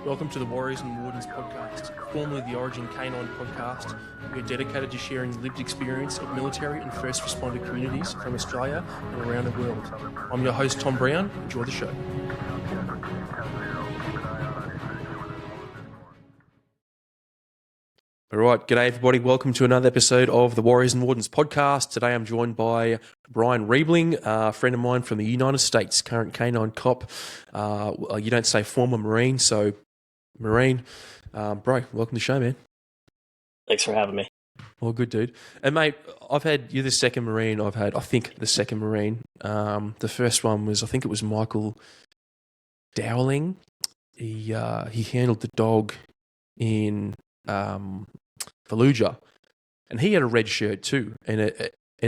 Welcome to the Warriors and Wardens podcast, formerly the Origin Canine podcast. We are dedicated to sharing lived experience of military and first responder communities from Australia and around the world. I'm your host, Tom Brown. Enjoy the show. All right, g'day everybody. Welcome to another episode of the Warriors and Wardens podcast. Today I'm joined by Brian Riebeling, a friend of mine from the United States, current canine cop. You don't say former Marine, so Marine. Bro, welcome to the show, man. Thanks for having me. All good, dude. And mate, you're the second Marine I've had. I think the second Marine. The first one was, I think it was Michael Dowling. He handled the dog in Fallujah, and he had a red shirt too. And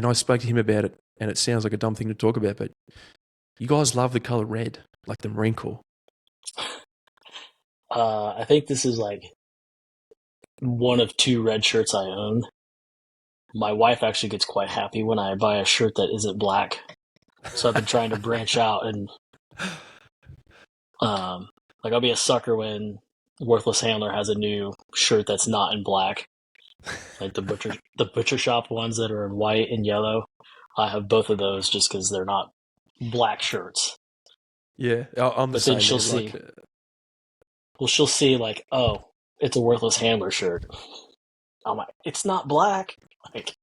I spoke to him about it, and it sounds like a dumb thing to talk about, but you guys love the color red, like the Marine Corps. I think this is like one of two red shirts I own. My wife actually gets quite happy when I buy a shirt that isn't black. So I've been trying to branch out and I'll be a sucker when Worthless Handler has a new shirt that's not in black. Like the butcher shop ones that are in white and yellow. I have both of those just because they're not black shirts. Yeah, I'm the same. Then she'll see. Well, she'll see like, oh, it's a Worthless Handler shirt. I'm like, it's not black. Like,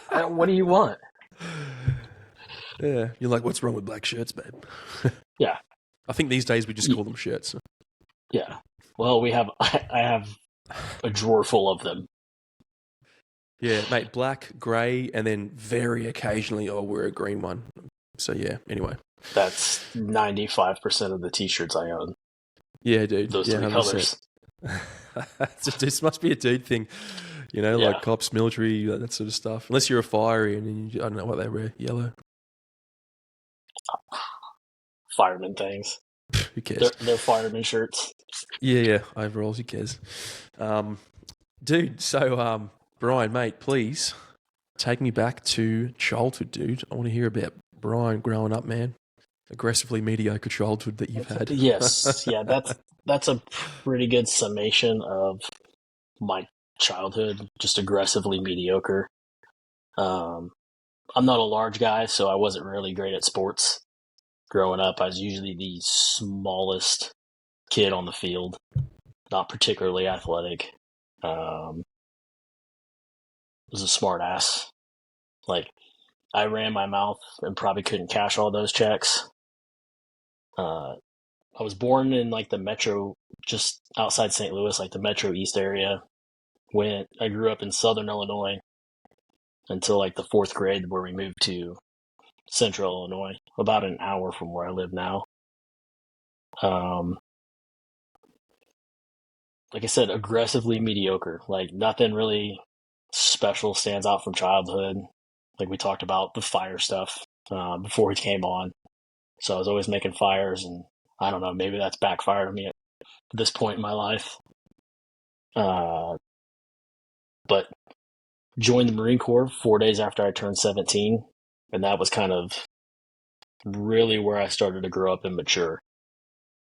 what do you want? Yeah, you're like, what's wrong with black shirts, babe? Yeah. I think these days we just call them shirts. Yeah. Well, I have a drawer full of them. Yeah, mate, black, grey, and then very occasionally I'll wear a green one. So yeah, anyway. That's 95% of the t-shirts I own. Yeah, dude. Those three 100%. Colors. This must be a dude thing, like cops, military, that sort of stuff. Unless you're a fiery and I don't know what they wear, yellow. Fireman things. Who cares? They're fireman shirts. Yeah, overalls, who cares? Dude, so Brian, mate, please take me back to childhood, dude. I want to hear about Brian growing up, man. Aggressively mediocre childhood that you've had. Yes, yeah, that's a pretty good summation of my childhood, just aggressively mediocre. I'm not a large guy, so I wasn't really great at sports. Growing up, I was usually the smallest kid on the field, not particularly athletic. Was a smart ass. Like, I ran my mouth and probably couldn't cash all those checks. I was born in like the metro, just outside St. Louis, like the Metro East area. I grew up in Southern Illinois until like the 4th grade, where we moved to Central Illinois, about an hour from where I live now. Like I said, aggressively mediocre. Like nothing really special stands out from childhood. Like we talked about the fire stuff before we came on. So I was always making fires, and I don't know, maybe that's backfired on me at this point in my life. But joined the Marine Corps 4 days after I turned 17, and that was kind of really where I started to grow up and mature.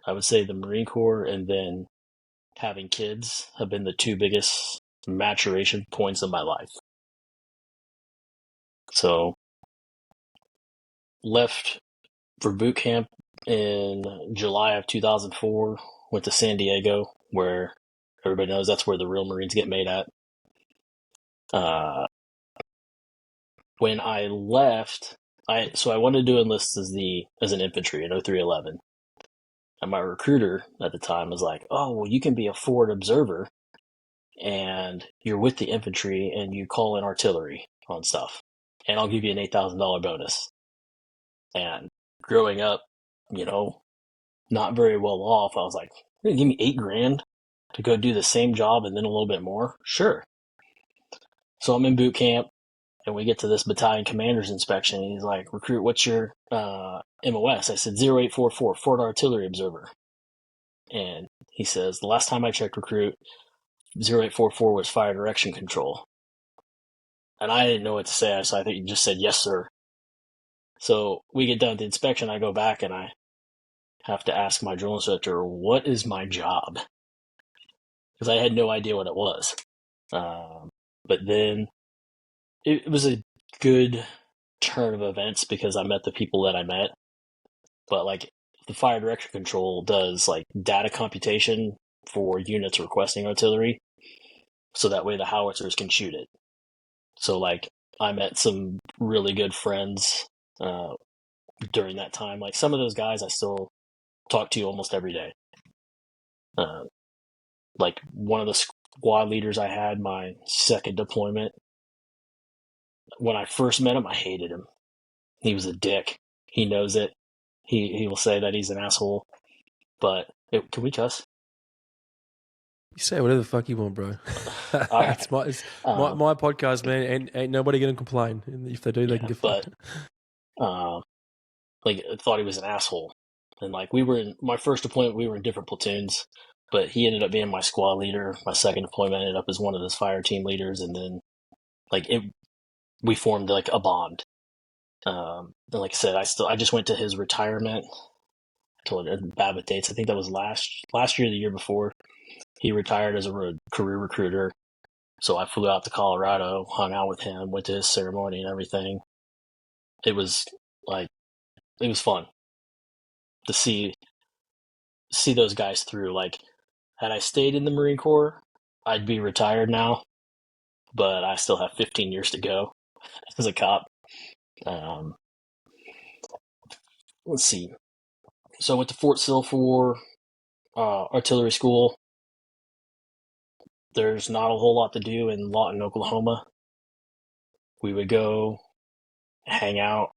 I would say the Marine Corps and then having kids have been the two biggest maturation points of my life. So, left for boot camp in July of 2004, went to San Diego, where everybody knows that's where the real Marines get made at. When I left, I wanted to enlist as an infantry in 0311. And my recruiter at the time was like, oh, well, you can be a forward observer and you're with the infantry and you call in artillery on stuff. And I'll give you an $8,000 bonus. And growing up, not very well off, I was like, you're gonna give me $8,000 to go do the same job and then a little bit more? Sure. So I'm in boot camp and we get to this battalion commander's inspection and he's like, recruit, what's your MOS? I said 0844, Forward Artillery Observer. And he says, the last time I checked, recruit, 0844 was fire direction control. And I didn't know what to say, so I think he just said, yes, sir. So we get done with the inspection, I go back and I have to ask my drill instructor, what is my job? Because I had no idea what it was. But then it was a good turn of events because I met the people that I met. But like the fire direction control does like data computation for units requesting artillery, so that way the howitzers can shoot it. So like I met some really good friends during that time. Like some of those guys I still talk to almost every day. Uh, like one of the squad leaders I had my second deployment. When I first met him, I hated him. He was a dick. He knows it. He will say that he's an asshole. But can we cuss? You say whatever the fuck you want, bro. All right. It's my podcast, man, and ain't nobody gonna complain. And if they do, they can get fucked. Like I thought he was an asshole. And like we were in my first deployment, we were in different platoons, but he ended up being my squad leader. My second deployment ended up as one of his fire team leaders, and then we formed like a bond. And like I said, I just went to his retirement. I told you bad with dates. I think that was last year, the year before. He retired as a career recruiter. So I flew out to Colorado, hung out with him, went to his ceremony and everything. It was fun to see those guys through. Like, had I stayed in the Marine Corps, I'd be retired now, but I still have 15 years to go as a cop. Let's see. So I went to Fort Sill for artillery school. There's not a whole lot to do in Lawton, Oklahoma. We would go hang out.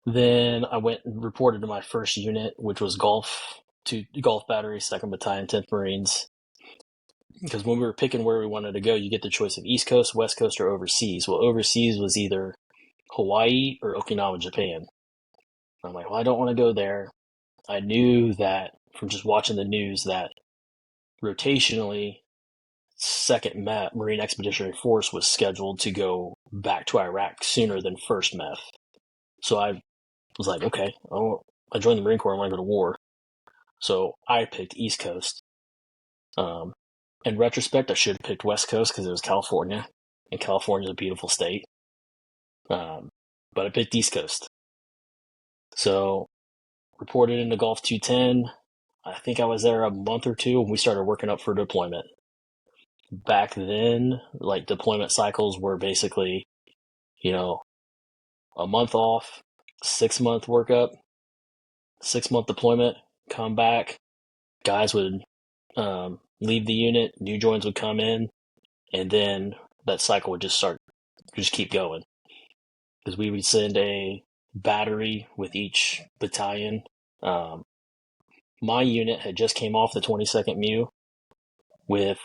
Then I went and reported to my first unit, which was Gulf Battery, 2nd Battalion, 10th Marines. Because when we were picking where we wanted to go, you get the choice of East Coast, West Coast, or overseas. Well, overseas was either Hawaii or Okinawa, Japan. I'm like, well, I don't want to go there. I knew that from just watching the news that rotationally, 2nd MEF, Marine Expeditionary Force, was scheduled to go back to Iraq sooner than 1st MEF. So I was like, okay, I joined the Marine Corps. I want to go to war. So I picked East Coast. In retrospect, I should have picked West Coast because it was California, and California is a beautiful state. But I picked East Coast. So reported into Gulf 210. I think I was there a month or two when we started working up for deployment. Back then, like deployment cycles were basically, a month off, 6-month workup, 6-month deployment, come back. Guys would leave the unit, new joins would come in, and then that cycle would just keep going. Because we would send a battery with each battalion. My unit had just came off the 22nd MEU with,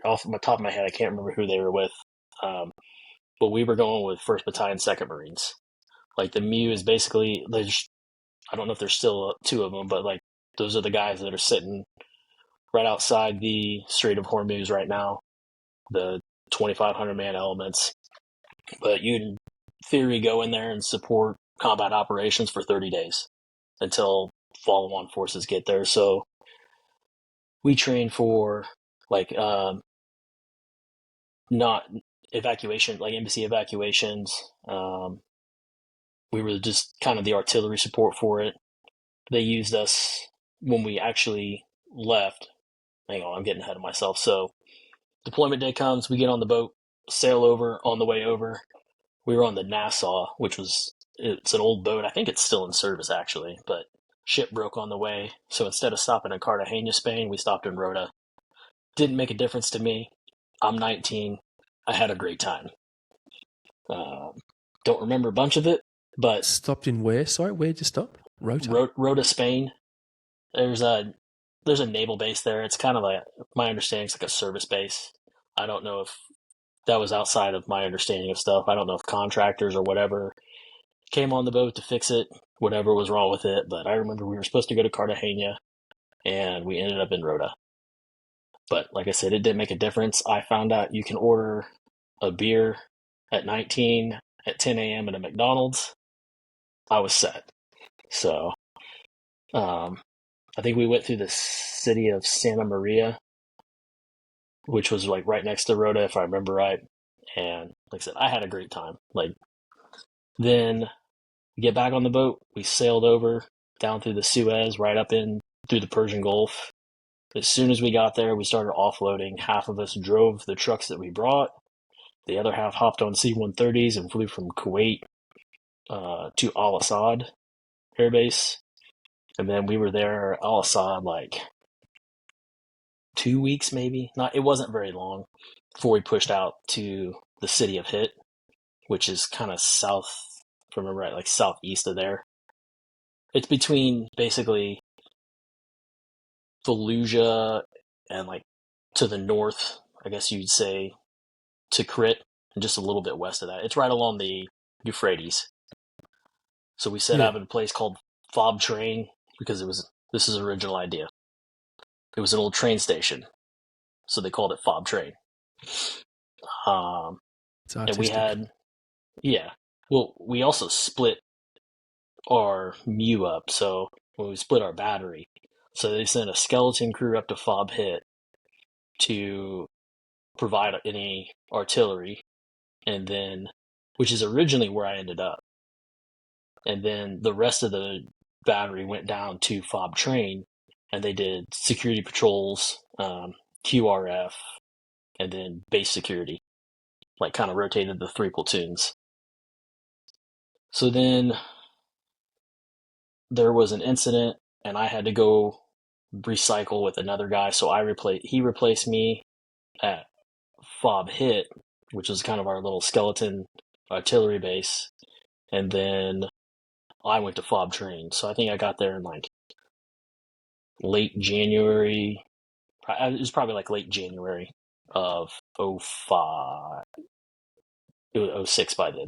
off my top of my head, I can't remember who they were with. But we were going with 1st Battalion, 2nd Marines. Like the MEU is basically, I don't know if there's still 2 of them, but like those are the guys that are sitting right outside the Strait of Hormuz right now, the 2,500 man elements. But you, in theory, go in there and support combat operations for 30 days until follow-on forces get there. So we train for like not evacuation, like embassy evacuations. We were just kind of the artillery support for it. They used us when we actually left. Hang on, I'm getting ahead of myself. So deployment day comes, we get on the boat, sail over. On the way over, we were on the Nassau, it's an old boat. I think it's still in service actually, but ship broke on the way. So instead of stopping in Cartagena, Spain, we stopped in Rota. Didn't make a difference to me. I'm 19. I had a great time. Don't remember a bunch of it, but stopped in where? Sorry, where'd you stop? Rota, Spain. There's a naval base there. It's kind of like, my understanding, it's like a service base. I don't know if that was outside of my understanding of stuff. I don't know if contractors or whatever came on the boat to fix it, whatever was wrong with it. But I remember we were supposed to go to Cartagena, and we ended up in Rota. But like I said, it didn't make a difference. I found out you can order a beer at 19 at 10 a.m. at a McDonald's. I was set. So, I think we went through the city of Santa Maria, which was like right next to Rota, if I remember right. And like I said, I had a great time. Like, then we get back on the boat. We sailed over down through the Suez, right up in through the Persian Gulf. As soon as we got there, we started offloading. Half of us drove the trucks that we brought. The other half hopped on C-130s and flew from Kuwait to Al Asad Air Base. And then we were there at Al Asad like 2 weeks, maybe. Not. It wasn't very long before we pushed out to the city of Hit, which is kind of south, if I remember right, like southeast of there. It's between basically Fallujah and like to the north, I guess you'd say, to Crit, and just a little bit west of that. It's right along the Euphrates. So we set Yeah. out at a place called Fob Train because this is an original idea. It was an old train station, so they called it Fob Train. It's And we artistic. had, yeah. Well, we also split our Mew up. So when we split our battery, so they sent a skeleton crew up to Fob Hit to provide any artillery, and then, which is originally where I ended up. And then the rest of the battery went down to Fob Train, and they did security patrols, QRF, and then base security, like kind of rotated the three platoons. So then there was an incident, and I had to go recycle with another guy. So he replaced me at Fob Hit, which was kind of our little skeleton artillery base, and then I went to Fob Train. So I think I got there in like late January. It was probably like late January of '05. It was '06 by then.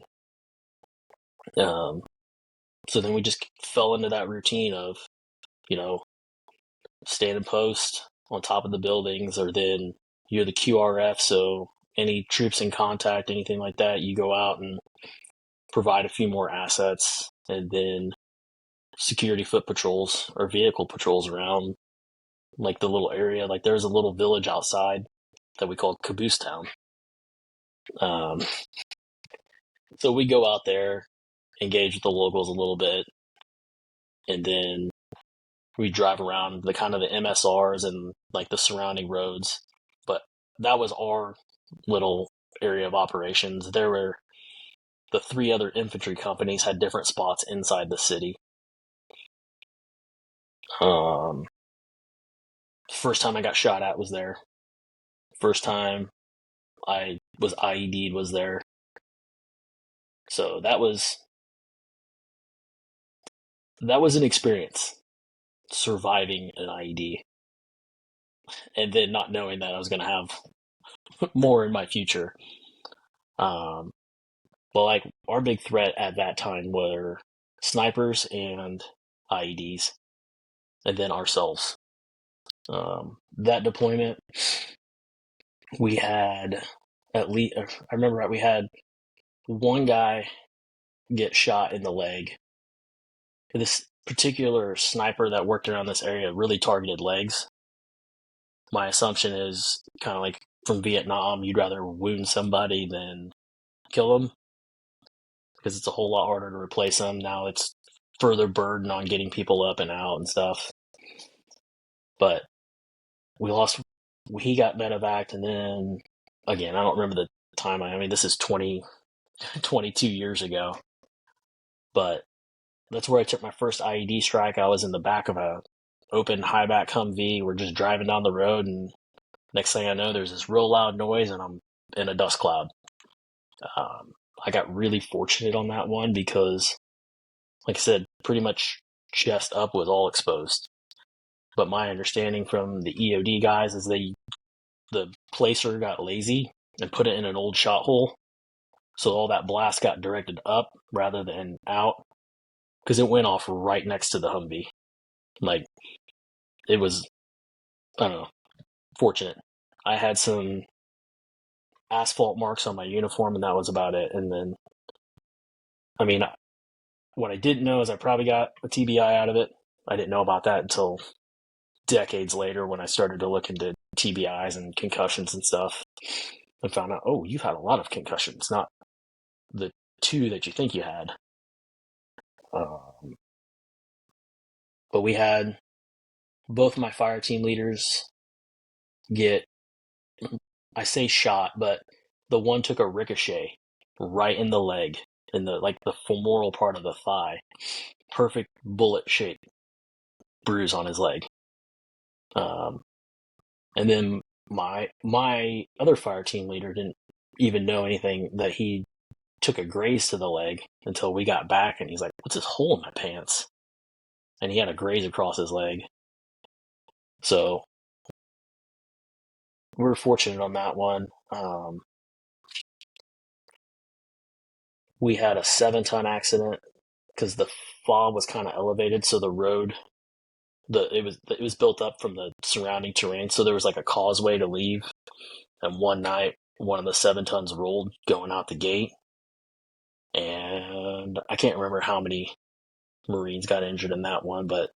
So then we just fell into that routine of, you know, stand and post on top of the buildings, or then you're the QRF. So any troops in contact, anything like that, you go out and provide a few more assets, and then security foot patrols or vehicle patrols around like the little area. Like there's a little village outside that we called Caboose Town. Um, so we go out there, engage with the locals a little bit, and then we drive around the kind of the MSRs and like the surrounding roads. But that was our little area of operations. There were the three other infantry companies had different spots inside the city. First time I got shot at was there. First time I was IED'd was there. So that was an experience, surviving an IED, and then not knowing that I was going to have more in my future. But like our big threat at that time were snipers and IEDs, and then ourselves. That deployment, we had at least, I remember right, we had one guy get shot in the leg. This particular sniper that worked around this area really targeted legs. My assumption is kind of like from Vietnam, you'd rather wound somebody than kill them because it's a whole lot harder to replace them. Now it's further burden on getting people up and out and stuff. But he got medevaced, and then again, I don't remember the time. I mean, this is 22 years ago, but that's where I took my first IED strike. I was in the back of a open high back Humvee. We're just driving down the road, and next thing I know, there's this real loud noise, and I'm in a dust cloud. I got really fortunate on that one because, like I said, pretty much chest up was all exposed. But my understanding from the EOD guys is the placer got lazy and put it in an old shot hole, so all that blast got directed up rather than out, because it went off right next to the Humvee. Like, it was, I don't know, fortunate. I had some asphalt marks on my uniform, and that was about it. And then, I mean, what I didn't know is I probably got a TBI out of it. I didn't know about that until decades later when I started to look into TBIs and concussions and stuff and found out, oh, you've had a lot of concussions, not the two that you think you had. But we had both my fire team leaders get, I say shot, but the one took a ricochet right in the leg, in the femoral part of the thigh. Perfect bullet-shaped bruise on his leg. And then my other fire team leader didn't even know anything that he took a graze to the leg until we got back, and he's like, "What's this hole in my pants?" And he had a graze across his leg. So we were fortunate on that one. We had a 7-ton accident because the fog was kind of elevated, so the road, it was built up from the surrounding terrain, so there was like a causeway to leave. And one night, one of the 7-tons rolled going out the gate, and I can't remember how many Marines got injured in that one, but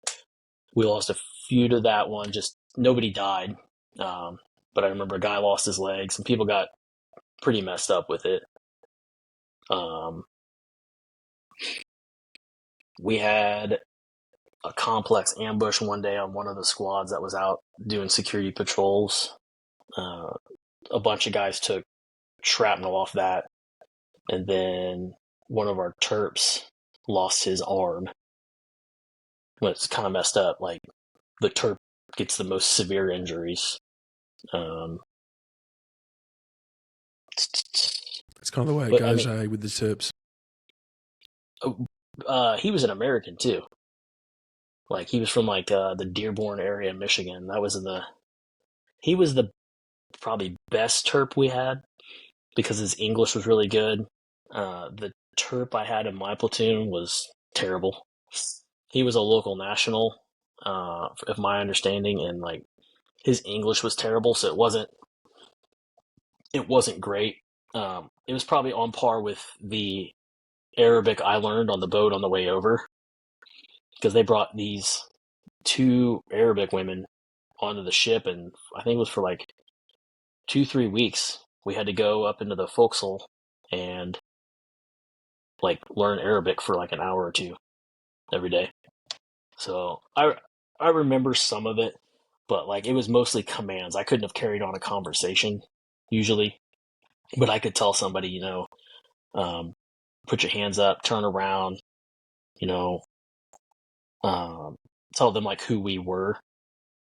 we lost a few to that one. Just nobody died, but I remember a guy lost his leg. Some people got pretty messed up with it. We had a complex ambush one day on one of the squads that was out doing security patrols. A bunch of guys took shrapnel off that, and then one of our terps lost his arm. It's kind of messed up. Like, the terp gets the most severe injuries. It's kind of the way it goes, with the terps. He was an American too. Like, he was from the Dearborn area, Michigan. He was the probably best terp we had because his English was really good. The terp I had in my platoon was terrible. He was a local national, of my understanding, and like his English was terrible, so it wasn't great. It was probably on par with the Arabic I learned on the boat on the way over, because they brought these 2 Arabic women onto the ship, and I think it was for like 2-3 weeks. We had to go up into the forecastle and like learn Arabic for like an hour or 2 every day. So I remember some of it, but like it was mostly commands. I couldn't have carried on a conversation usually, but I could tell somebody, put your hands up, turn around, tell them like who we were,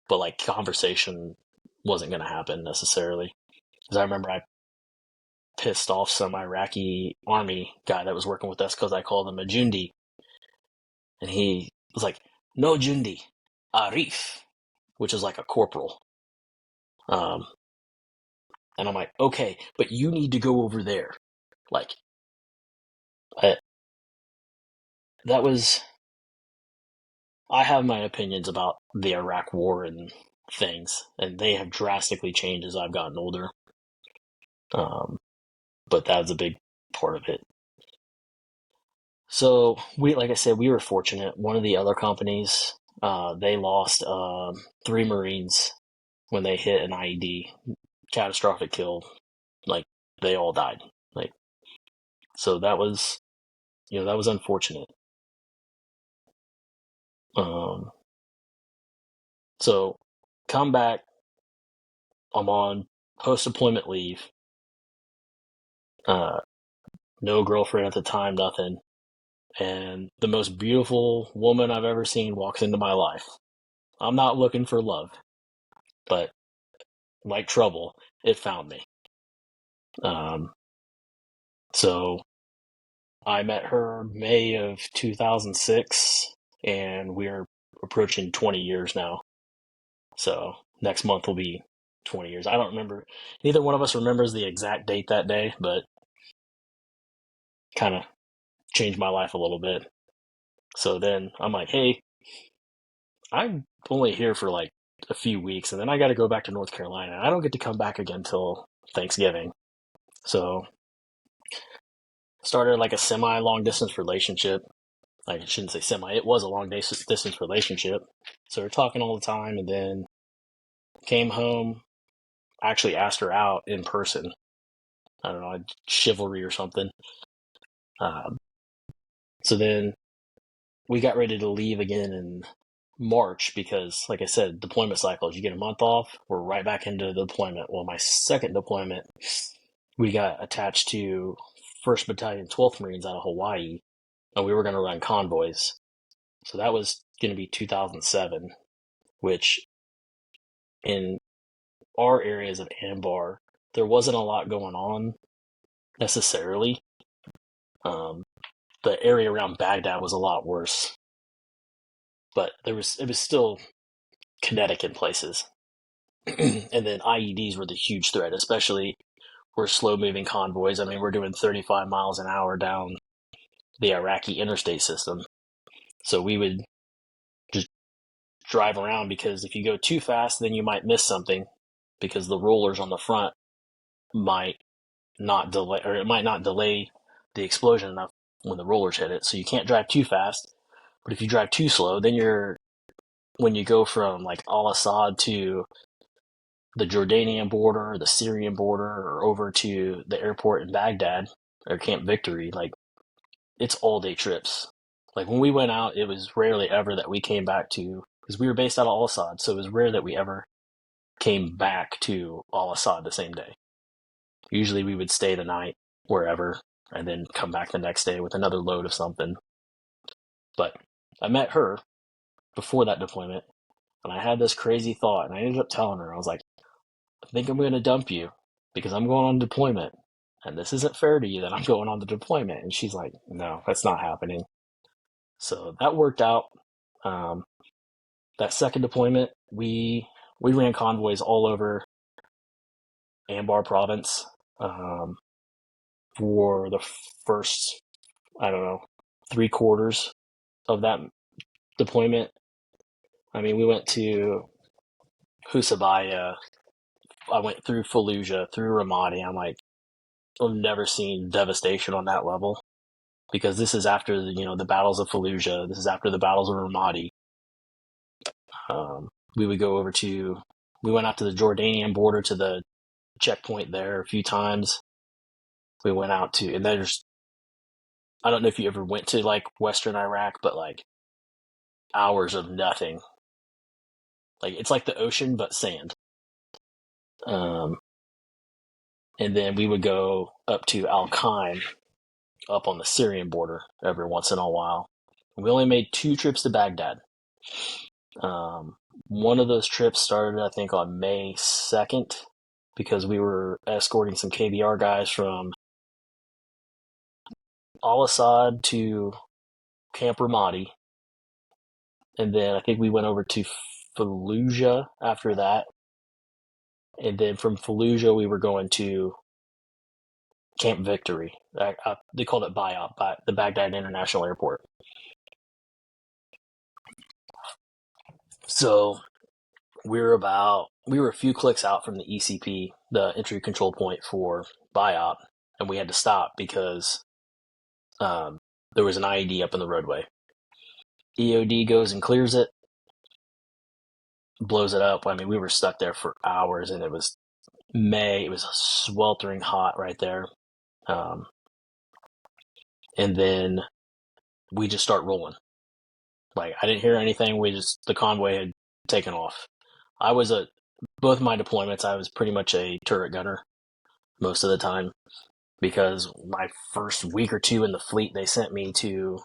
but like conversation wasn't going to happen necessarily. Because I remember I pissed off some Iraqi army guy that was working with us because I called him a Jundi. And he was like, "No Jundi, Arif," which is like a corporal. And I'm like, "Okay, but you need to go over there." Like, I have my opinions about the Iraq war and things, and they have drastically changed as I've gotten older. But that was a big part of it. So like I said, we were fortunate. One of the other companies, they lost 3 Marines when they hit an IED, catastrophic kill. Like, they all died. Like, so that was unfortunate. So come back. I'm on post-deployment leave. No girlfriend at the time, nothing. And the most beautiful woman I've ever seen walks into my life. I'm not looking for love, but like trouble, it found me. So I met her May of 2006, and we're approaching 20 years now. So next month will be 20 years. I don't remember. Neither one of us remembers the exact date that day, but kind of changed my life a little bit. So then I'm like, hey, I'm only here for like a few weeks, and then I got to go back to North Carolina. I don't get to come back again till Thanksgiving. So started like a semi-long distance relationship. I shouldn't say semi, it was a long distance relationship. So we're talking all the time, and then came home, actually asked her out in person. I don't know, chivalry or something. So then we got ready to leave again in March because, like I said, deployment cycles, you get a month off, we're right back into the deployment. Well, my second deployment, we got attached to 1st Battalion, 12th Marines out of Hawaii, and we were going to run convoys. So that was going to be 2007, which in our areas of Anbar, there wasn't a lot going on necessarily. The area around Baghdad was a lot worse, but it was still kinetic in places. And then IEDs were the huge threat, especially we're slow moving convoys. I mean, we're doing 35 miles an hour down the Iraqi interstate system. So we would just drive around, because if you go too fast, then you might miss something, because the rollers on the front might not delay, or it might not delay the explosion enough when the rollers hit it. So you can't drive too fast. But if you drive too slow, then when you go from like Al Assad to the Jordanian border, the Syrian border, or over to the airport in Baghdad or Camp Victory, like, it's all day trips. Like, when we went out, it was rarely ever that we came back to, because we were based out of Al Assad, so it was rare that we ever came back to Al Assad the same day. Usually we would stay the night wherever and then come back the next day with another load of something. But I met her before that deployment, and I had this crazy thought, and I ended up telling her, I was like, I think I'm going to dump you because I'm going on deployment, and this isn't fair to you that I'm going on the deployment. And she's like, no, that's not happening. So that worked out. That second deployment, we ran convoys all over Anbar province for the first, I don't know, 3/4 of that deployment. I mean, we went to Husabaya, I went through Fallujah, through Ramadi. I'm like, I've never seen devastation on that level, because this is after the battles of Fallujah. This is after the battles of Ramadi. We would go over to, we went out to the Jordanian border, to the checkpoint there a few times. We went out to, and I don't know if you ever went to like Western Iraq, but like hours of nothing. Like, it's like the ocean, but sand. And then we would go up to Al Qaim, up on the Syrian border, every once in a while. We only made 2 trips to Baghdad. One of those trips started, I think, on May 2nd, because we were escorting some KBR guys from Al Assad to Camp Ramadi. And then I think we went over to Fallujah after that. And then from Fallujah, we were going to Camp Victory. They called it BIOP, the Baghdad International Airport. So we were a few clicks out from the ECP, the entry control point for BIOP, and we had to stop because there was an IED up in the roadway. EOD goes and clears it, blows it up. I mean, we were stuck there for hours, and it was May. It was sweltering hot right there. And then we just start rolling. Like, I didn't hear anything. The convoy had taken off. Both my deployments, I was pretty much a turret gunner most of the time, because my first week or two in the fleet, they sent me to,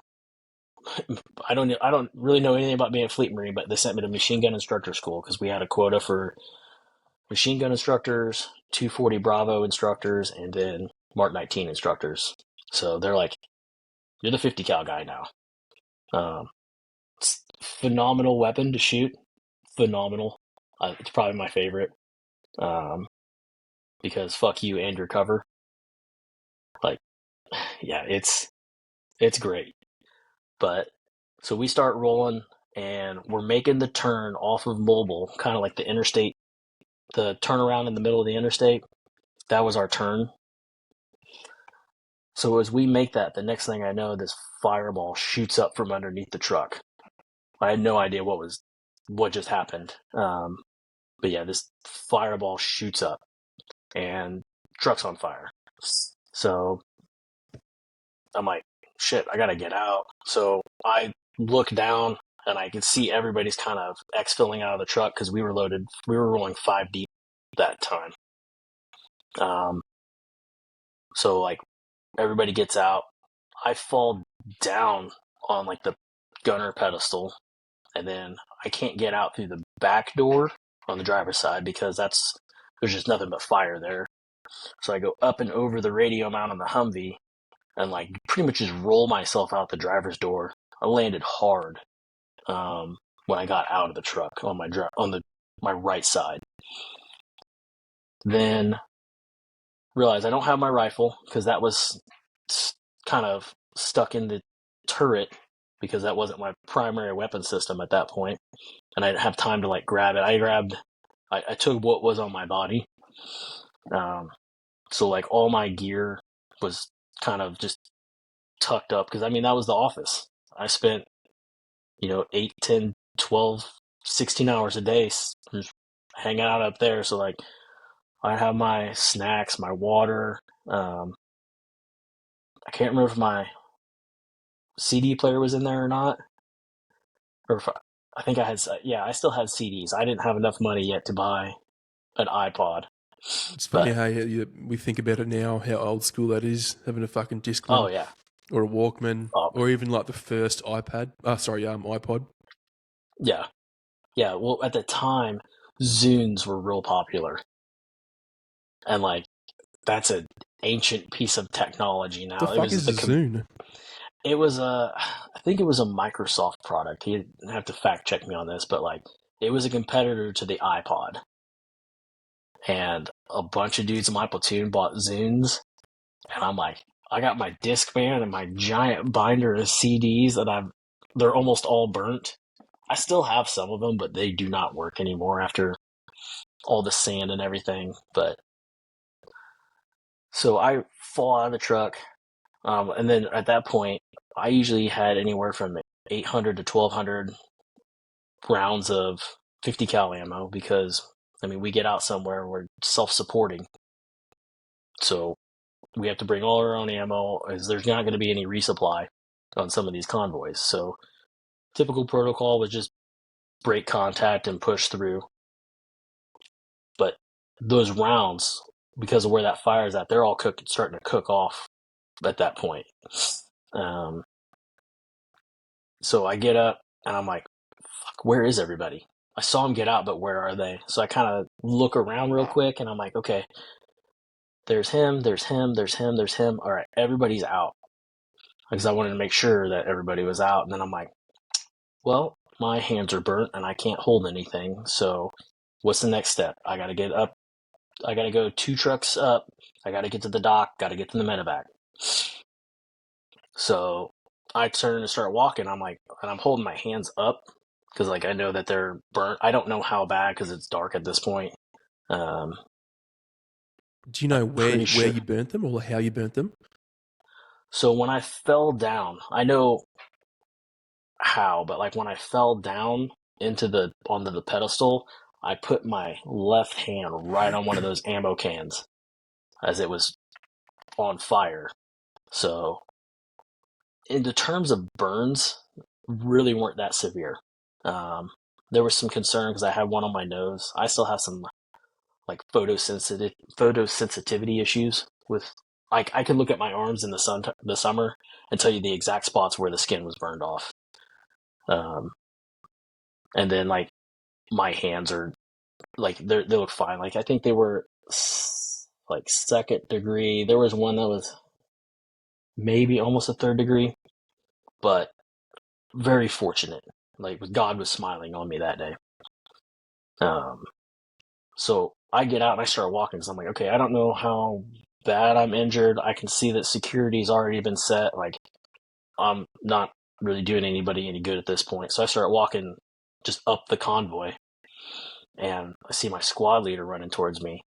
I don't really know anything about being a fleet marine, but they sent me to machine gun instructor school, because we had a quota for machine gun instructors, 240 Bravo instructors, and then Mark 19 instructors. So they're like, you're the 50 cal guy now. Phenomenal weapon to shoot. Phenomenal. It's probably my favorite. Because fuck you and your cover. Like, yeah, it's great. But so we start rolling, and we're making the turn off of Mobile, kind of like the interstate, the turnaround in the middle of the interstate. That was our turn. So as we make that, the next thing I know, this fireball shoots up from underneath the truck. I had no idea what just happened. But yeah, this fireball shoots up and truck's on fire. So I'm like, shit, I gotta get out. So I look down and I can see everybody's kind of exfilling out of the truck because we were rolling 5 deep that time. So like everybody gets out. I fall down on like the gunner pedestal, and then I can't get out through the back door on the driver's side because there's just nothing but fire there. So I go up and over the radio mount on the Humvee and like pretty much just roll myself out the driver's door. I landed hard when I got out of the truck on my right side. Then realized I don't have my rifle because that was kind of stuck in the turret because that wasn't my primary weapon system at that point, and I didn't have time to like grab it. I took what was on my body, so like all my gear was kind of just tucked up because I mean that was the office. I spent 8, 10, 12, 16 hours a day just hanging out up there. So like I have my snacks, my water. I can't remember if my CD player was in there or not, or if I think I had. Yeah, I still had CDs. I didn't have enough money yet to buy an iPod. It's funny how we think about it now, how old school that is, having a fucking Discman. Oh yeah. Or a Walkman, or even like the first iPod. Yeah. Yeah, well, at the time, Zunes were real popular. And, like, that's an ancient piece of technology now. The fuck is a Zune? It was I think it was a Microsoft product. He'd have to fact check me on this, but, like, it was a competitor to the iPod. And a bunch of dudes in my platoon bought Zunes. And I'm like, I got my Discman and my giant binder of CDs that they're almost all burnt. I still have some of them, but they do not work anymore after all the sand and everything. But so I fall out of the truck, and then at that point, I usually had anywhere from 800 to 1,200 rounds of 50 cal ammo because I mean we get out somewhere, we're self-supporting, so we have to bring all our own ammo as there's not going to be any resupply on some of these convoys. So typical protocol was just break contact and push through. But those rounds, because of where that fire is at, they're all starting to cook off at that point. So I get up and I'm like, fuck, where is everybody? I saw them get out, but where are they? So I kind of look around real quick and I'm like, okay, there's him, there's him, there's him, there's him. All right, everybody's out. Because I wanted to make sure that everybody was out. And then I'm like, well, my hands are burnt and I can't hold anything. So what's the next step? I got to get up. I got to go 2 trucks up. I got to get to the dock. Got to get to the medevac. So I turn and start walking. I'm like, and I'm holding my hands up because like I know that they're burnt. I don't know how bad because it's dark at this point. Do you know where you burnt them or how you burnt them? So when I fell down, I know how, but like when I fell down onto the pedestal, I put my left hand right on one of those ammo cans as it was on fire. So in the terms of burns, really weren't that severe. There was some concern because I had one on my nose. I still have some like photosensitivity issues with like I could look at my arms in the summer and tell you the exact spots where the skin was burned off. And then like my hands are like they look fine. Like I think they were like 2nd degree. There was one that was maybe almost a 3rd degree, but very fortunate. Like God was smiling on me that day. So I get out and I start walking because I'm like, okay, I don't know how bad I'm injured. I can see that security's already been set. Like I'm not really doing anybody any good at this point. So I start walking just up the convoy and I see my squad leader running towards me.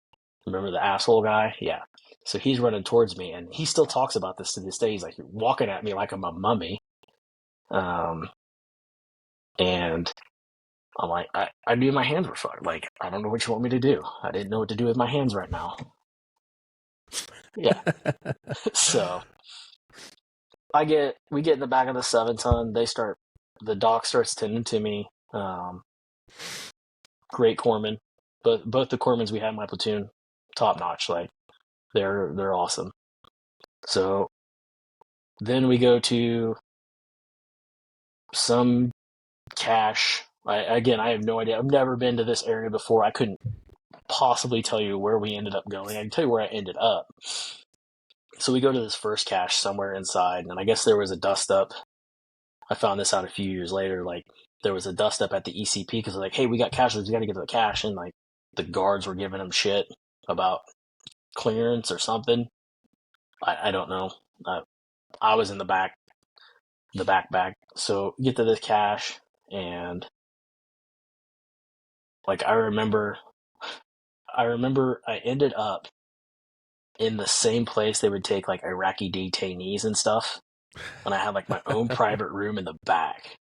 Remember the asshole guy? Yeah. So he's running towards me, and he still talks about this to this day. He's like walking at me like I'm a mummy. And I'm like, I knew my hands were fucked. Like, I don't know what you want me to do. I didn't know what to do with my hands right now. Yeah. So we get in the back of the 7-ton. The doc starts tending to me. Great corpsmen, but both the corpsmen we had in my platoon, top notch. Like, they're awesome. So then we go to some cache. I have no idea. I've never been to this area before. I couldn't possibly tell you where we ended up going. I can tell you where I ended up. So we go to this first cache somewhere inside, and I guess there was a dust up. I found this out a few years later. Like, there was a dust up at the ECP because they're like, hey, we got caches, we got to get to the cache. And like, the guards were giving them shit about clearance or something. I don't know. I was in the back. So get to this cache, and like I remember I ended up in the same place they would take like Iraqi detainees and stuff, and I had like my own private room in the back.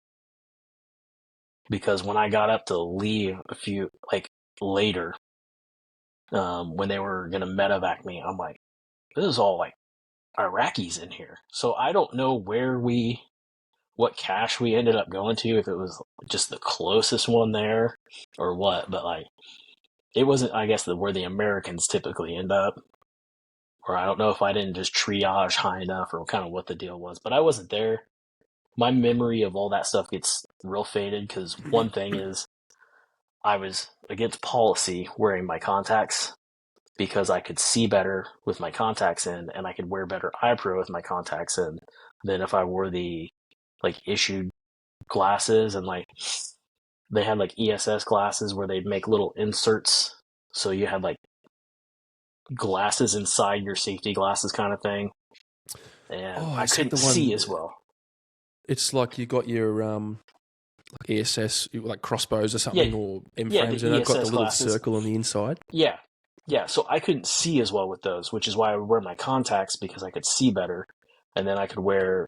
Because when I got up to leave a few like later, when they were gonna medevac me, I'm like, this is all like Iraqis in here. So I don't know what cache we ended up going to, if it was just the closest one there or what, but like it wasn't, I guess, where the Americans typically end up. Or I don't know if I didn't just triage high enough or kind of what the deal was, but I wasn't there. My memory of all that stuff gets real faded because one thing is I was against policy wearing my contacts because I could see better with my contacts in, and I could wear better eye pro with my contacts in than if I wore the like issued glasses. And like they had like ESS glasses where they'd make little inserts, so you had like glasses inside your safety glasses kind of thing, and I couldn't see as well. It's like you got your like ESS, like crossbows or something, or M frames, and they've got the little glasses. Circle on the inside. Yeah. So I couldn't see as well with those, which is why I would wear my contacts, because I could see better, and then I could wear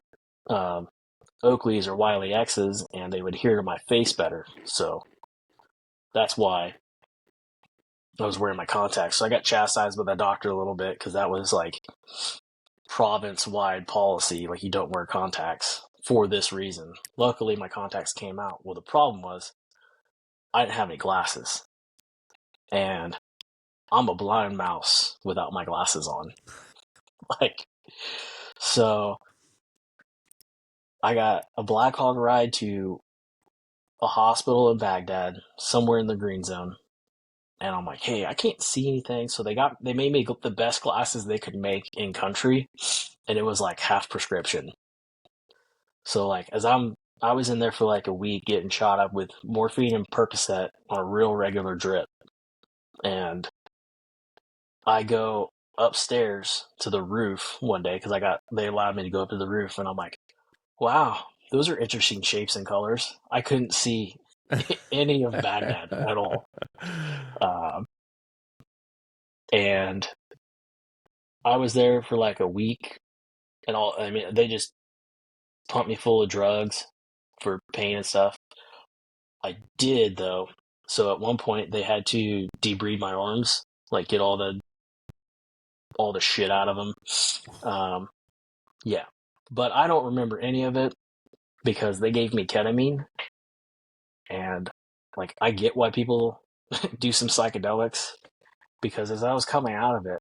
Oakleys or Wiley X's, and they would adhere to my face better. So that's why I was wearing my contacts. So I got chastised by the doctor a little bit because that was like province-wide policy, like you don't wear contacts for this reason. Luckily, my contacts came out. Well, the problem was I didn't have any glasses, and I'm a blind mouse without my glasses on. Like, so I got a Black Hawk ride to a hospital in Baghdad, somewhere in the green zone. And I'm like, hey, I can't see anything. So they made me the best glasses they could make in country, and it was like half prescription. So like I was in there for like a week getting shot up with morphine and Percocet on a real regular drip. And I go upstairs to the roof one day because they allowed me to go up to the roof, and I'm like, wow, those are interesting shapes and colors. I couldn't see any of Baghdad at all. And I was there for like a week, and they just pumped me full of drugs for pain and stuff. I did though. So at one point they had to debride my arms, like get all the shit out of them. Yeah, but I don't remember any of it because they gave me ketamine, and like I get why people do some psychedelics, because as I was coming out of it,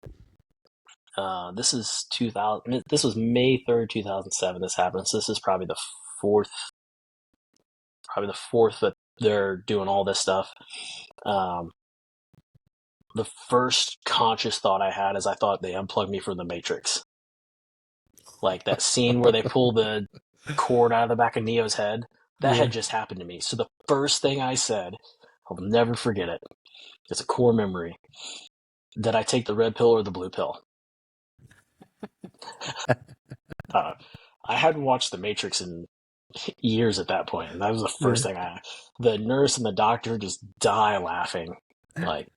this is 2000. This was May 3rd, 2007. This happened. So this is probably the fourth that they're doing all this stuff. The first conscious thought I had is I thought they unplugged me from the Matrix. Like that scene where they pull the cord out of the back of Neo's head. That had just happened to me. So the first thing I said, I'll never forget it. It's a core memory. Did I take the red pill or the blue pill? I hadn't watched The Matrix in years at that point, and that was the first thing the nurse and the doctor just die laughing. Like,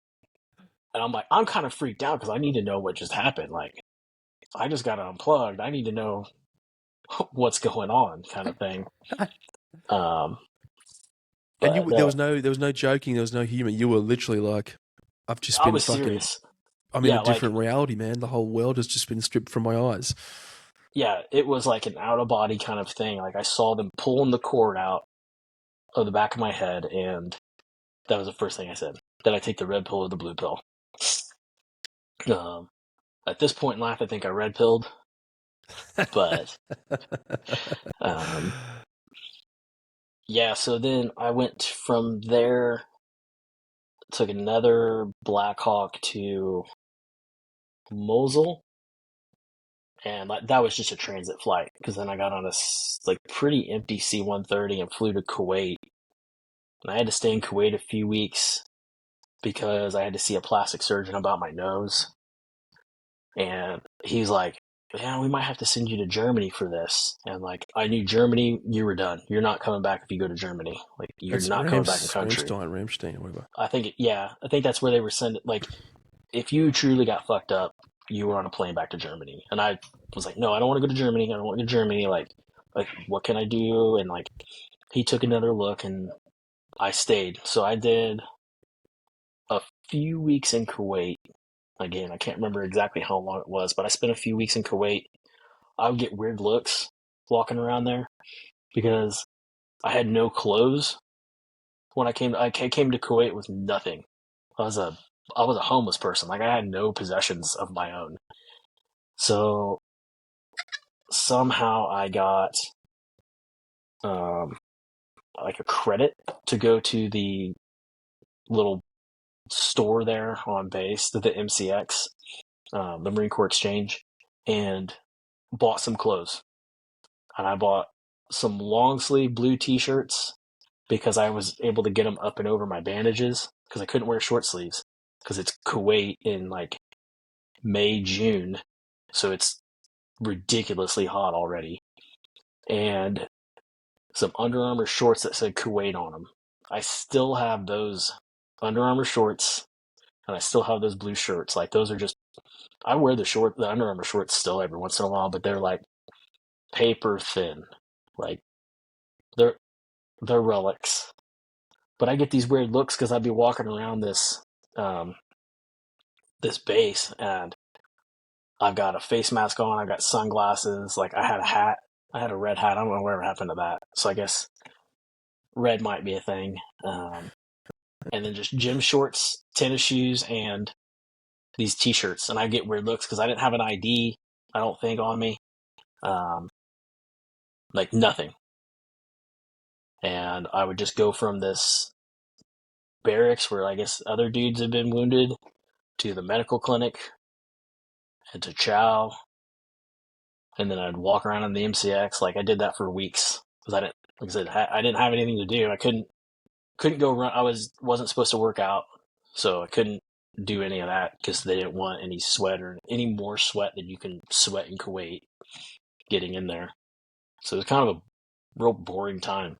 And I'm like, I'm kind of freaked out because I need to know what just happened. Like, I just got unplugged. I need to know what's going on, kind of thing. Um, And but there was no joking, there was no humor. You were literally like, I've just I been was fucking. serious. I'm in a Yeah, like, different reality, man. The whole world has just been stripped from my eyes. yeah, it was like an out of body kind of thing. Like, I saw them pulling the cord out of the back of my head, and that was the first thing I said. Did I take the red pill or the blue pill? Um, at this point in life, I think I red pilled, but um, yeah. So then I went from there, took another Black Hawk to Mosul, and that was just a transit flight because then I got on a like pretty empty C-130 and flew to Kuwait, and I had to stay in Kuwait a few weeks because I had to see a plastic surgeon about my nose. And he's like, yeah, we might have to send you to Germany for this. And like, I knew Germany, you were done. You're not coming back if you go to Germany. Like, you're It's not coming back in country. Ramstein, whatever. I think, yeah, I think that's where they were sending. Like, if you truly got fucked up, you were on a plane back to Germany. And I was like, no, I don't want to go to Germany. I don't want to go to Germany. Like, what can I do? And like, he took another look, and I stayed. So I did a few weeks in Kuwait. Again, I can't remember exactly how long it was, but I spent a few weeks in Kuwait. I would get weird looks walking around there because I had no clothes when I came. I came to Kuwait with nothing. I was a I was a homeless person. Like, I had no possessions of my own. So somehow I got um, like a credit to go to the little store there on base, the MCX, the Marine Corps Exchange, and bought some clothes. And I bought some long sleeve blue t-shirts because I was able to get them up and over my bandages because I couldn't wear short sleeves because it's Kuwait in like May, June. So it's ridiculously hot already. And some Under Armour shorts that said Kuwait on them. I still have those Under Armour shorts, and I still have those blue shirts. Like, those are just, I wear the Under Armour shorts still every once in a while, but they're like paper thin. Like, they're they're relics. But I get these weird looks because I'd be walking around um, this base, and I've got a face mask on, I've got sunglasses, like, I had a hat, I had a red hat. I don't know whatever happened to that. So I guess red might be a thing. And then just gym shorts, tennis shoes, and these t-shirts. And I get weird looks because I didn't have an ID, I don't think, on me. Um, like, nothing. And I would just go from this barracks where I guess other dudes had been wounded to the medical clinic and to Chow, and then I'd walk around in the MCX. Like, I did that for weeks because I didn't, like I said, I didn't have anything to do. I couldn't go run. I wasn't supposed to work out, so I couldn't do any of that because they didn't want any sweat or any more sweat than you can sweat in Kuwait getting in there. So it was kind of a real boring time.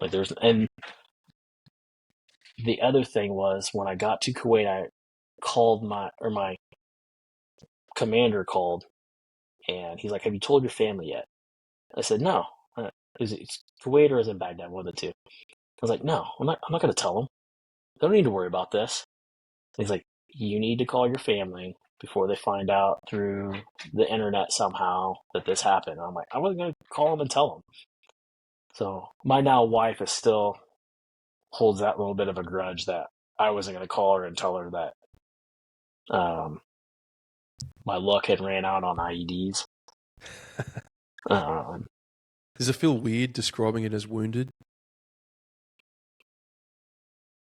Like, and the other thing was when I got to Kuwait, I called my commander called, and he's like, "Have you told your family yet?" I said, "No." Is it Kuwait or is it Baghdad? One of the two. I was like, "No, I'm not going to tell them. They don't need to worry about this." And he's like, "You need to call your family before they find out through the internet somehow that this happened." And I'm like, I wasn't going to call them and tell them. So my now wife is still holds that little bit of a grudge that I wasn't going to call her and tell her that my luck had ran out on IEDs. Does it feel weird describing it as wounded?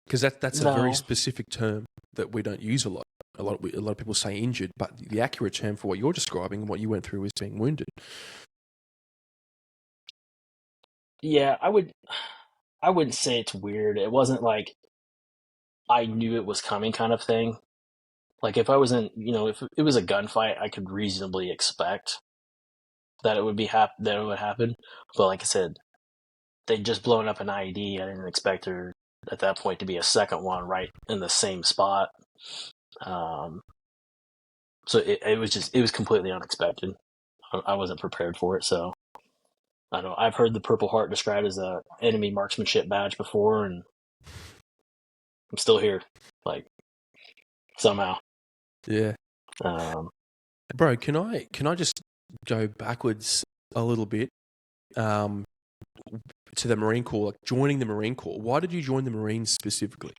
Because that's a very No. specific term that we don't use a lot. A lot of people say injured, but the accurate term for what you're describing and what you went through is being wounded. Yeah, I wouldn't say it's weird. It wasn't like I knew it was coming kind of thing. Like, if I was if it was a gunfight, I could reasonably expect that it would that it would happen. But like I said, they'd just blown up an IED. I didn't expect her at that point to be a second one right in the same spot. So it was completely unexpected. I wasn't prepared for it. So I don't know. I've heard the Purple Heart described as a enemy marksmanship badge before, and I'm still here, like somehow. Yeah. Um, Bro, can I just go backwards a little bit to the Marine Corps, like joining the Marine Corps? Why did you join the Marines specifically?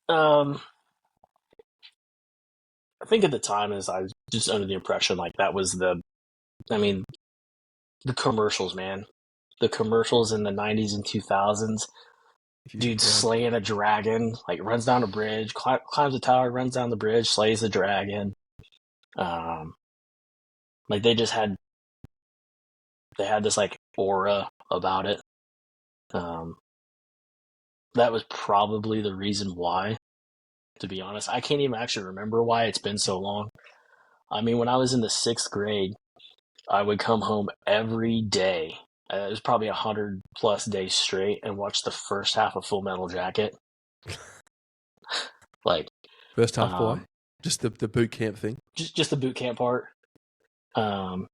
I think at the time is I was just under the impression like that was the commercials, man. The commercials in the 90s and 2000s. Dude slaying a dragon, like runs down a bridge, climbs a tower, runs down the bridge, slays the dragon. Like they had this like aura about it. That was probably the reason why, to be honest. I can't even actually remember why. It's been so long. I mean, when I was in the 6th grade, I would come home every day. It was probably 100+ days straight and watch the first half of Full Metal Jacket. Like first half, why? Just the boot camp thing. Just the boot camp part. Because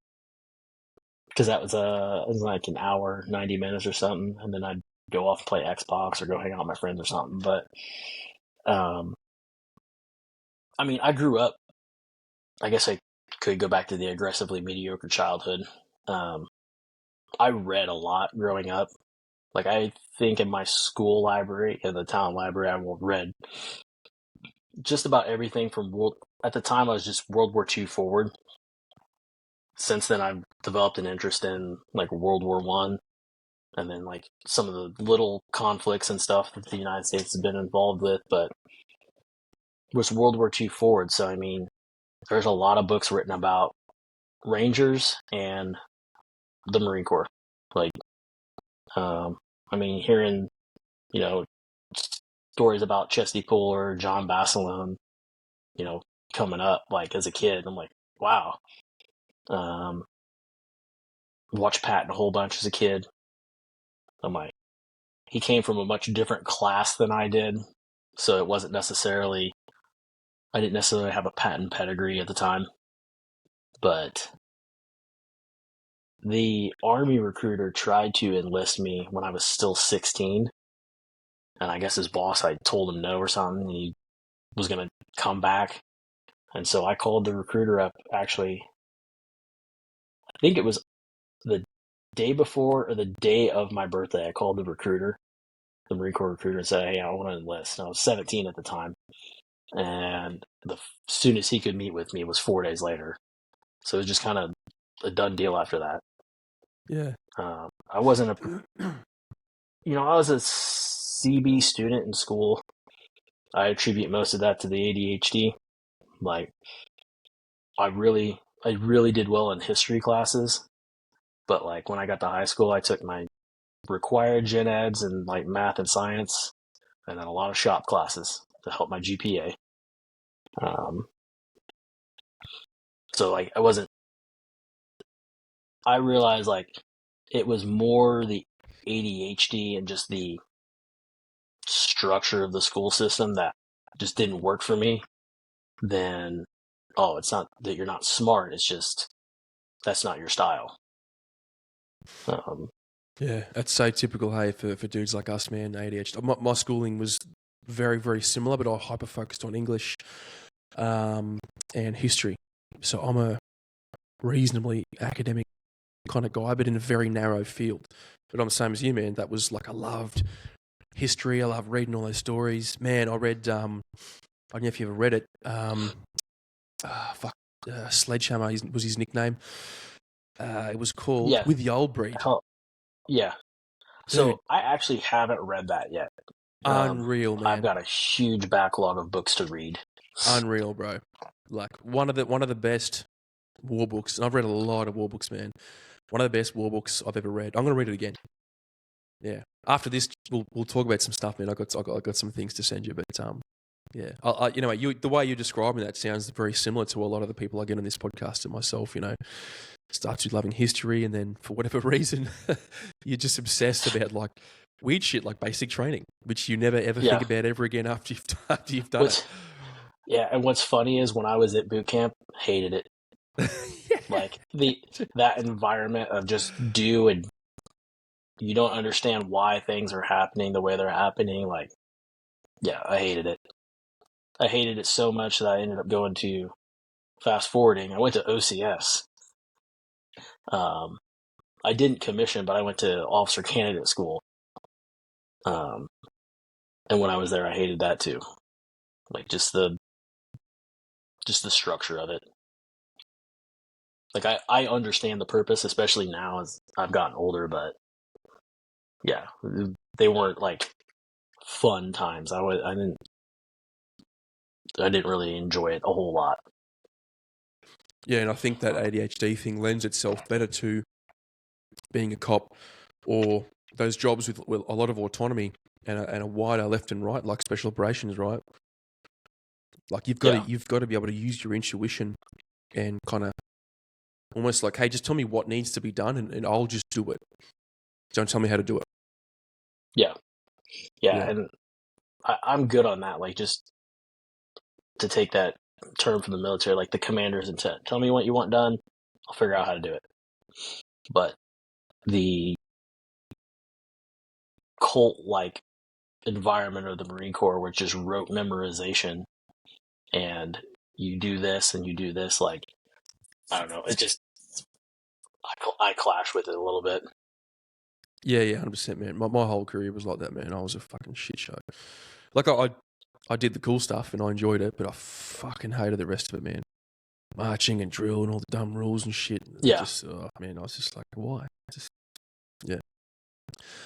that was like an hour, 90 minutes or something, and then I'd go off and play Xbox or go hang out with my friends or something. But I mean, I grew up. I guess I could go back to the aggressively mediocre childhood. I read a lot growing up. Like I think in my school library, in the town library, I read just about everything from at the time I was just World War II forward. Since then I've developed an interest in like World War I, and then like some of the little conflicts and stuff that the United States has been involved with, but it was World War II forward. So I mean, there's a lot of books written about Rangers and the Marine Corps. Like, I mean, hearing, stories about Chesty Puller, John Basilone, coming up, like, as a kid, I'm like, wow. Watched Patton a whole bunch as a kid. I'm like, he came from a much different class than I did, so it wasn't necessarily, I didn't necessarily have a Patton pedigree at the time, but the Army recruiter tried to enlist me when I was still 16, and I guess his boss, I told him no or something, and he was going to come back, and so I called the recruiter up, actually, I think it was the day before or the day of my birthday. I called the Marine Corps recruiter, and said, hey, I want to enlist. And I was 17 at the time, and the soonest he could meet with me was 4 days later, so it was just kind of a done deal after that. Yeah. I wasn't I was a CB student in school. I attribute most of that to the ADHD. Like, I really did well in history classes, but like when I got to high school, I took my required gen eds and like math and science, and then a lot of shop classes to help my GPA. So like I realized like it was more the ADHD and just the structure of the school system that just didn't work for me than, it's not that you're not smart, it's just that's not your style. Yeah, that's so typical, hey, for dudes like us, man, ADHD. My schooling was very, very similar, but I hyper-focused on English and history. So I'm a reasonably academic kind of guy, but in a very narrow field. But I'm the same as you, man. That was like, I loved history. I loved reading all those stories. Man, I read, I don't know if you ever read it. Sledgehammer was his nickname. It was called With the Old Breed. Yeah. So dude, I actually haven't read that yet. Unreal, man. I've got a huge backlog of books to read. Unreal, bro. Like one of the best war books. And I've read a lot of war books, man. One of the best war books I've ever read. I'm going to read it again. Yeah. After this, we'll talk about some stuff, man. I got some things to send you, but yeah. The way you're describing that sounds very similar to a lot of the people I get on this podcast and myself. Starts with loving history, and then for whatever reason, you're just obsessed about like weird shit like basic training, which you never ever Yeah. think about ever again after you've done it. And what's funny is when I was at boot camp, hated it. Like that environment of just do, and you don't understand why things are happening the way they're happening. Like, yeah, I hated it. I hated it so much that I ended up going to fast forwarding. I went to OCS. I didn't commission, but I went to officer candidate school. And when I was there, I hated that too. Like just the structure of it. Like I understand the purpose, especially now as I've gotten older, but yeah, they weren't like fun times. I didn't really enjoy it a whole lot. Yeah, and I think that ADHD thing lends itself better to being a cop or those jobs with a lot of autonomy and a wider left and right, like special operations, right? Like you've got to be able to use your intuition and kind of almost like, hey, just tell me what needs to be done, and I'll just do it. Don't tell me how to do it. Yeah, and I'm good on that. Like just to take that term from the military, like the commander's intent. Tell me what you want done, I'll figure out how to do it. But the cult-like environment of the Marine Corps, which just rote memorization, and you do this and you do this, like I don't know, it just I clash with it a little bit. Yeah, 100%, man. My whole career was like that, man. I was a fucking shit show. Like I did the cool stuff and I enjoyed it, but I fucking hated the rest of it, man. Marching and drill and all the dumb rules and shit. Yeah. Just, man, I was just like, why? Yeah.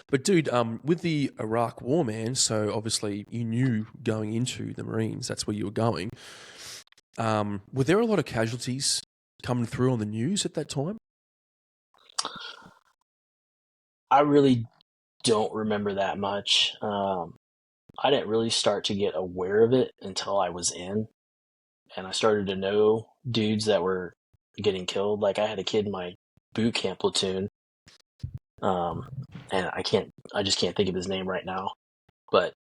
But dude, with the Iraq War, man, so obviously you knew going into the Marines, that's where you were going. Were there a lot of casualties coming through on the news at that time? I really don't remember that much. I didn't really start to get aware of it until I was in, and I started to know dudes that were getting killed. Like I had a kid in my boot camp platoon, and I just can't think of his name right now. But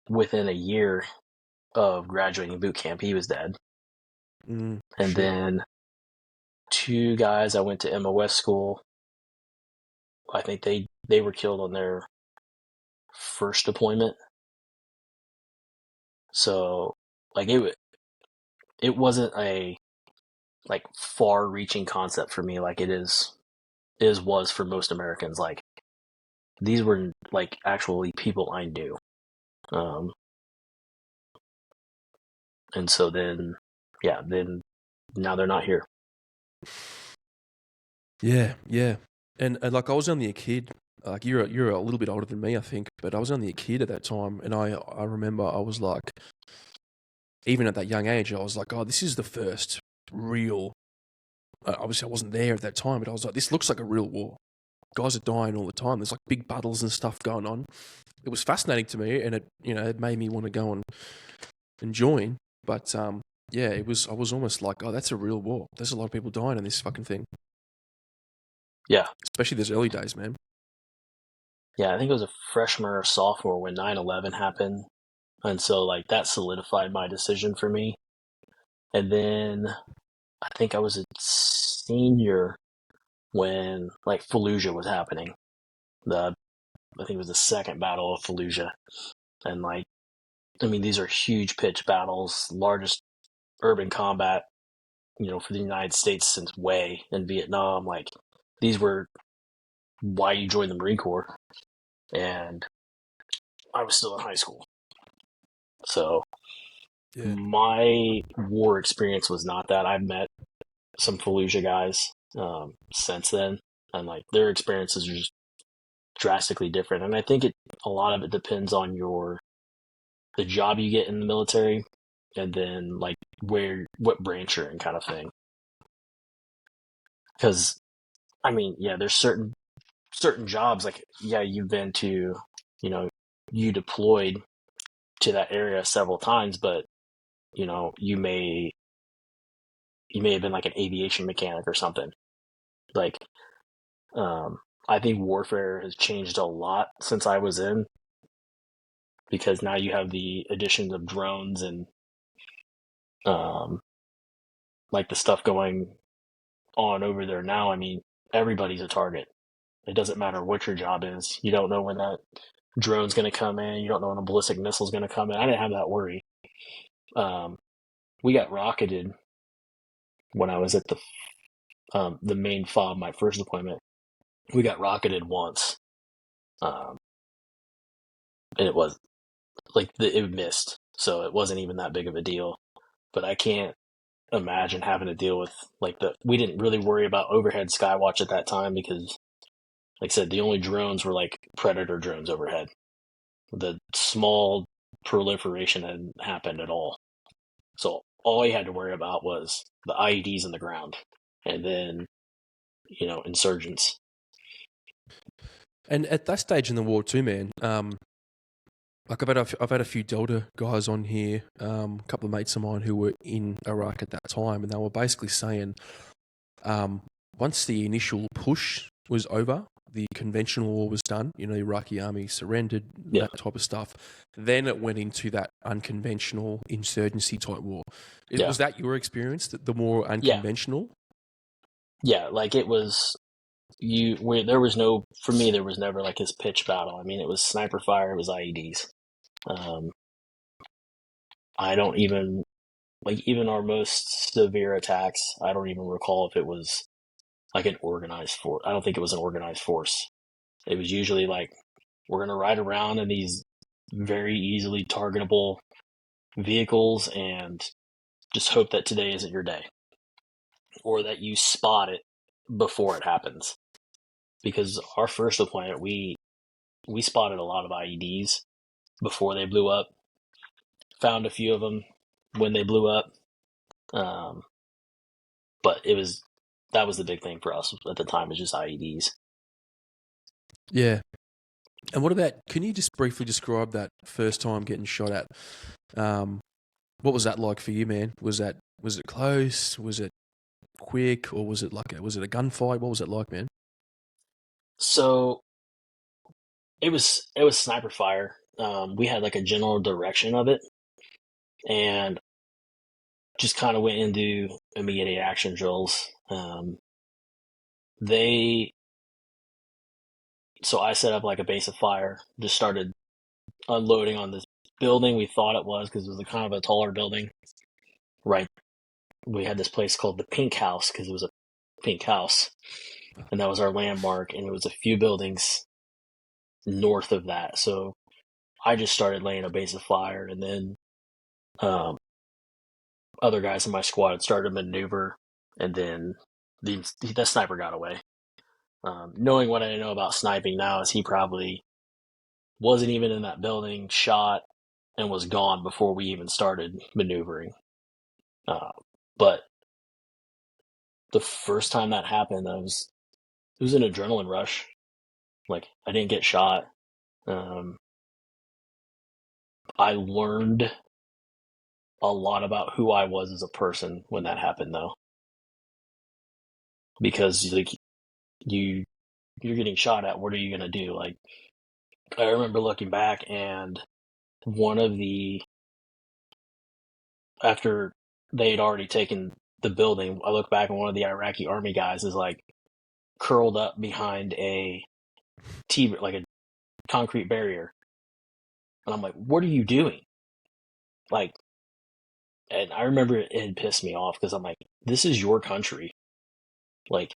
within a year of graduating boot camp, he was dead. And then 2 guys I went to MOS school, I think they were killed on their first deployment. So like it wasn't a like far reaching concept for me like it was for most Americans. Like these were like actually people I knew. And so then now they're not here. Yeah. And like I was only a kid. Like you're a little bit older than me, I think, but I was only a kid at that time, and I remember I was like, even at that young age, I was like, oh, this is the first real. Obviously, I wasn't there at that time, but I was like, this looks like a real war. Guys are dying all the time. There's like big battles and stuff going on. It was fascinating to me, and it made me want to go and join. But yeah, I was almost like, oh, that's a real war. There's a lot of people dying in this fucking thing. Yeah. Especially those early days, man. Yeah, I think it was a freshman or sophomore when 9/11 happened. And so like that solidified my decision for me. And then I think I was a senior when like Fallujah was happening. I think it was the second battle of Fallujah. And like, I mean, these are huge pitch battles, largest urban combat, for the United States since Way in Vietnam. Like these were why you joined the Marine Corps. And I was still in high school. So my war experience was not that. I've met some Fallujah guys since then, and like their experiences are just drastically different. And I think a lot of it depends on the job you get in the military, and then like what branch you're in, kind of thing. Because I mean, yeah, there's certain jobs like you've been to, you deployed to that area several times, but you may have been like an aviation mechanic or something. Like, I think warfare has changed a lot since I was in, because now you have the addition of drones and um, like the stuff going on over there now. I mean, everybody's a target. It doesn't matter what your job is. You don't know when that drone's going to come in. You don't know when a ballistic missile is going to come in. I didn't have that worry. Um, we got rocketed when I was at the main fob, my first deployment. We got rocketed once, um, and it was like it missed, so it wasn't even that big of a deal. But I can't imagine having to deal with like we didn't really worry about overhead skywatch at that time because, like I said, the only drones were like predator drones overhead. The small proliferation hadn't happened at all. So all you had to worry about was the IEDs in the ground, and then insurgents. And at that stage in the war too, man, like I've had a few Delta guys on here, a couple of mates of mine who were in Iraq at that time, and they were basically saying, once the initial push was over, the conventional war was done, the Iraqi army surrendered, Yeah, that type of stuff. Then it went into that unconventional insurgency type war. yeah, Was that your experience, the more yeah, unconventional? yeah. Like it was there was no, for me, there was never like this pitch battle. I mean, it was sniper fire, it was IEDs. Um, I don't even like even our most severe attacks. I don't even recall if it was like an organized force. I don't think it was an organized force. It was usually like we're gonna ride around in these very easily targetable vehicles and just hope that today isn't your day, or that you spot it before it happens. Because our first deployment, we spotted a lot of IEDs before they blew up. Found a few of them when they blew up, um, but that was the big thing for us at the time, was just IEDs. Yeah. And what about, can you just briefly describe that first time getting shot at? What was that like for you, man? Was it close? Was it quick, or was it was it a gunfight? What was it like, man? So it was sniper fire. We had like a general direction of it, and just kind of went into immediate action drills. They So I set up like a base of fire, just started unloading on this building we thought it was, because it was a kind of a taller building. Right, we had this place called the Pink House because it was a pink house, and that was our landmark. And it was a few buildings north of that. So I just started laying a base of fire, and then um, other guys in my squad started to maneuver, and then the sniper got away. Knowing what I know about sniping now, is he probably wasn't even in that building, shot, and was gone before we even started maneuvering. Uh, but the first time that happened, it was an adrenaline rush. Like, I didn't get shot. Um, I learned a lot about who I was as a person when that happened, though, because like you're getting shot at. What are you gonna do? Like, I remember looking back, and one of the after they had already taken the building, I look back and one of the Iraqi army guys is like curled up behind like a concrete barrier, and I'm like, "What are you doing?" Like, and I remember it had pissed me off because I'm like, "This is your country." Like,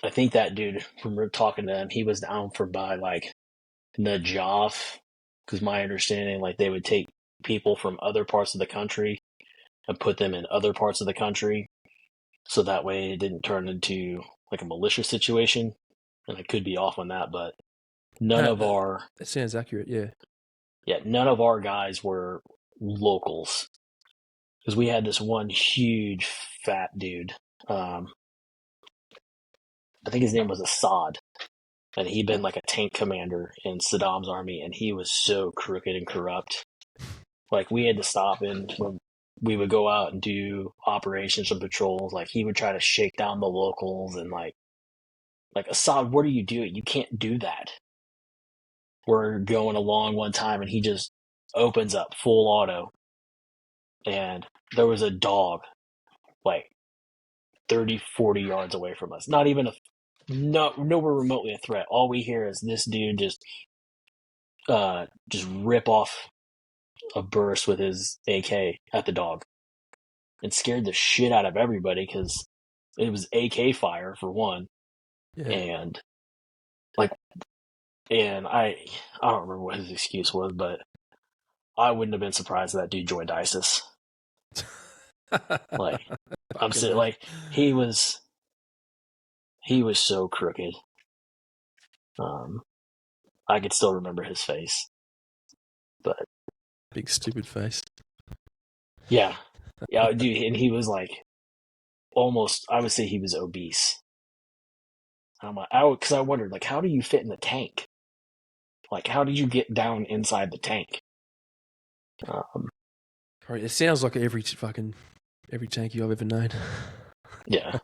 I think that dude, from talking to him, he was down for by like Najaf, because my understanding, like, they would take people from other parts of the country and put them in other parts of the country, so that way it didn't turn into like a militia situation. And I could be off on that, but none No, of our that sounds accurate. Yeah. none of our guys were locals, because we had this one huge fat dude. Um, I think his name was Assad, and he'd been like a tank commander in Saddam's army, and he was so crooked and corrupt. Like, we had to stop him when we would go out and do operations and patrols. Like, he would try to shake down the locals, and like like, Assad, what are you doing? You can't do that. We're going along one time and he just opens up full auto, and there was a dog like 30, 40 yards away from us. Not even nowhere remotely a threat. All we hear is this dude just rip off a burst with his AK at the dog, and scared the shit out of everybody because it was AK fire for one, Yeah. and like, and I don't remember what his excuse was, but I wouldn't have been surprised if that dude joined ISIS. Like, I'm sitting like he was so crooked. I could still remember his face, but Big stupid face. yeah, dude, and he was like almost. I would say he was obese. I'm like, because I wondered, like, how do you fit in the tank? Like, how did you get down inside the tank? It sounds like every tanky I've ever known. Yeah.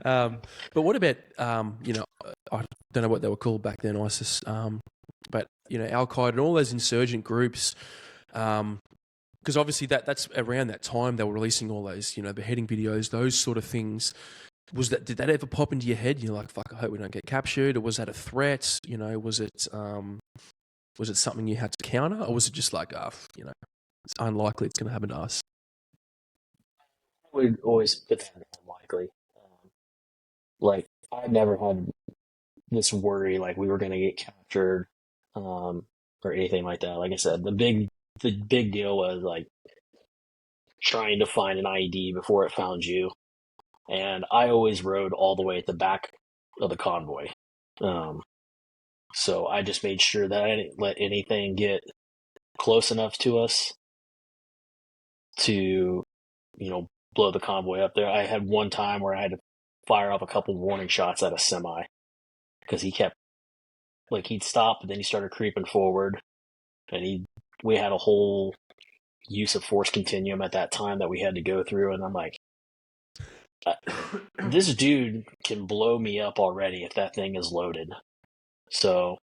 But what about I don't know what they were called back then, ISIS, but Al Qaeda and all those insurgent groups, because obviously that's around that time they were releasing all those beheading videos, those sort of things. Did that ever pop into your head? You're like, fuck, I hope we don't get captured, or was that a threat? Was it something you had to counter, or was it just like, it's unlikely it's going to happen to us? I would always put that unlikely. Like, I never had this worry like we were going to get captured, or anything like that. Like I said, the big deal was like trying to find an IED before it found you. And I always rode all the way at the back of the convoy. So I just made sure that I didn't let anything get close enough to us to, blow the convoy up there. I had one time where I had to fire off a couple warning shots at a semi because he kept, like, he'd stop, but then he started creeping forward, and we had a whole use of force continuum at that time that we had to go through, and I'm like, this dude can blow me up already if that thing is loaded. So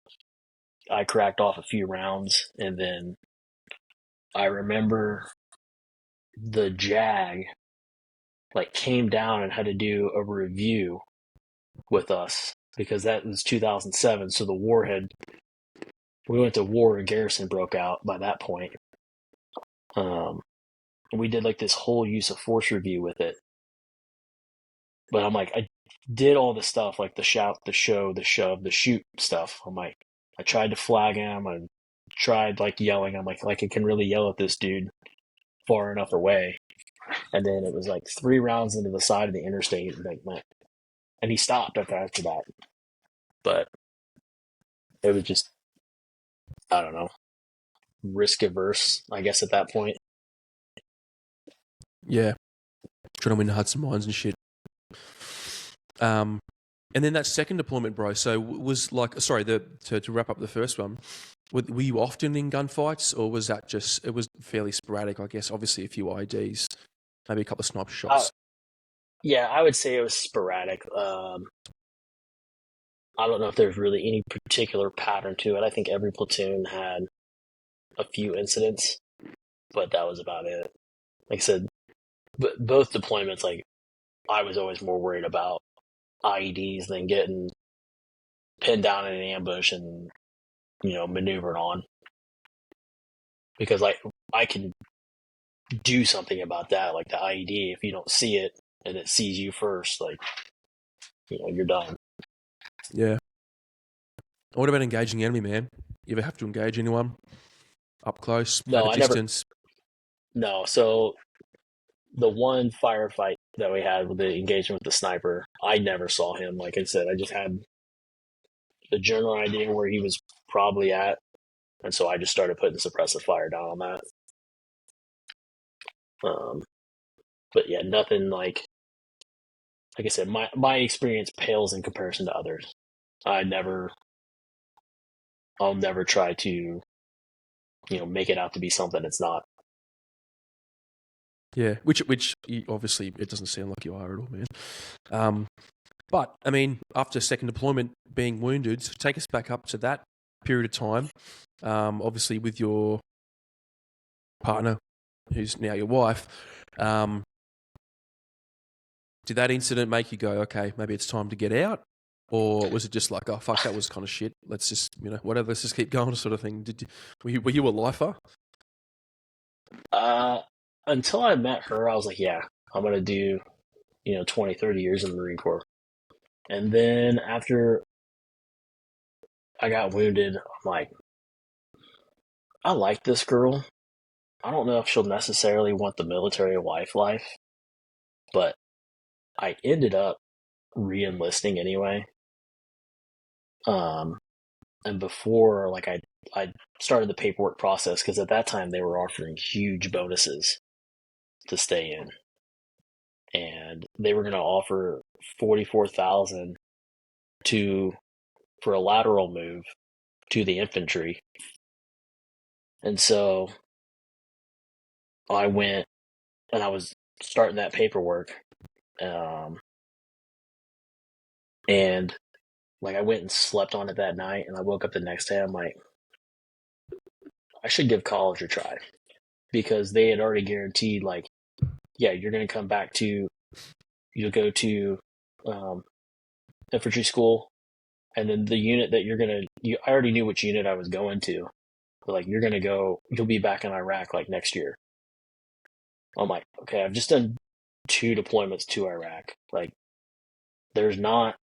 I cracked off a few rounds, and then I remember the JAG like came down and had to do a review with us because that was 2007. So we went to war and Garrison broke out by that point. And we did like this whole use of force review with it. But I'm like, I did all the stuff like the shout, the show, the shove, the shoot stuff. I'm like, I tried to flag him. I tried like yelling. I'm like I can really yell at this dude far enough away. And then it was like 3 rounds into the side of the interstate, and he stopped after that. But it was just, I don't know, risk averse, I guess, at that point. Yeah, trying to win the Hudson Mines and shit. And then that second deployment, bro. So was like, sorry, to wrap up the first one, were you often in gunfights, or was that just, it was fairly sporadic? I guess obviously a few IDs, maybe a couple of sniper shots. Yeah, I would say it was sporadic. I don't know if there's really any particular pattern to it. I think every platoon had a few incidents, but that was about it. Like I said, both deployments, like, I was always more worried about IEDs than getting pinned down in an ambush and, maneuvered on. Because I can do something about that, like the IED. If you don't see it and it sees you first, like, you're done. Yeah. What about engaging the enemy, man? You ever have to engage anyone up close, No, at a distance? No, so the one firefight that we had with the engagement with the sniper, I never saw him. Like I said, I just had the general idea where he was probably at, and so I just started putting suppressive fire down on that. But yeah, nothing like I said, my experience pales in comparison to others. I'll never try to, make it out to be something it's not. Yeah, which obviously it doesn't sound like you are at all, man. But, I mean, after second deployment, being wounded, so take us back up to that period of time, obviously with your partner, who's now your wife. Did that incident make you go, okay, maybe it's time to get out? Or was it just like, oh, fuck, that was kind of shit. Let's just, whatever, let's just keep going sort of thing. Were you a lifer? Until I met her, I was like, yeah, I'm going to do, 20, 30 years in the Marine Corps. And then after I got wounded, I'm like, I like this girl. I don't know if she'll necessarily want the military wife life, but I ended up re-enlisting anyway. And before, like, I started the paperwork process because at that time they were offering huge bonuses to stay in, and they were going to offer 44,000 for a lateral move to the infantry. And so I went and I was starting that paperwork, and like I went and slept on it that night, and I woke up the next day. I'm like, I should give college a try because they had already guaranteed, like, yeah, you're going to come back to, you'll go to infantry school, and then the unit that I already knew which unit I was going to, but like, you'll be back in Iraq like next year. I'm like, okay, I've just done 2 deployments to Iraq. Like, there's not,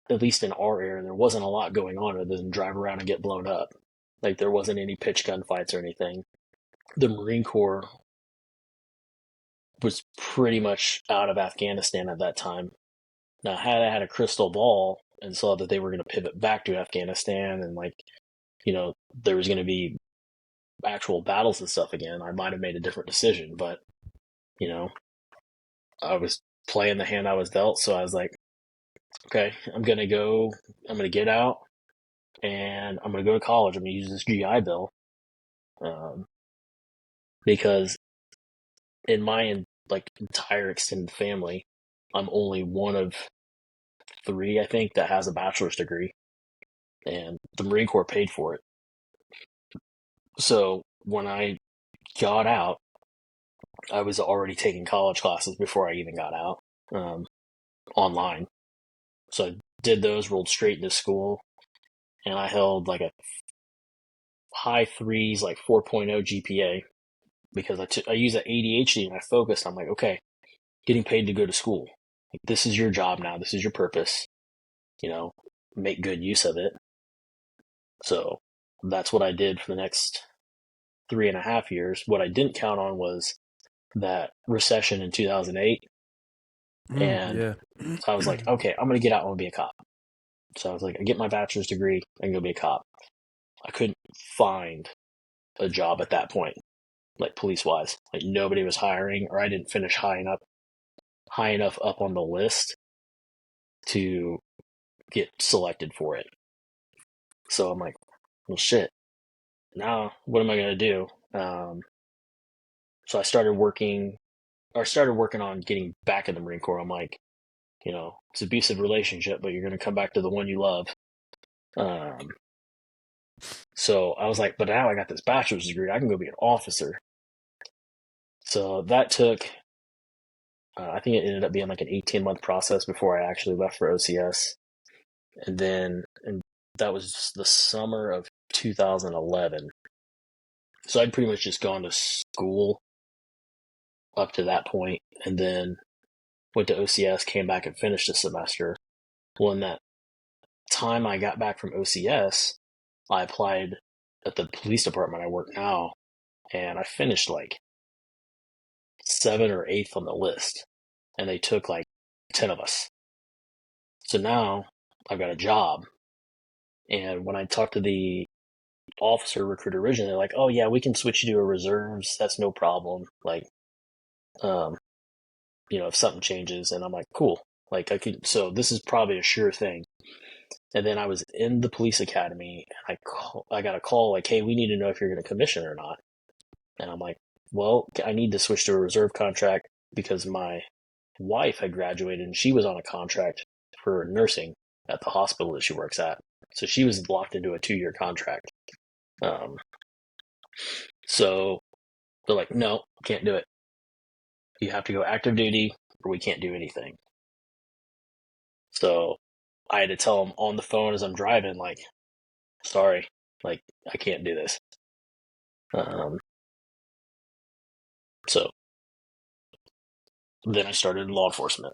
at least in our area, there wasn't a lot going on other than drive around and get blown up. Like, there wasn't any pitch gunfights or anything. The Marine Corps was pretty much out of Afghanistan at that time. Now, had I had a crystal ball and saw that they were going to pivot back to Afghanistan and, like, there was going to be actual battles and stuff again, I might have made a different decision. But, I was playing the hand I was dealt, so I was like, okay, I'm going to get out, and I'm going to go to college. I'm going to use this GI Bill. Because in my entire extended family, I'm only one of 3, I think, that has a bachelor's degree, and the Marine Corps paid for it. So when I got out, I was already taking college classes before I even got out, online. So I did those, rolled straight into school, and I held like a high 3s, like 4.0 GPA, because I use that ADHD and I focused. I'm like, okay, getting paid to go to school. Like, this is your job now. This is your purpose. Make good use of it. So that's what I did for the next 3.5 years. What I didn't count on was that recession in 2008. And Yeah. so I was like, okay, I'm going to get out and I'll be a cop. So I was like, I get my bachelor's degree, I can go be a cop. I couldn't find a job at that point, like police-wise. Like, nobody was hiring, or I didn't finish high enough up on the list to get selected for it. So I'm like, well, shit. Now, what am I going to do? So I started working on getting back in the Marine Corps. I'm like, it's an abusive relationship, but you're going to come back to the one you love. So I was like, but now I got this bachelor's degree, I can go be an officer. So that took, I think it ended up being like an 18-month process before I actually left for OCS. And that was the summer of 2011. So I'd pretty much just gone to school up to that point, and then went to OCS, came back and finished a semester. Well, in that time I got back from OCS, I applied at the police department I work now, and I finished like 7th or 8th on the list, and they took like 10 of us. So now I've got a job, and when I talked to the officer recruiter originally, they're like, oh yeah, we can switch you to a reserves, that's no problem. Like, if something changes. And I'm like, cool. Like, so this is probably a sure thing. And then I was in the police academy, and I got a call like, hey, we need to know if you're going to commission or not. And I'm like, well, I need to switch to a reserve contract because my wife had graduated and she was on a contract for nursing at the hospital that she works at. So she was locked into a 2-year contract. So they're like, no, can't do it. You have to go active duty or we can't do anything. So I had to tell them on the phone as I'm driving, like, sorry, like, I can't do this. So then I started law enforcement.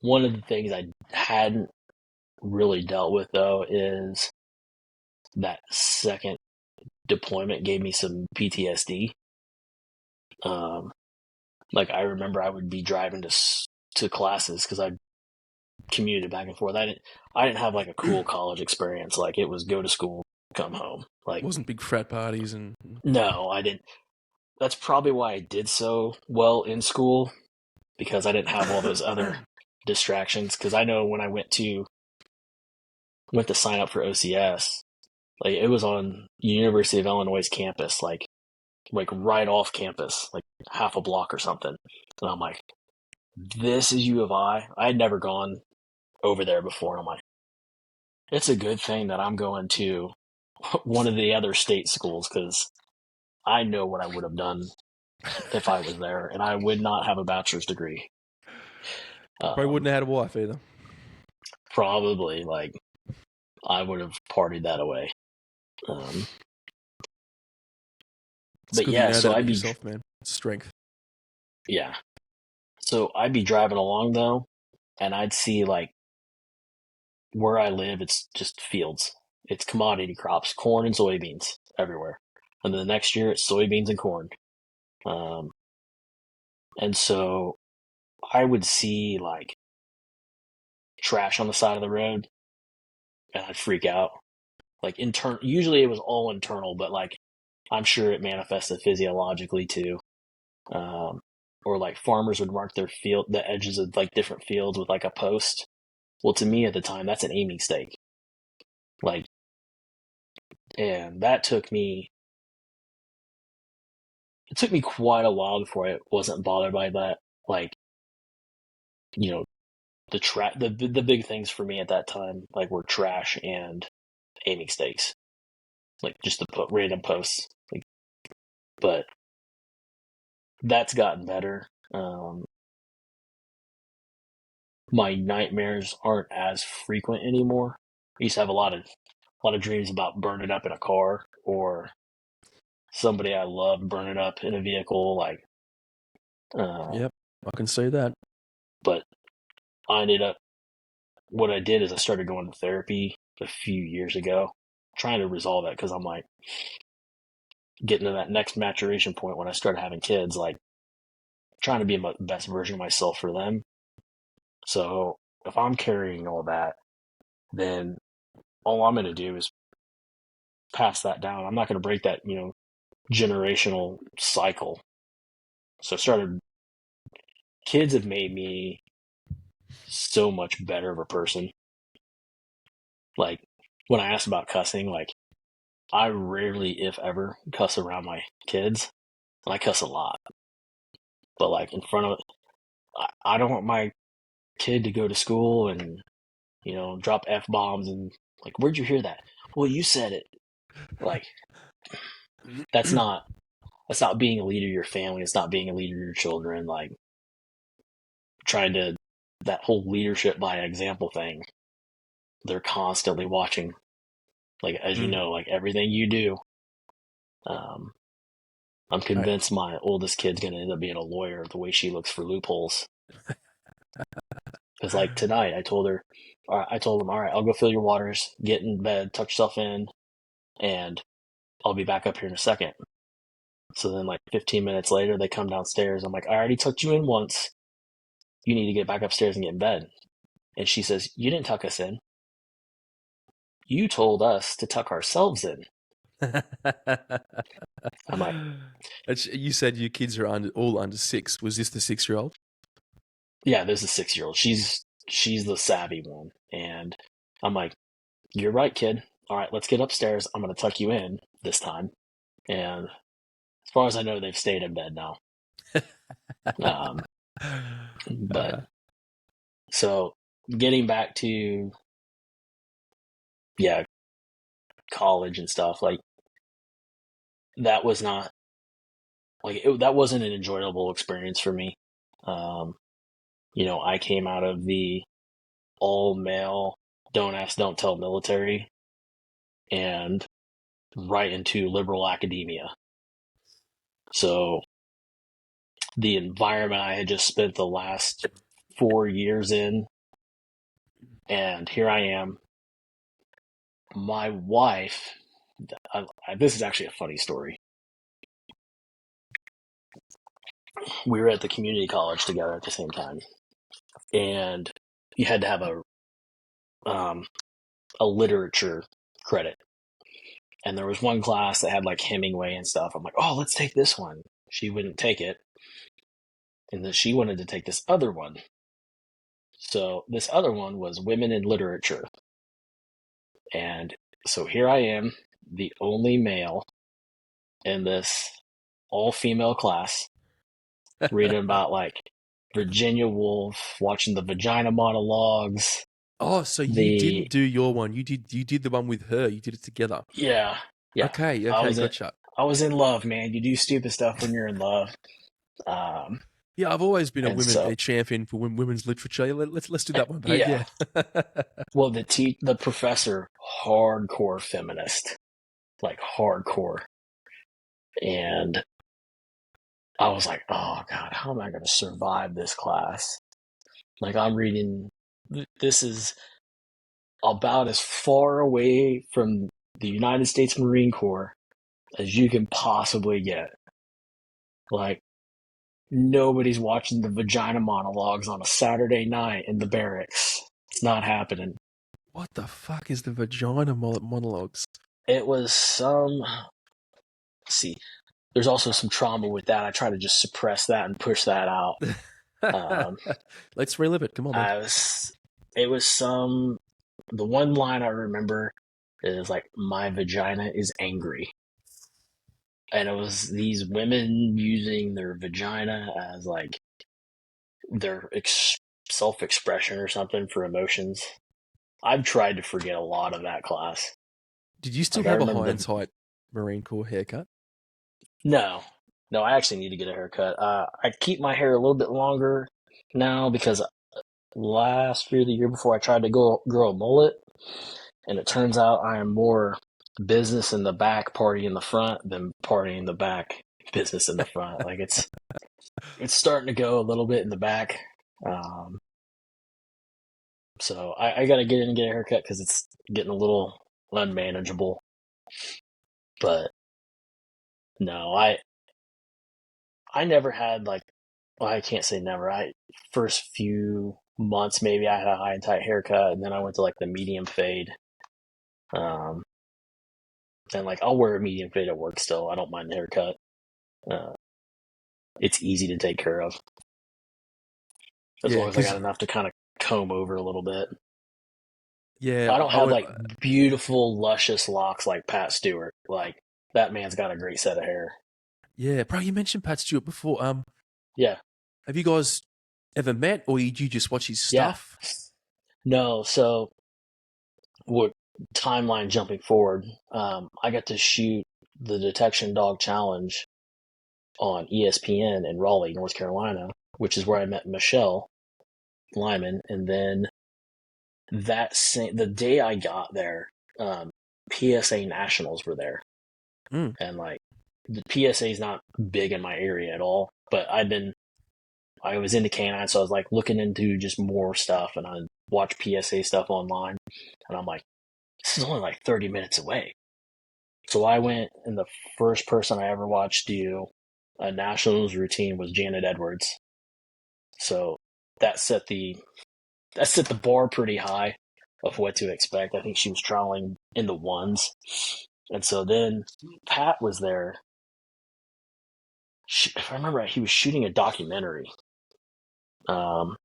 One of the things I hadn't really dealt with, though, is that second deployment gave me some PTSD. Like, I remember I would be driving to classes because I commuted back and forth. I didn't have like a cool college experience. Like, it was go to school, come home. Like, It wasn't big frat parties and no, I didn't. That's probably why I did so well in school, because I didn't have all those other distractions. Because I know when I went to sign up for OCS, like, it was on University of Illinois campus, like right off campus, like half a block or something. And I'm like, this is U of I. I had never gone over there before. I'm like, it's a good thing that I'm going to one of the other state schools, because I know what I would have done if I was there, and I would not have a bachelor's degree. probably wouldn't have had a wife either. Probably, like, I would have partied that away. But good yeah, you know so that I'd about be yourself, man. It's strength. yeah, so I'd be driving along though, and I'd see, like, where I live, it's just fields. It's commodity crops, corn and soybeans everywhere. And then the next year, it's soybeans and corn. And so I would see, like, trash on the side of the road, and I'd freak out. Like, usually it was all internal, but, like, I'm sure it manifested physiologically too. Or, like, farmers would mark the edges of, like, different fields with, like, a post. Well, to me at the time, that's an aiming stake. Like, and it took me quite a while before I wasn't bothered by that. Like, you know, the big things for me at that time, like, were trash and aiming stakes, like, just to put random posts. Like, but that's gotten better. My nightmares aren't as frequent anymore. I used to have a lot of dreams about burning up in a car, or somebody I loved burning up in a vehicle. Like, Yep, I can see that. but what I did is I started going to therapy a few years ago, trying to resolve it, because I'm like, getting to that next maturation point when I started having kids, like, trying to be the best version of myself for them. So if I'm carrying all that, then all I'm going to do is pass that down. I'm not going to break that, generational cycle. So kids have made me so much better of a person. Like, when I asked about cussing, like, I rarely, if ever, cuss around my kids. And I cuss a lot. But, like, in front of, I don't want my kid to go to school and, drop F-bombs and, like, where'd you hear that? Well, you said it. Like, that's not being a leader of your family. It's not being a leader of your children. Like, that whole leadership by example thing, they're constantly watching. Like, as you know, like, everything you do. I'm convinced my oldest kid's going to end up being a lawyer, the way she looks for loopholes. Because, like, tonight, I told him, all right, I'll go fill your waters, get in bed, tuck yourself in, and I'll be back up here in a second. So then, like, 15 minutes later, they come downstairs. I'm like, I already tucked you in once. You need to get back upstairs and get in bed. And she says, you didn't tuck us in. You told us to tuck ourselves in. I'm like, you said your kids are all under 6. Was this the 6-year-old? yeah, there's a 6-year-old. She's the savvy one. And I'm like, you're right, kid. All right, let's get upstairs. I'm going to tuck you in this time. And as far as I know, they've stayed in bed now. But So getting back to, yeah, college and stuff, like that was not that wasn't an enjoyable experience for me. Um, I came out of the all male, don't ask, don't tell military and right into liberal academia. So the environment I had just spent the last 4 years in, and here I am. My wife, this is actually a funny story. We were at the community college together at the same time, and you had to have a literature credit. And there was one class that had like Hemingway and stuff. I'm like, oh, let's take this one. She wouldn't take it. And then she wanted to take this other one. So this other one was Women in Literature. And so here I am, the only male in this all-female class, reading about like Virginia Woolf, watching the vagina monologues. Oh, so you didn't do your one. You did the one with her. You did it together. Yeah. Okay, gotcha. I was in love, man. You do stupid stuff when you're in love. Yeah, I've always been a champion for women's literature. Let's do that one, babe. Yeah. Well, the professor, hardcore feminist, like hardcore, and I was like, oh God, how am I going to survive this class? Like I'm reading, this is about as far away from the United States Marine Corps as you can possibly get. Like nobody's watching the vagina monologues on a Saturday night in the barracks. It's not happening. What the fuck is the vagina monologues? It was see, there's also some trauma with that. I try to just suppress that and push that out. Let's relive it. Come on, man. The one line I remember is like, my vagina is angry. And it was these women using their vagina as like their self-expression or something for emotions. I've tried to forget a lot of that class. Did you still have a hindsight Marine Corps haircut? No, I actually need to get a haircut. I keep my hair a little bit longer now because last year, the year before, I tried to grow a mullet, and it turns out I am more business in the back, party in the front than party in the back, business in the front. Like it's starting to go a little bit in the back. So I got to get in and get a haircut because it's getting a little unmanageable. But no, I never had like, well, I can't say never. First few months maybe I had a high and tight haircut, and then I went to like the medium fade. And like I'll wear a medium fade at work still. I don't mind the haircut. It's easy to take care of. As long as I got enough to kind of comb over a little bit. Yeah. I don't have like beautiful, luscious locks like Pat Stewart. Like that man's got a great set of hair. Yeah, bro, you mentioned Pat Stewart before. Yeah. Have you guys ever met, or did you just watch his stuff? Yeah. No, so what timeline jumping forward, I got to shoot the Detection Dog Challenge on ESPN in Raleigh, North Carolina, which is where I met Michelle Lyman. And then the day I got there, PSA Nationals were there. And like the PSA is not big in my area at all, but I was into canine, so I was like looking into just more stuff, and I watch PSA stuff online, and I'm like, this is only like 30 minutes away. So I went, and the first person I ever watched do a Nationals routine was Janet Edwards. So that set the bar pretty high of what to expect. I think she was trialing in the ones. And so then Pat was there. If I remember right, he was shooting a documentary. And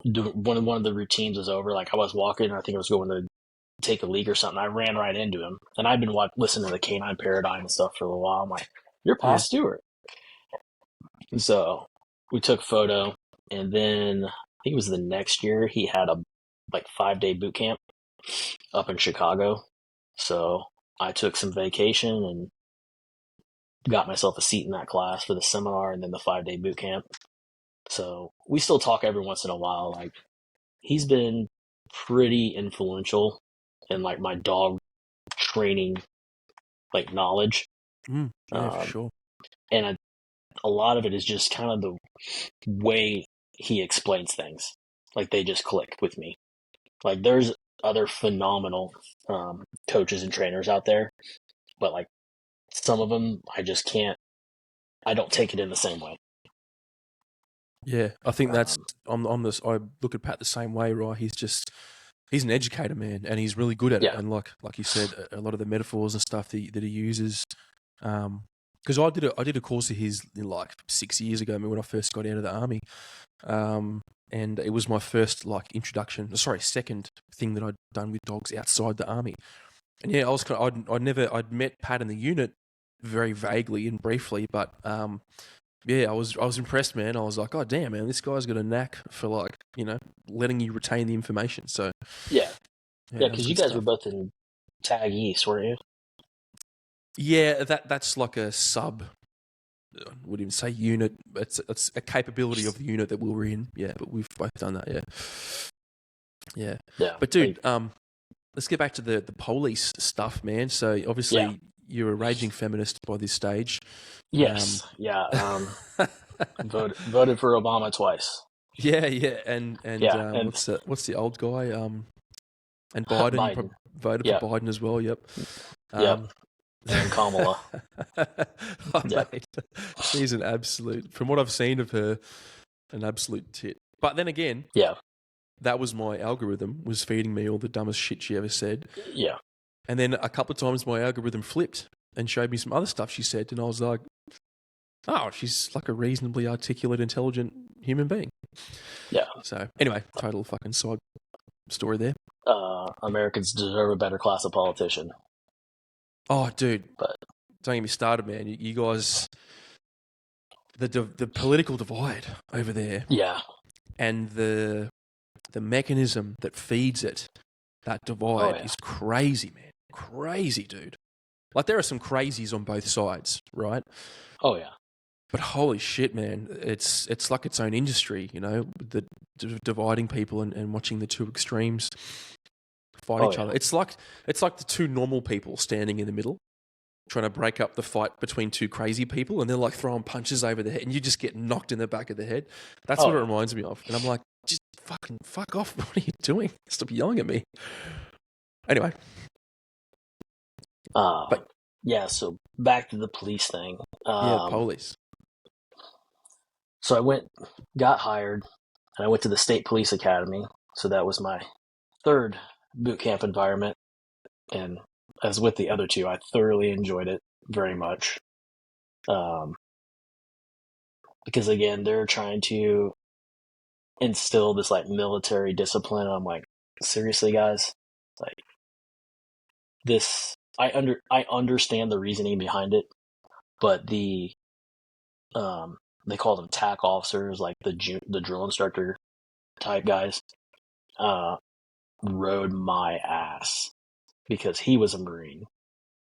one of the routines was over. Like I was walking, I think I was going to take a leak or something. I ran right into him, and I've been listening to the Canine Paradigm and stuff for a little while. I'm like, "You're Pat Stewart." So we took photo, and then I think it was the next year he had a 5-day boot camp up in Chicago. So I took some vacation and got myself a seat in that class for the seminar and then the 5-day boot camp. So we still talk every once in a while. Like, he's been pretty influential in like my dog training knowledge. Yeah, for sure. And a lot of it is just kind of the way he explains things. Like, they just click with me. Like, there's other phenomenal coaches and trainers out there, but like some of them, I don't take it in the same way. Yeah, I think that's on this. I look at Pat the same way, right? He's an educator, man, and he's really good at it. And like you said, a lot of the metaphors and stuff that he uses. Because I did a course of his like 6 years ago, when I first got out of the army, and it was my first second thing that I'd done with dogs outside the army. And yeah, I'd met Pat in the unit very vaguely and briefly, but yeah, I was impressed, man. I was like, oh damn, man, this guy's got a knack for letting you retain the information. So yeah, because you guys were both in Tag East, weren't you? Yeah, that's like a sub. I wouldn't even say unit. It's a capability of the unit that we were in. Yeah, but we've both done that. Yeah. But dude, let's get back to the police stuff, man. So obviously you're a raging feminist by this stage. Yes. Voted for Obama twice. Yeah, and what's the old guy? And Biden. Voted for Biden as well. Yep. And Kamala. Mate, she's an absolute, from what I've seen of her, an absolute tit. But then again, that was my algorithm, was feeding me all the dumbest shit she ever said. Yeah. And then a couple of times my algorithm flipped and showed me some other stuff she said, and I was like, oh, she's like a reasonably articulate, intelligent human being. Yeah. So anyway, total fucking side story there. Americans deserve a better class of politician. Oh, dude. But don't get me started, man. You guys, the political divide over there. Yeah. And the mechanism that feeds it, that divide, is crazy, man. Crazy, dude. Like, there are some crazies on both sides, right? Oh, yeah. But holy shit, man, it's like its own industry, the dividing people and watching the two extremes fight each other. It's like the two normal people standing in the middle, trying to break up the fight between two crazy people, and they're like throwing punches over the head, and you just get knocked in the back of the head. That's what it reminds me of. And I'm like, just fucking fuck off. What are you doing? Stop yelling at me. Anyway. So back to the police thing. Police. So I got hired, and I went to the State Police Academy. So that was my third boot camp environment. And as with the other two, I thoroughly enjoyed it very much. Because again, they're trying to instill this like military discipline. I'm like, seriously, guys? Like, this, I understand the reasoning behind it, but they call them TAC officers, like the drill instructor type guys, rode my ass because he was a Marine,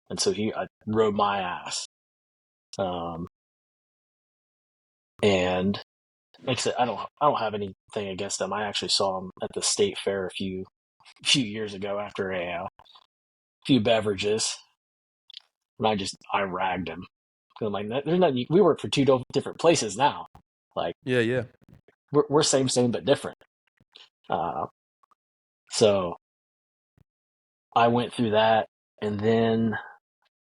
and so I rode my ass. And like I said, I don't have anything against them. I actually saw him at the state fair a few years ago after a few beverages, and I ragged him. I'm like, there's nothing. We work for two different places now. Like, yeah, we're same but different. So I went through that, and then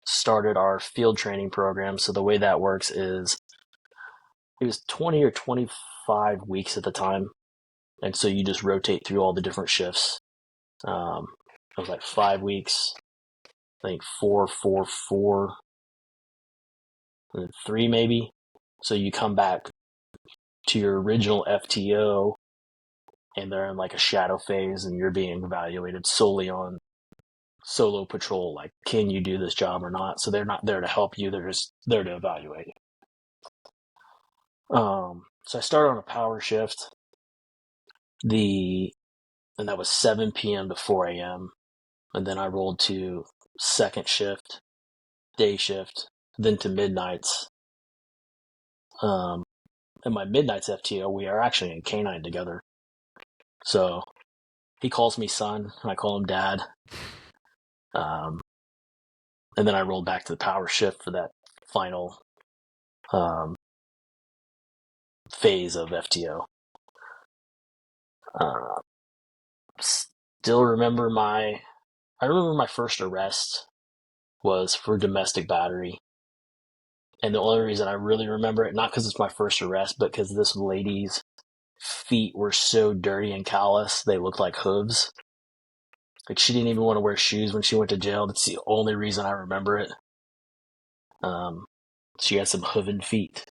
started our field training program. So the way that works is, it was 20 or 25 weeks at the time, and so you just rotate through all the different shifts. It was like 5 weeks, I think 4, 4, 4, and 3 maybe. So you come back to your original FTO, and they're in like a shadow phase, and you're being evaluated solely on solo patrol. Like, can you do this job or not? So they're not there to help you; they're just there to evaluate you. So I started on a power shift. And that was 7 p.m. to 4 a.m. And then I rolled to second shift, day shift, then to midnights. And my midnights FTO, we are actually in K9 together. So he calls me son, and I call him dad. And then I rolled back to the power shift for that final phase of FTO. Still remember I remember my first arrest was for domestic battery. And the only reason I really remember it, not because it's my first arrest, but because this lady's feet were so dirty and callous, they looked like hooves. Like, she didn't even want to wear shoes when she went to jail. That's the only reason I remember it. She had some hooven feet.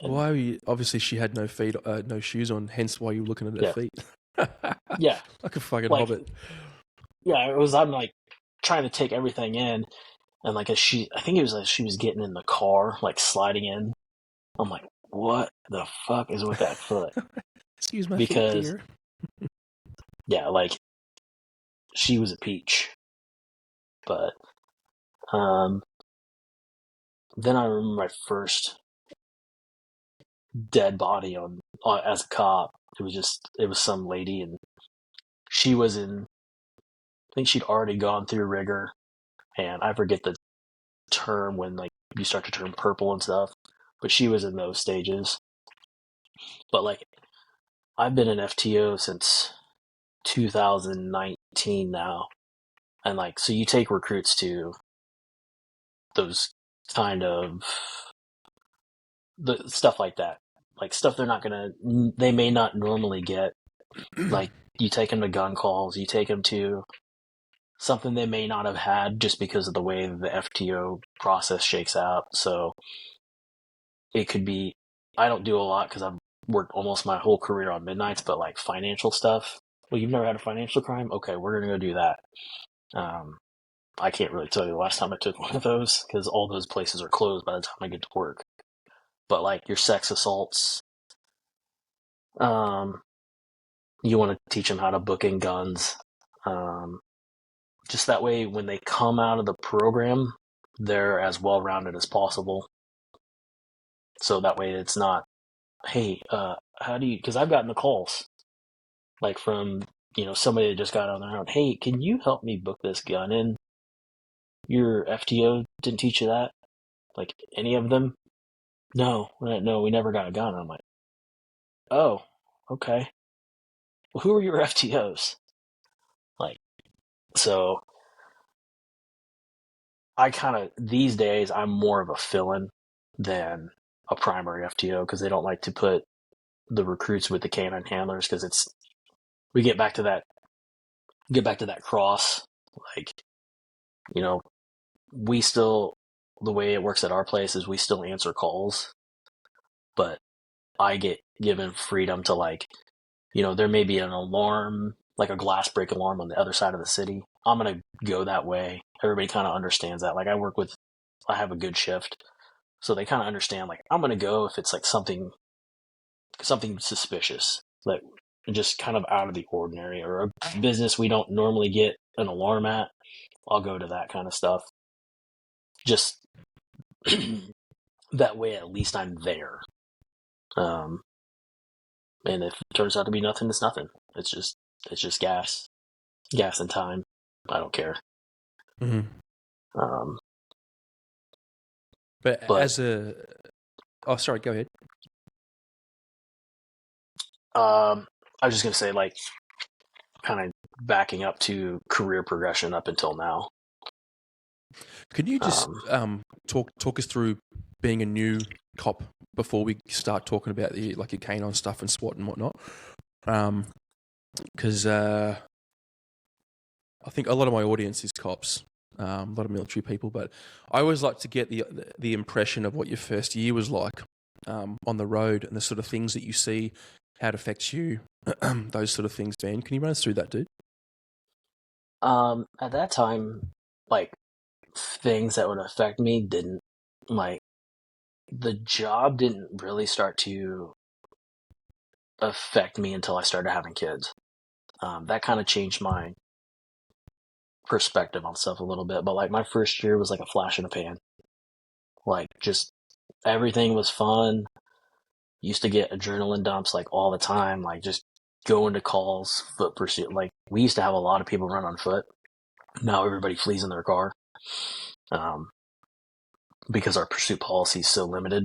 Why were you, obviously she had no feet, no shoes on, hence why you were looking at her feet. Yeah. Like a fucking hobbit. Yeah, I'm like trying to take everything in, and like I think it was like she was getting in the car, like sliding in. I'm like, what the fuck is with that foot? Excuse my feet, dear. Yeah, like, she was a peach. But then I remember my first dead body on as a cop. It was some lady, and she was I think she'd already gone through rigor, and I forget the term when like you start to turn purple and stuff, but she was in those stages. But like, I've been in FTO since 2019 now, and like, so you take recruits to those kind of the stuff like that, like stuff they may not normally get. Like, you take them to gun calls, you take them to something they may not have had just because of the way the FTO process shakes out. So it could be, I don't do a lot because I've worked almost my whole career on midnights, but like financial stuff. Well, you've never had a financial crime? Okay, we're going to go do that. I can't really tell you the last time I took one of those because all those places are closed by the time I get to work. But like your sex assaults, you want to teach them how to book in guns. Just that way, when they come out of the program, they're as well-rounded as possible. So that way it's not, hey, how do you, because I've gotten the calls, like from, somebody that just got on their own. Hey, can you help me book this gun in? Your FTO didn't teach you that? Like, any of them? No, we never got a gun. I'm like, oh, okay. Well, who are your FTOs? Like, so these days, I'm more of a fill-in than a primary FTO because they don't like to put the recruits with the canine handlers because we get back to that cross. Like, we still, the way it works at our place is we still answer calls, but I get given freedom to, like, there may be an alarm, like a glass break alarm on the other side of the city. I'm going to go that way. Everybody kind of understands that. Like, I have a good shift. So they kind of understand, like, I'm going to go if it's like something suspicious, like just kind of out of the ordinary, or a business we don't normally get an alarm at. I'll go to that kind of stuff. Just that way, at least I'm there. And if it turns out to be nothing, it's nothing. It's just gas and time. I don't care. Mm-hmm. But sorry, go ahead. I was just gonna say, like, kind of backing up to career progression up until now. Can you just talk us through being a new cop before we start talking about your canine stuff and SWAT and whatnot? Because I think a lot of my audience is cops, a lot of military people, but I always like to get the impression of what your first year was like on the road and the sort of things that you see, how it affects you, those sort of things, man. Can you run us through that, dude? At that time, like, things that would affect me didn't, like, the job didn't really start to affect me until I started having kids. That kind of changed my perspective on stuff a little bit. But like my first year was like a flash in the pan. Like just everything was fun. Used to get adrenaline dumps like all the time. Like just going to calls, foot pursuit. Like we used to have a lot of people run on foot. Now everybody flees in their car. Because our pursuit policy is so limited.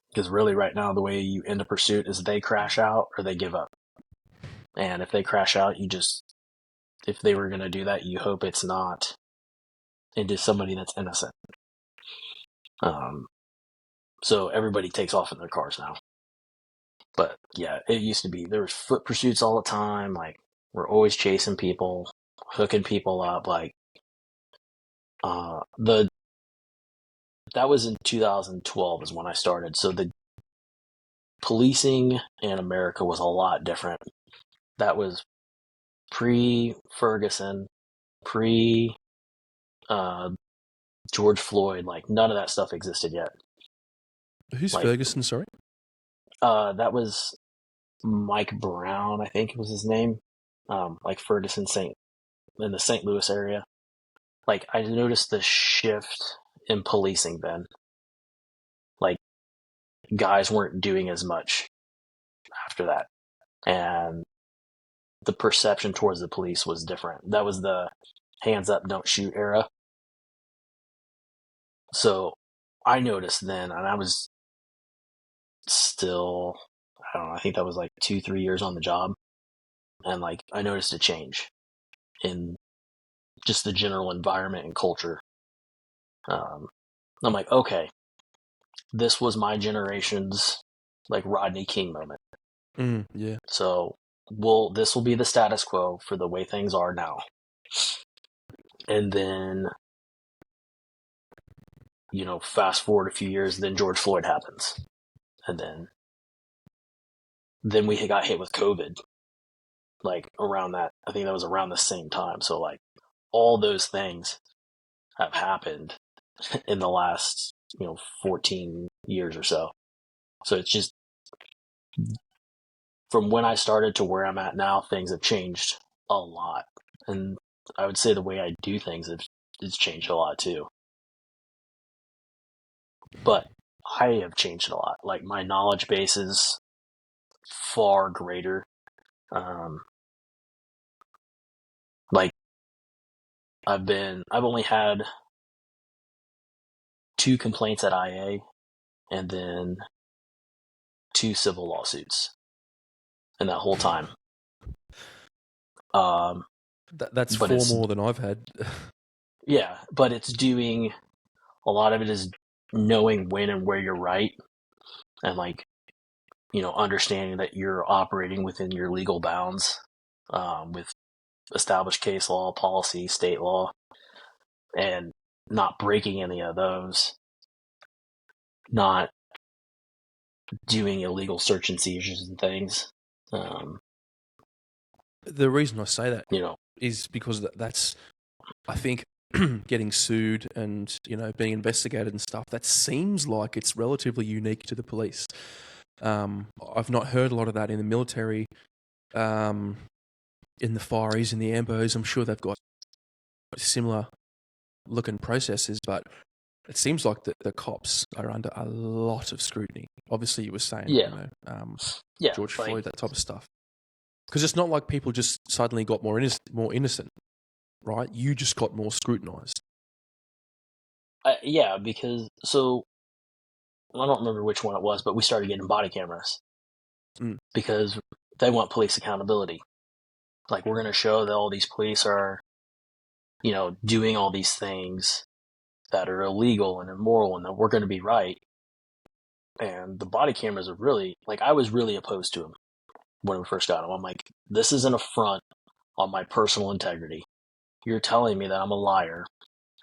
Because really right now the way you end a pursuit is they crash out or they give up. And if they crash out, if they were going to do that, you hope it's not into somebody that's innocent. So everybody takes off in their cars now. But yeah, it used to be, there was foot pursuits all the time. Like we're always chasing people, hooking people up. Like, that was in 2012 is when I started. So the policing in America was a lot different. That was pre-Ferguson, pre George Floyd. Like none of that stuff existed yet. Who's Like, Ferguson? Sorry. That was Mike Brown, I think was his name. Like Ferguson, in the St. Louis area. Like I noticed the shift in policing then. Like guys weren't doing as much after that, and the perception towards the police was different. That was the hands up, don't shoot era. So I noticed then, and I was still, I don't know, I think that was like 2-3 years on the job. And like, I noticed a change in just the general environment and culture. I'm like, okay, this was my generation's like Rodney King moment. Yeah. So this will be the status quo for the way things are now. And then, fast forward a few years, then George Floyd happens. And then we got hit with COVID, like around that, I think that was around the same time. So like all those things have happened in the last, 14 years or so. So it's just from when I started to where I'm at now, things have changed a lot. And I would say the way I do things has changed a lot too. But I have changed a lot. Like my knowledge base is far greater. Like I've only had 2 complaints at IA and then 2 civil lawsuits in that whole time. That's 4 more than I've had. Yeah, but it's doing, a lot of it is knowing when and where you're right, and like, understanding that you're operating within your legal bounds, with established case law, policy, state law, and not breaking any of those, not doing illegal search and seizures and things. The reason I say that You know, is because that's, I think, getting sued and being investigated and stuff. That seems like it's relatively unique to the police. I've not heard a lot of that in the military, in the Fireys, in the Ambos. I'm sure they've got similar looking processes, but it seems like the cops are under a lot of scrutiny. Obviously, you were saying, George Floyd, that type of stuff. Because it's not like people just suddenly got more innocent, right? You just got more scrutinized. Yeah, because I don't remember which one it was, but we started getting body cameras because they want police accountability. Like, we're going to show that all these police are, doing all these things that are illegal and immoral, and that we're going to be right. And the body cameras are really, like, I was really opposed to them when we first got them. I'm like, this is an affront on my personal integrity. You're telling me that I'm a liar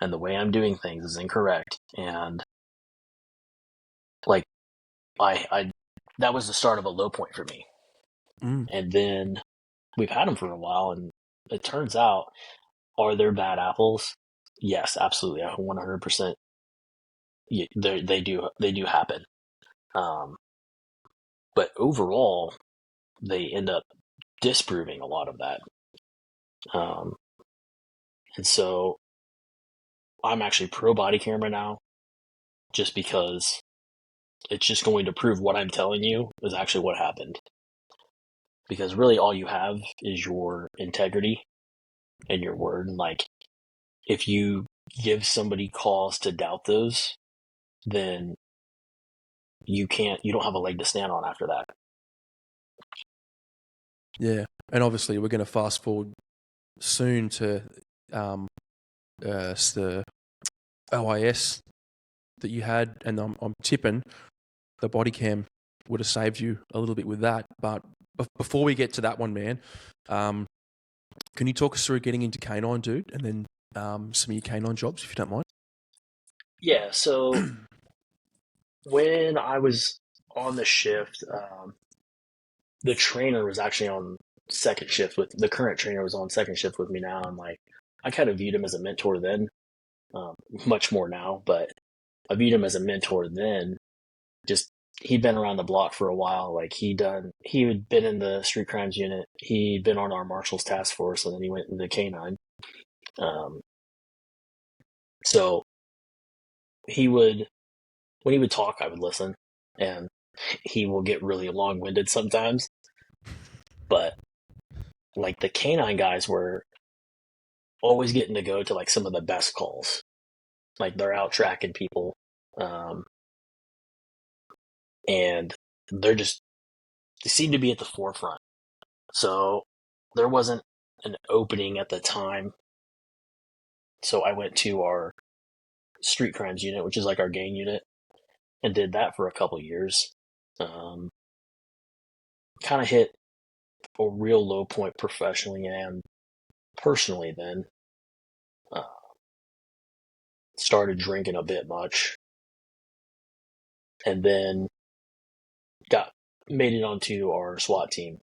and the way I'm doing things is incorrect. And like, that was the start of a low point for me. And then we've had them for a while, and it turns out, are there bad apples? Yes, absolutely. I 100%, they do happen. But overall, they end up disproving a lot of that. And so I'm actually pro body camera now, just because it's just going to prove what I'm telling you is actually what happened. Because really all you have is your integrity and your word. And like, if you give somebody cause to doubt those, then you don't have a leg to stand on after that. Yeah. And obviously we're going to fast forward soon to the OIS that you had, and I'm tipping the body cam would have saved you a little bit with that. But before we get to that one, man, can you talk us through getting into canine, dude, and then some of your canine jobs, if you don't mind? Yeah, so when I was on the shift, the trainer was actually on second shift with the current trainer was on second shift with me now. And like, I kind of viewed him as a mentor then, much more now, but I viewed him as a mentor then. Just, he'd been around the block for a while. Like he had been in the street crimes unit. He'd been on our marshals task force, and then he went into the canine. So when he would talk, I would listen, and he will get really long-winded sometimes. But like, the canine guys were always getting to go to like some of the best calls. Like, they're out tracking people, and they seem to be at the forefront. So there wasn't an opening at the time. So I went to our street crimes unit, which is like our gang unit, and did that for a couple years. Kind of hit a real low point professionally and personally then. Started drinking a bit much, and then made it onto our SWAT team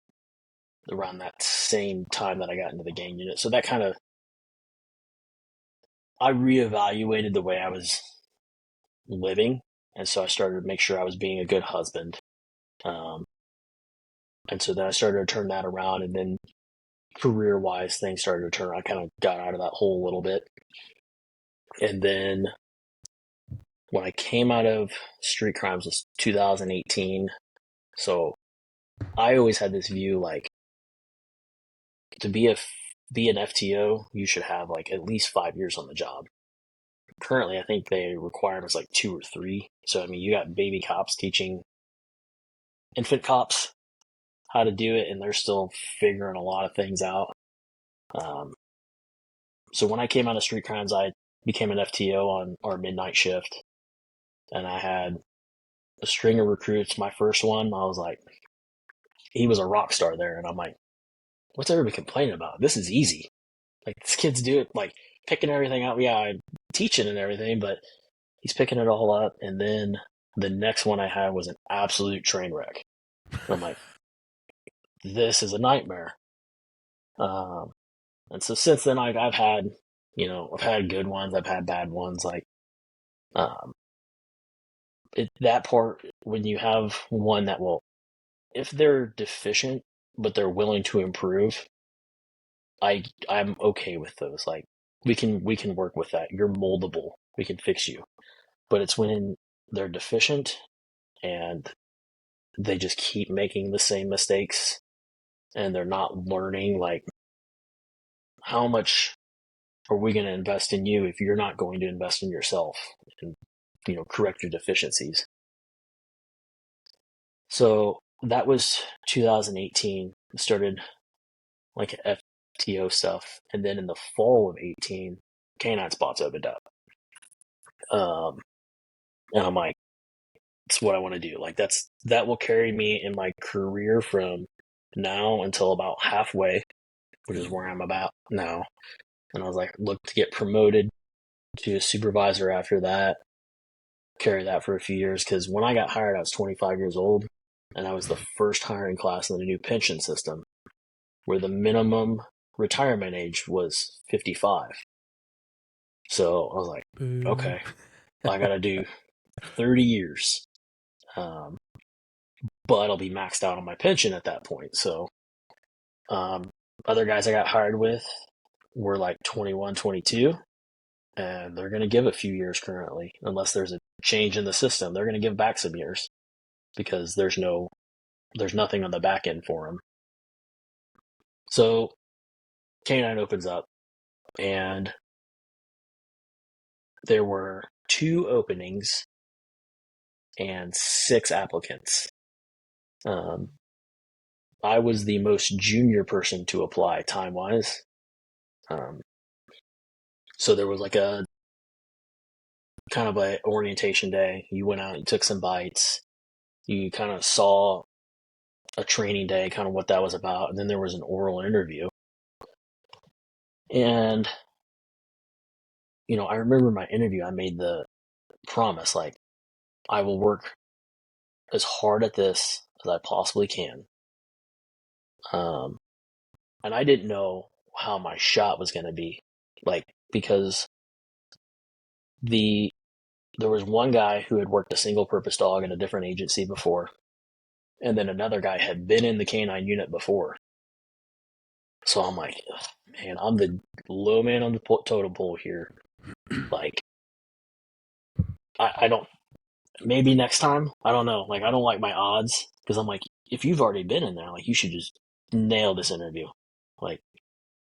around that same time that I got into the gang unit. So that kind of, I reevaluated the way I was living, and so I started to make sure I was being a good husband. And so then I started to turn that around, and then career-wise, things started to turn. I kind of got out of that hole a little bit. And then when I came out of street crimes was 2018. So I always had this view, like, to be an FTO, you should have like at least 5 years on the job. Currently, I think the requirement is like 2 or 3. So I mean, you got baby cops teaching infant cops how to do it, and they're still figuring a lot of things out. So when I came out of street crimes, I became an FTO on our midnight shift, and I had a string of recruits. My first one, I was like, he was a rock star there, and I'm like, what's everybody complaining about? This is easy. Like, these kids do it, like, picking everything up. Yeah, I'm teaching and everything, but he's picking it all up. And then the next one I had was an absolute train wreck. And I'm like, this is a nightmare. And so since then, I've had good ones, I've had bad ones. Like, that part, when you have one that will, if they're deficient, but they're willing to improve, I'm okay with those. Like, we can work with that. You're moldable. We can fix you. But it's when they're deficient and they just keep making the same mistakes and they're not learning. Like, how much are we going to invest in you if you're not going to invest in yourself and, correct your deficiencies? So that was 2018. Started like FTO stuff. And then in the fall of 18, canine spots opened up. And I'm like, it's what I want to do. Like, that will carry me in my career from now until about halfway, which is where I'm about now. And I was like, look to get promoted to a supervisor after that, carry that for a few years. Because when I got hired, I was 25 years old, and I was the first hiring class in the new pension system, where the minimum retirement age was 55. So I was like, okay, I got to do 30 years. But I'll be maxed out on my pension at that point. So, other guys I got hired with were like 21, 22, and they're going to give a few years currently, unless there's a change in the system. They're going to give back some years because there's nothing on the back end for them. So, K9 opens up, and there were 2 openings and 6 applicants. I was the most junior person to apply time-wise. So there was like a kind of a orientation day. You went out, you took some bites, you kind of saw a training day, kind of what that was about, and then there was an oral interview. And, I remember my interview, I made the promise, like, I will work as hard at this as I possibly can. And I didn't know how my shot was going to be, like, because there was one guy who had worked a single-purpose dog in a different agency before, and then another guy had been in the canine unit before. So I'm like, man, I'm the low man on the totem pole here. Like, I don't, maybe next time, I don't know. Like, I don't like my odds because I'm like, if you've already been in there, like, you should just nail this interview. Like,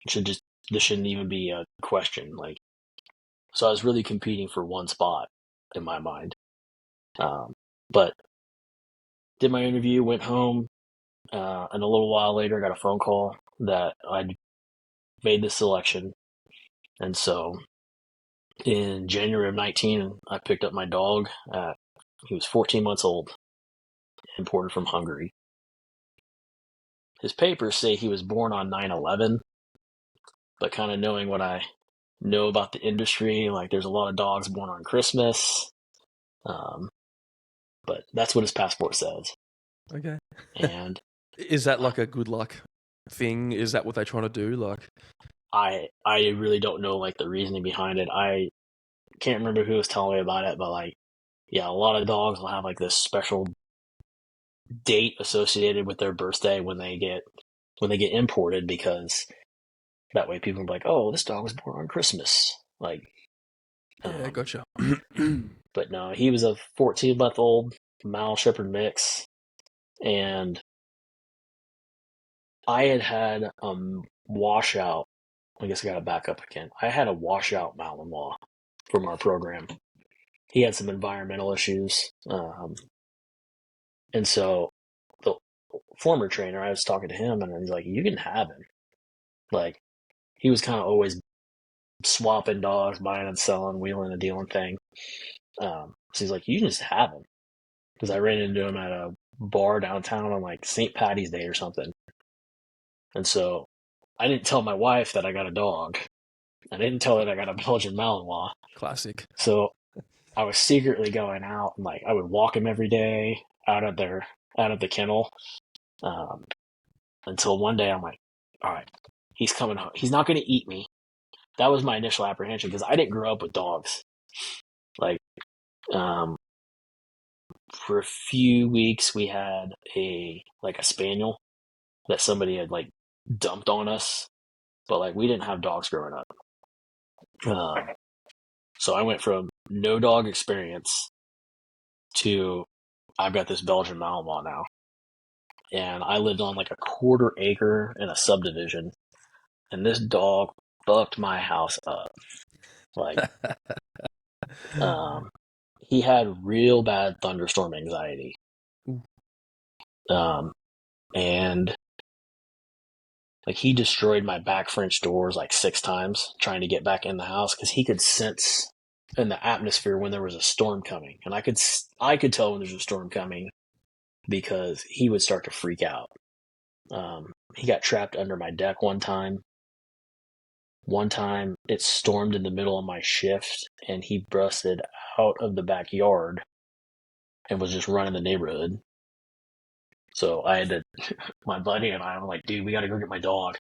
this shouldn't even be a question. Like, so I was really competing for one spot in my mind. But did my interview, went home, and a little while later got a phone call that I'd made the selection. And so in January of 19, I picked up my dog. He was 14 months old, imported from Hungary. His papers say he was born on 9/11, but kind of knowing what I know about the industry, like there's a lot of dogs born on Christmas. But that's what his passport says. Okay. And is that like a good luck thing? Is that what they're trying to do? Like, I really don't know like the reasoning behind it. I can't remember who was telling me about it, but like, yeah, a lot of dogs will have like this special date associated with their birthday when they get imported, because that way people will be like, oh, this dog was born on Christmas. Like, yeah, gotcha. But no, he was a 14-month-old Mal Shepherd mix, and I had washout. I guess I got to back up again. I had a washout Malinois from our program. He had some environmental issues, and so the former trainer, I was talking to him, and he's like, "You can have him." Like, he was kind of always swapping dogs, buying and selling, wheeling and dealing thing. So he's like, "You can just have him," because I ran into him at a bar downtown on like St. Patty's Day or something. And so I didn't tell my wife that I got a dog. I didn't tell her that I got a Belgian Malinois. Classic. So I was secretly going out, and like I would walk him every day out of the kennel, until one day I'm like, all right, he's coming home. He's not going to eat me. That was my initial apprehension because I didn't grow up with dogs. Like, for a few weeks we had a spaniel that somebody had like dumped on us, but like we didn't have dogs growing up. So I went from no dog experience to I've got this Belgian Malinois now. And I lived on like a quarter acre in a subdivision, and this dog fucked my house up. Like, he had real bad thunderstorm anxiety. And like he destroyed my back French doors like 6 times trying to get back in the house because he could sense in the atmosphere when there was a storm coming, and I could tell when there's a storm coming because he would start to freak out. He got trapped under my deck one time. One time it stormed in the middle of my shift, and he busted out of the backyard and was just running the neighborhood. So I had to, my buddy and I were like, dude, we got to go get my dog.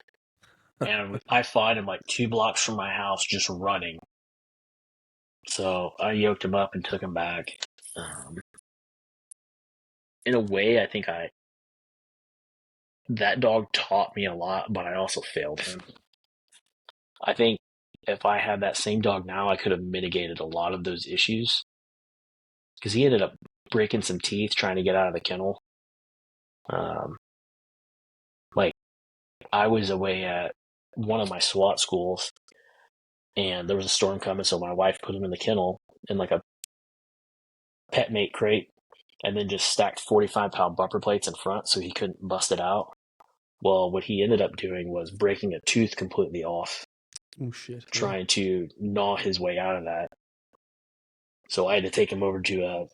And I find him like 2 blocks from my house just running. So I yoked him up and took him back. In a way, I think that dog taught me a lot, but I also failed him. I think if I had that same dog now, I could have mitigated a lot of those issues because he ended up breaking some teeth trying to get out of the kennel. Like I was away at one of my SWAT schools, and there was a storm coming, so my wife put him in the kennel in like a pet mate crate, and then just stacked 45-pound bumper plates in front so he couldn't bust it out. Well, what he ended up doing was breaking a tooth completely off. Oh shit! Trying to gnaw his way out of that. So I had to take him over to a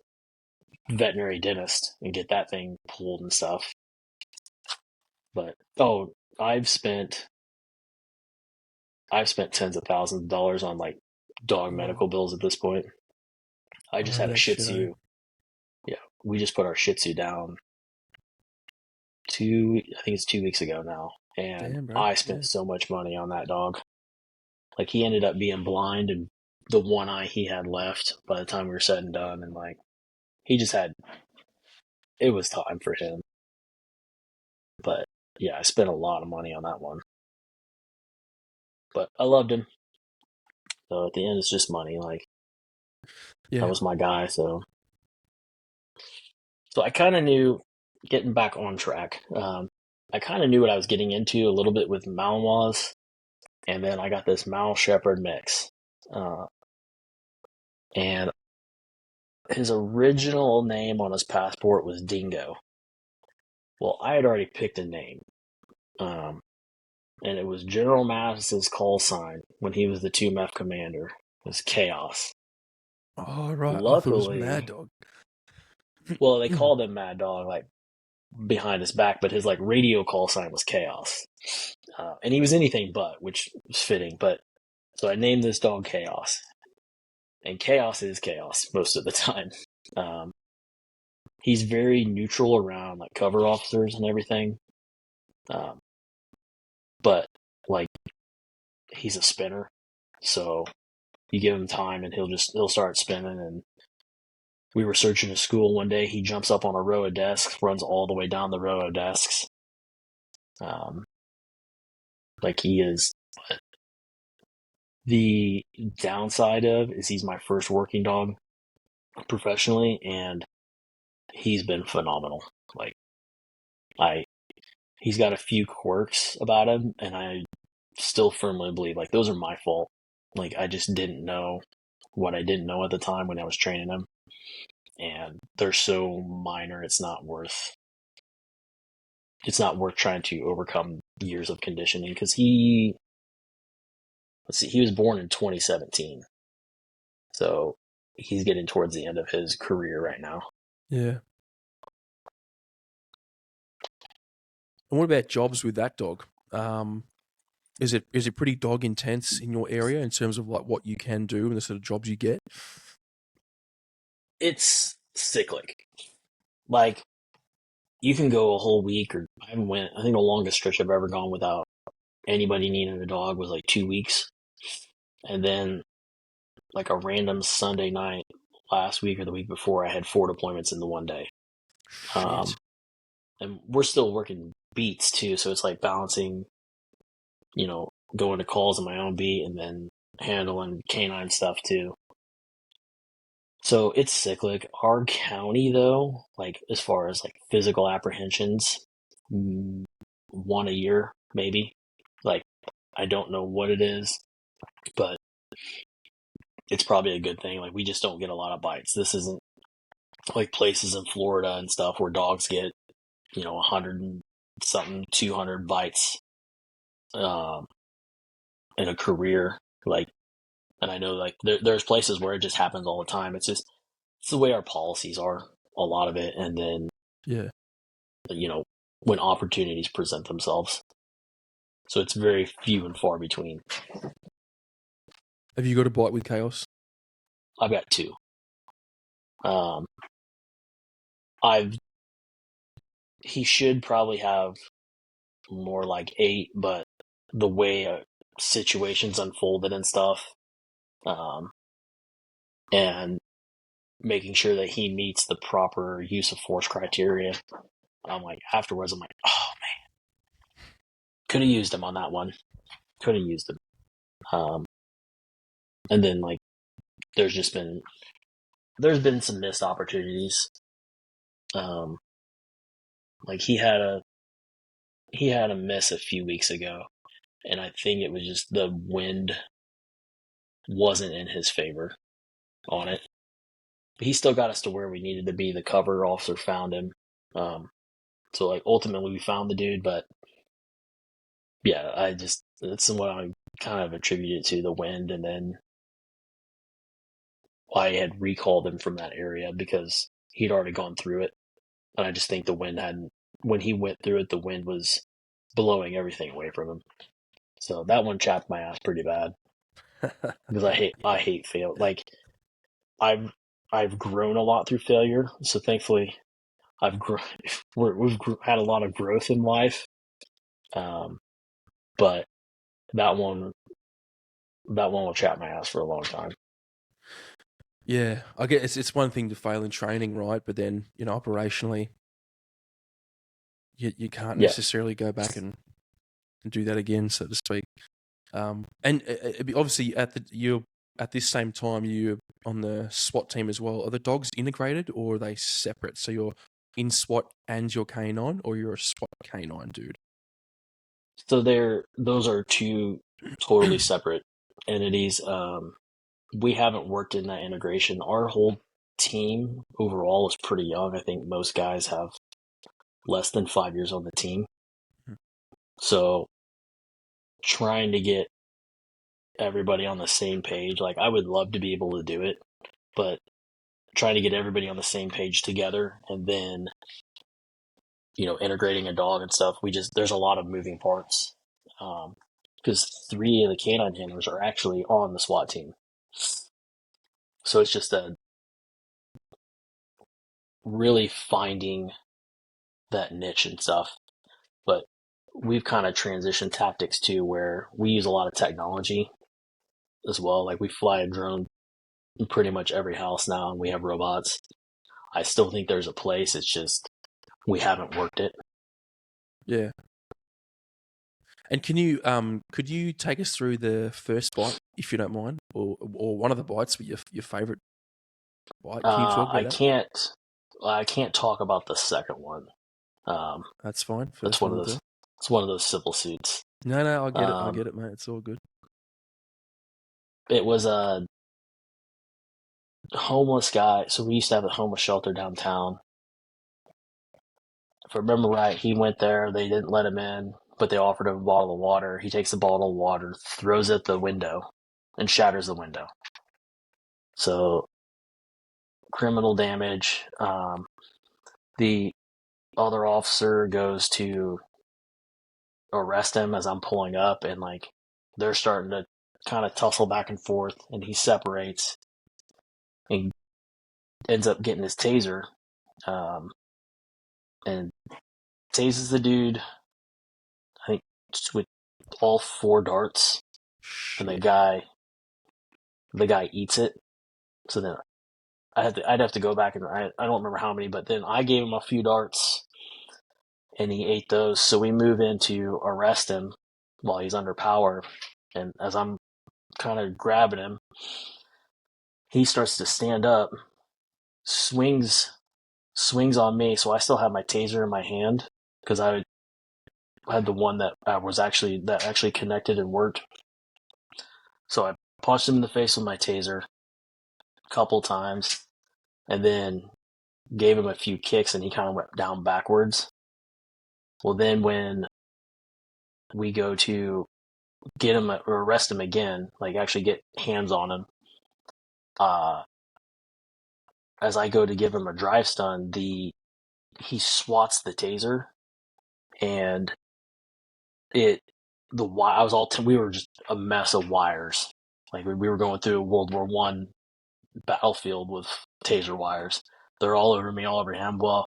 veterinary dentist and get that thing pulled and stuff. But I've spent tens of thousands of dollars on like dog medical bills at this point. I just had a Shih Tzu. Yeah, we just put our Shih Tzu down I think it's 2 weeks ago now, and I spent so much money on that dog. Like he ended up being blind, and the one eye he had left by the time we were said and done, and like he just had. It was time for him. But yeah, I spent a lot of money on that one. But I loved him. So at the end, it's just money. Like that was my guy. So I kind of knew, getting back on track. I kind of knew what I was getting into a little bit with Malinois, and then I got this Mal Shepherd mix, and his original name on his passport was Dingo. Well, I had already picked a name. And it was General Mattis's call sign when he was the 2MEF commander. It was Chaos. Oh, right. Luckily, I thought it was Mad Dog. Well, they called him Mad Dog, like, behind his back, but his, like, radio call sign was Chaos. And he was anything but, which was fitting. But so I named this dog Chaos. And Chaos is Chaos most of the time. He's very neutral around, like, cover officers and everything. But, like, he's a spinner. So you give him time and he'll start spinning. And we were searching a school one day. He jumps up on a row of desks, runs all the way down the row of desks. Like he is. The downside of is he's my first working dog professionally, and he's been phenomenal. Like he's got a few quirks about him, and I still firmly believe like those are my fault. Like I just didn't know what I didn't know at the time when I was training him. And they're so minor, it's not worth trying to overcome years of conditioning because he was born in 2017. So he's getting towards the end of his career right now. Yeah. And what about jobs with that dog? Is it pretty dog intense in your area in terms of like what you can do and the sort of jobs you get? It's cyclic. Like you can go a whole week, or I think the longest stretch I've ever gone without anybody needing a dog was like 2 weeks. And then like a random Sunday night last week or the week before, I had 4 deployments in the one day. And we're still working beats too, so it's like balancing, going to calls in my own beat and then handling canine stuff too. So it's cyclic. Our county though, like as far as like physical apprehensions, 1 a year maybe. Like I don't know what it is, but it's probably a good thing. Like we just don't get a lot of bites. This isn't like places in Florida and stuff where dogs get 100 and something 200 bites in a career. Like, and I know like there's places where it just happens all the time. It's the way our policies are, a lot of it. And then when opportunities present themselves, so it's very few and far between. Have you got a bite with Chaos? I've got 2. He should probably have more like 8, but the way situations unfolded and stuff, and making sure that he meets the proper use of force criteria. I'm like, afterwards, I'm like, oh man, could have used him on that one. Could have used him. And then like, there's been some missed opportunities. Like he had a miss a few weeks ago, and I think it was just the wind wasn't in his favor on it. But he still got us to where we needed to be. The cover officer found him. So like ultimately we found the dude, but yeah, that's what I kind of attributed to the wind, and then I had recalled him from that area because he'd already gone through it, and I just think the wind hadn't. When he went through it, the wind was blowing everything away from him. So that one chapped my ass pretty bad because I Yeah. hate fail. Like I've grown a lot through failure, so thankfully I've grown. We've had a lot of growth in life, but that one will chap my ass for a long time. Yeah, I guess it's one thing to fail in training, right? But then, operationally, you can't Yeah. necessarily go back and do that again, so to speak. And obviously, at this same time, you're on the SWAT team as well. Are the dogs integrated or are they separate? So you're in SWAT and you're canine, or you're a SWAT canine dude? So those are two totally separate entities. We haven't worked in that integration. Our whole team overall is pretty young. I think most guys have less than 5 years on the team. So trying to get everybody on the same page, like I would love to be able to do it, but trying to get everybody on the same page together and then, integrating a dog and stuff, there's a lot of moving parts. Because three of the canine handlers are actually on the SWAT team. So it's just a really finding that niche and stuff. But we've kind of transitioned tactics too, where we use a lot of technology as well. Like we fly a drone in pretty much every house now, and we have robots. I still think there's a place. It's just we haven't worked it. Yeah. And could you take us through the first bite, if you don't mind, or one of the bites, but your favorite bite? Can you talk I about that? can't. I can't talk about the second one. Um, That's fine. that's First one one of will do. those. It's one of those civil suits. No, I get it. I Um, get it, mate. It's all good. it was a homeless guy. So we used to have a homeless shelter downtown. If I remember right, he went there. They didn't let him in, but they offered him a bottle of water. He takes the bottle of water, throws it at the window, and shatters the window. So criminal damage. The other officer goes to arrest him as I'm pulling up, and like they're starting to kind of tussle back and forth, and he separates and ends up getting his taser, um, and tases the dude. I think just with all four darts, and the Shit. guy eats it. So then I'd have to go back and I don't remember how many, but then I gave him a few darts and he ate those. So we move in to arrest him while he's under power. And as I'm kind of grabbing him, he starts to stand up, swings on me. So I still have my taser in my hand because I had the one that actually connected and worked. So I punched him in the face with my taser a couple times, and then gave him a few kicks, and he kind of went down backwards. Well, then when we go to get him or arrest him again, like actually get hands on him, uh, as I go to give him a drive stun, he swats the taser, and it the I was all we were just a mess of wires. Like we were going through a World War I battlefield with taser wires. They're all over me, all over him. Well,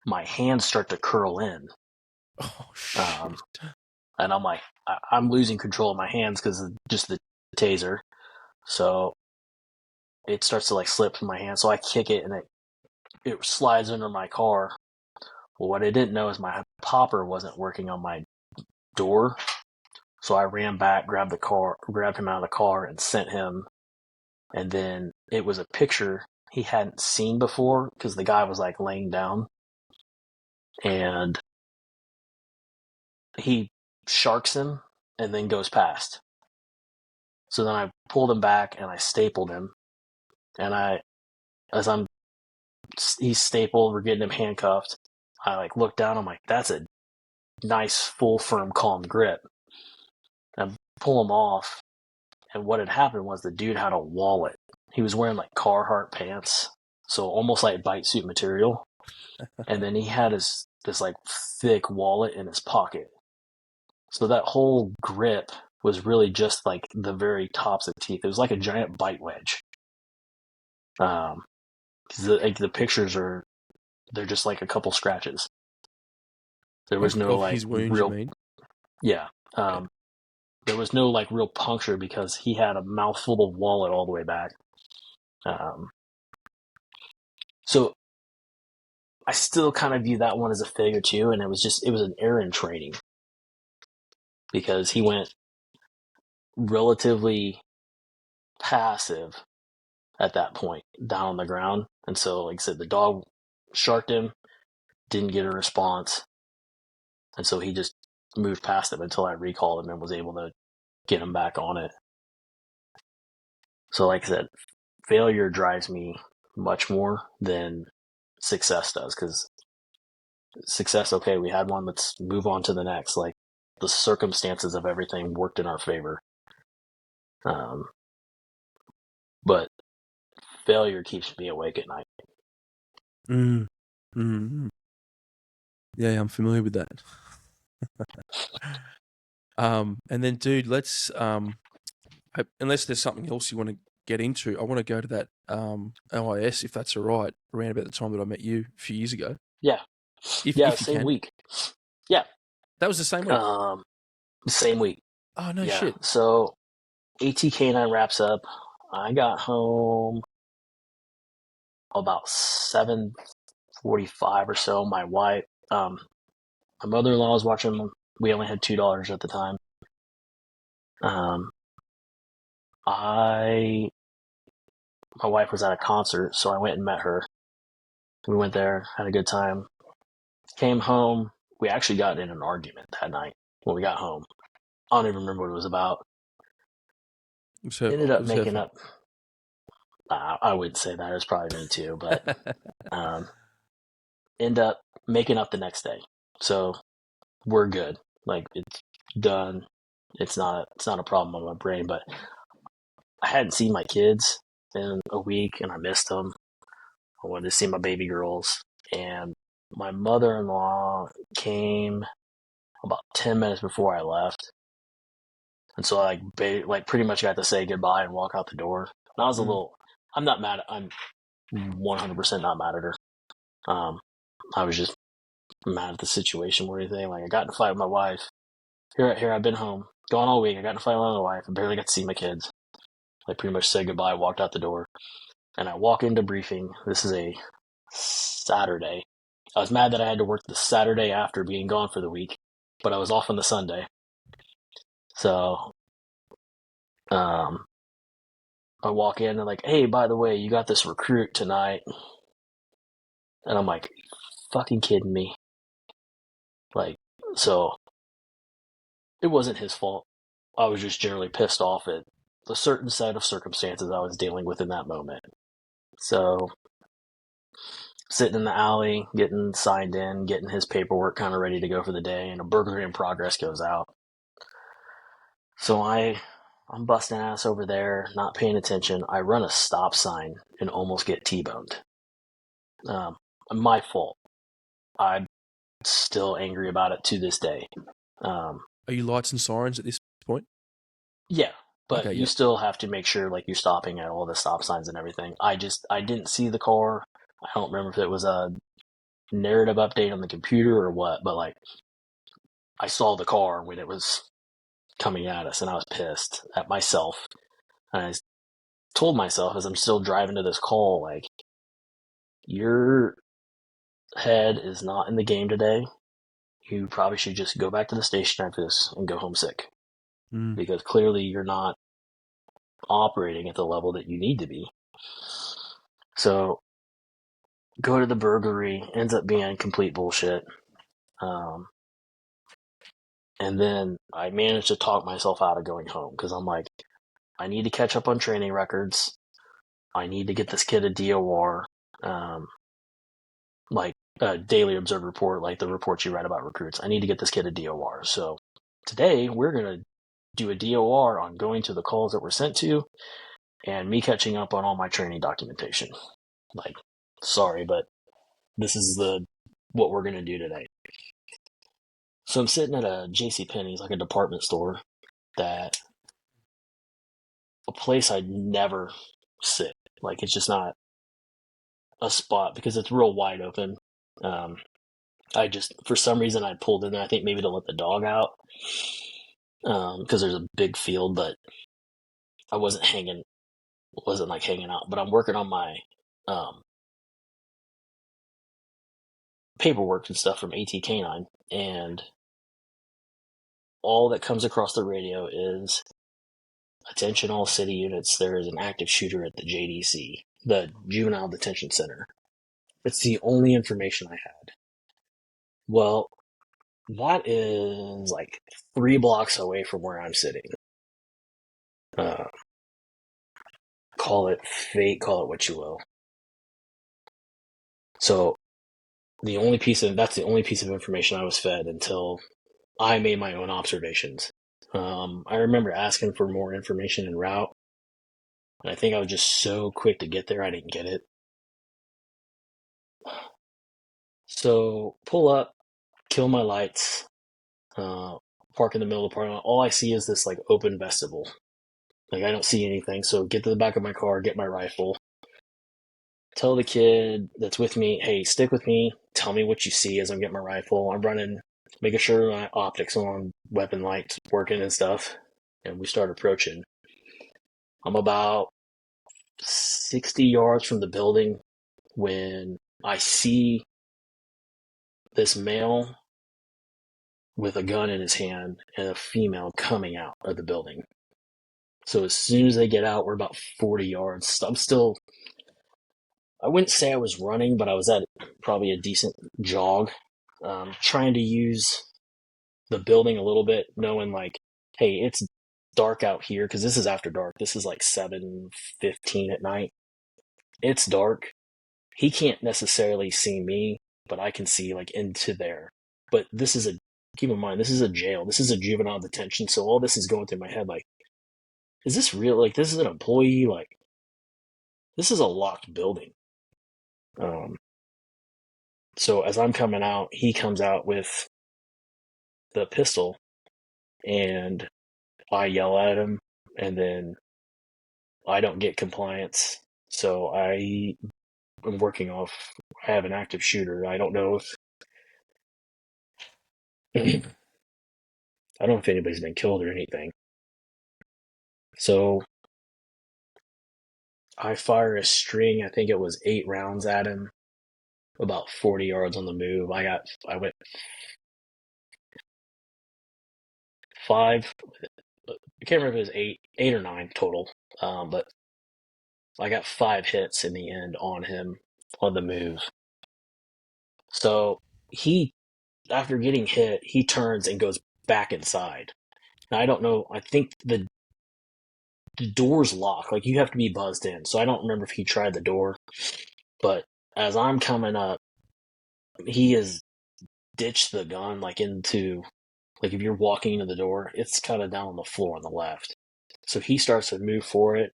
my hands start to curl in, Oh um, shit. and I'm like, I'm losing control of my hands because of just the taser. So it starts to like slip from my hand. So I kick it and it slides under my car. Well, what I didn't know is my popper wasn't working on my door. So I ran back, grabbed him out of the car and sent him. And then it was a picture he hadn't seen before because the guy was like laying down and he sharks him and then goes past. So then I pulled him back and I stapled him. And he's stapled, we're getting him handcuffed. I like look down, I'm like, that's a nice, full, firm, calm grip. And I pull him off. And what had happened was the dude had a wallet. He was wearing like Carhartt pants, so almost like bite suit material. And then he had this like thick wallet in his pocket. So that whole grip was really just like the very tops of teeth. It was like a giant bite wedge. The pictures they're just like a couple scratches. There was no of like his wounds, real, you mean? yeah. There was no like real puncture because he had a mouthful of wallet all the way back. So I still kind of view that one as a failure too, and it was an error in training because he went relatively passive at that point down on the ground. And so, like I said, the dog sharked him, didn't get a response. And so he just moved past him until I recalled him and was able to get him back on it. So, like I said, failure drives me much more than success does because success, okay, we had one, let's move on to the next. Like the circumstances of everything worked in our favor. But failure keeps me awake at night. Mm. Mm. Yeah, I'm familiar with that. And then, dude, let's unless there's something else you want to get into, I want to go to that LIS if that's all right. Around about the time that I met you a few years ago. Yeah, If you same can. week. Yeah, That was the same week. Same week. Oh no, Yeah. shit. So ATK9 wraps up. I got home about 7:45 or so. My mother-in-law was watching. We only had $2 at the time. My wife was at a concert, so I went and met her. We went there, had a good time. Came home. We actually got in an argument that night when we got home. I don't even remember what it was about. Ended up making up. I wouldn't say that. It was probably me too, but end up making up the next day. So we're good. Like it's done. It's not a problem on my brain, but I hadn't seen my kids in a week and I missed them. I wanted to see my baby girls, and my mother-in-law came about 10 minutes before I left. And so I like pretty much got to say goodbye and walk out the door. And I was I'm not mad I'm 100% not mad at her. I was just mad at the situation or anything. Like I got in a fight with my wife. Here I've been home, gone all week. I got in a fight with my wife. I barely got to see my kids. I pretty much said goodbye, walked out the door, and I walk into briefing. This is a Saturday. I was mad that I had to work the Saturday after being gone for the week, but I was off on the Sunday. So, I walk in and like, hey, by the way, you got this recruit tonight. And I'm like, fucking kidding me. Like, so it wasn't his fault. I was just generally pissed off at the certain set of circumstances I was dealing with in that moment. So, sitting in the alley, getting signed in, getting his paperwork kind of ready to go for the day, and a burglary in progress goes out. So I'm busting ass over there, not paying attention. I run a stop sign and almost get T-boned. My fault. I'm still angry about it to this day. Are you lights and sirens at this point? Yeah, but okay, you still have to make sure like you're stopping at all the stop signs and everything. I didn't see the car. I don't remember if it was a narrative update on the computer or what, but like I saw the car when it was coming at us and I was pissed at myself. And told myself as I'm still driving to this call, like, your head is not in the game today. You probably should just go back to the station after this and go home sick. Because clearly you're not operating at the level that you need to be. So, go to the burglary, ends up being complete bullshit. And then I managed to talk myself out of going home because I'm like, I need to catch up on training records. I need to get this kid a DOR, like a daily observed report, like the reports you write about recruits. I need to get this kid a DOR. So today we're going to do a DOR on going to the calls that were sent to and me catching up on all my training documentation. Like, sorry, but this is what we're going to do today. So I'm sitting at a JCPenney's, like a department store, that a place I'd never sit. Like, it's just not a spot because it's real wide open. I just, for some reason, I pulled in there. I think maybe to let the dog out because there's a big field, but I wasn't hanging out. But I'm working on my paperwork and stuff from AT Canine, and all that comes across the radio is, attention all city units, there is an active shooter at the JDC, the Juvenile Detention Center. It's the only information I had. Well, that is like 3 blocks away from where I'm sitting. Call it fate, call it what you will. So that's the only piece of information I was fed until I made my own observations. I remember asking for more information en route, and I think I was just so quick to get there I didn't get it. So pull up, kill my lights, park in the middle of the parking lot. All I see is this like open vestibule. Like, I don't see anything. So get to the back of my car, get my rifle, tell the kid that's with me, hey, stick with me. Tell me what you see as I'm getting my rifle. I'm running, making sure my optics on, weapon lights working and stuff. And we start approaching. I'm about 60 yards from the building when I see this male with a gun in his hand and a female coming out of the building. So as soon as they get out, we're about 40 yards. I wouldn't say I was running, but I was at probably a decent jog, trying to use the building a little bit, knowing like, hey, it's dark out here, because this is after dark. This is like 7:15 at night. It's dark. He can't necessarily see me, but I can see like into there. But keep in mind, this is a jail. This is a juvenile detention. So all this is going through my head, like, is this real? Like, this is an employee? Like, this is a locked building. So as I'm coming out, he comes out with the pistol, and I yell at him, and then I don't get compliance. So I am working off, I have an active shooter. I don't know if anybody's been killed or anything. So I fire a string, I think it was 8 rounds at him, about 40 yards on the move. I went 5, I can't remember if it was 8 or 9 total. But I got 5 hits in the end on him on the move. So after getting hit, he turns and goes back inside. Now, I don't know, I think the door's locked. Like, you have to be buzzed in. So I don't remember if he tried the door. But as I'm coming up, he has ditched the gun, like, into, like, if you're walking into the door, it's kind of down on the floor on the left. So he starts to move for it.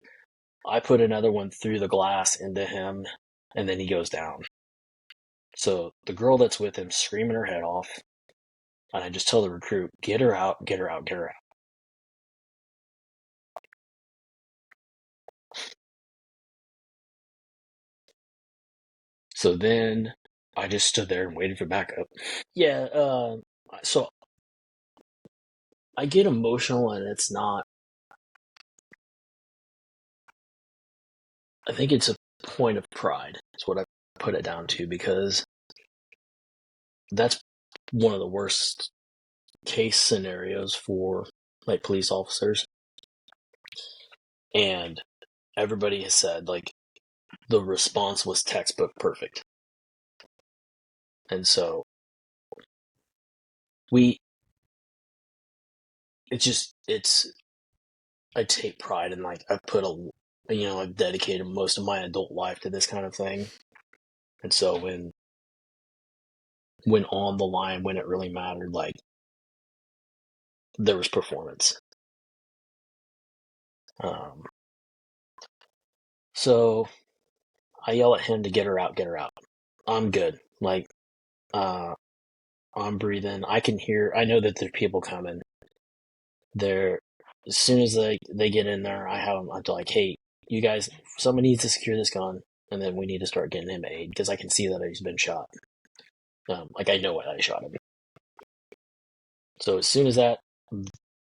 I put another one through the glass into him, and then he goes down. So the girl that's with him screaming her head off, and I just tell the recruit, get her out, get her out, get her out. So then I just stood there and waited for backup. Yeah, so I get emotional, and it's not I think it's a point of pride. Is what I put it down to, because that's one of the worst case scenarios for like police officers. And everybody has said like the response was textbook perfect. And so I take pride in like I've dedicated most of my adult life to this kind of thing. And so when on the line, when it really mattered, like there was performance. So I yell at him to get her out, get her out. I'm good. Like, I'm breathing. I know that there's people coming. As soon as they get in there, I'm like, hey, you guys, somebody needs to secure this gun, and then we need to start getting him aid, because I can see that he's been shot. Like, I know I shot him. So as soon as that,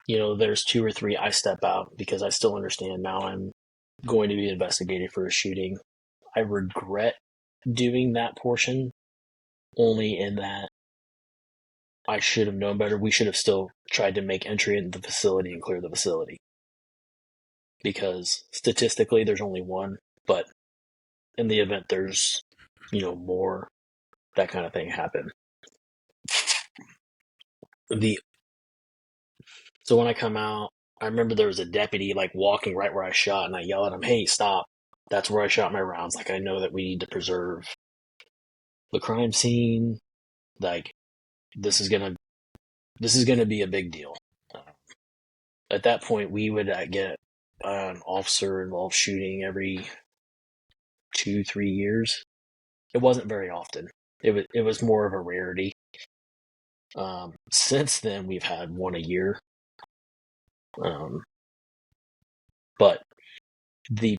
there's 2 or 3, I step out, because I still understand now I'm going to be investigated for a shooting. I regret doing that portion, only in that I should have known better. We should have still tried to make entry into the facility and clear the facility. Because statistically, there's only one, but in the event there's, more, that kind of thing happen. So when I come out, I remember there was a deputy like walking right where I shot, and I yell at him, "Hey, stop. That's where I shot my rounds. Like, I know that we need to preserve the crime scene. Like, this is gonna be a big deal." At that point, we would get an officer involved shooting every 2-3 years. It wasn't very often. It was more of a rarity. Since then, we've had one a year. But the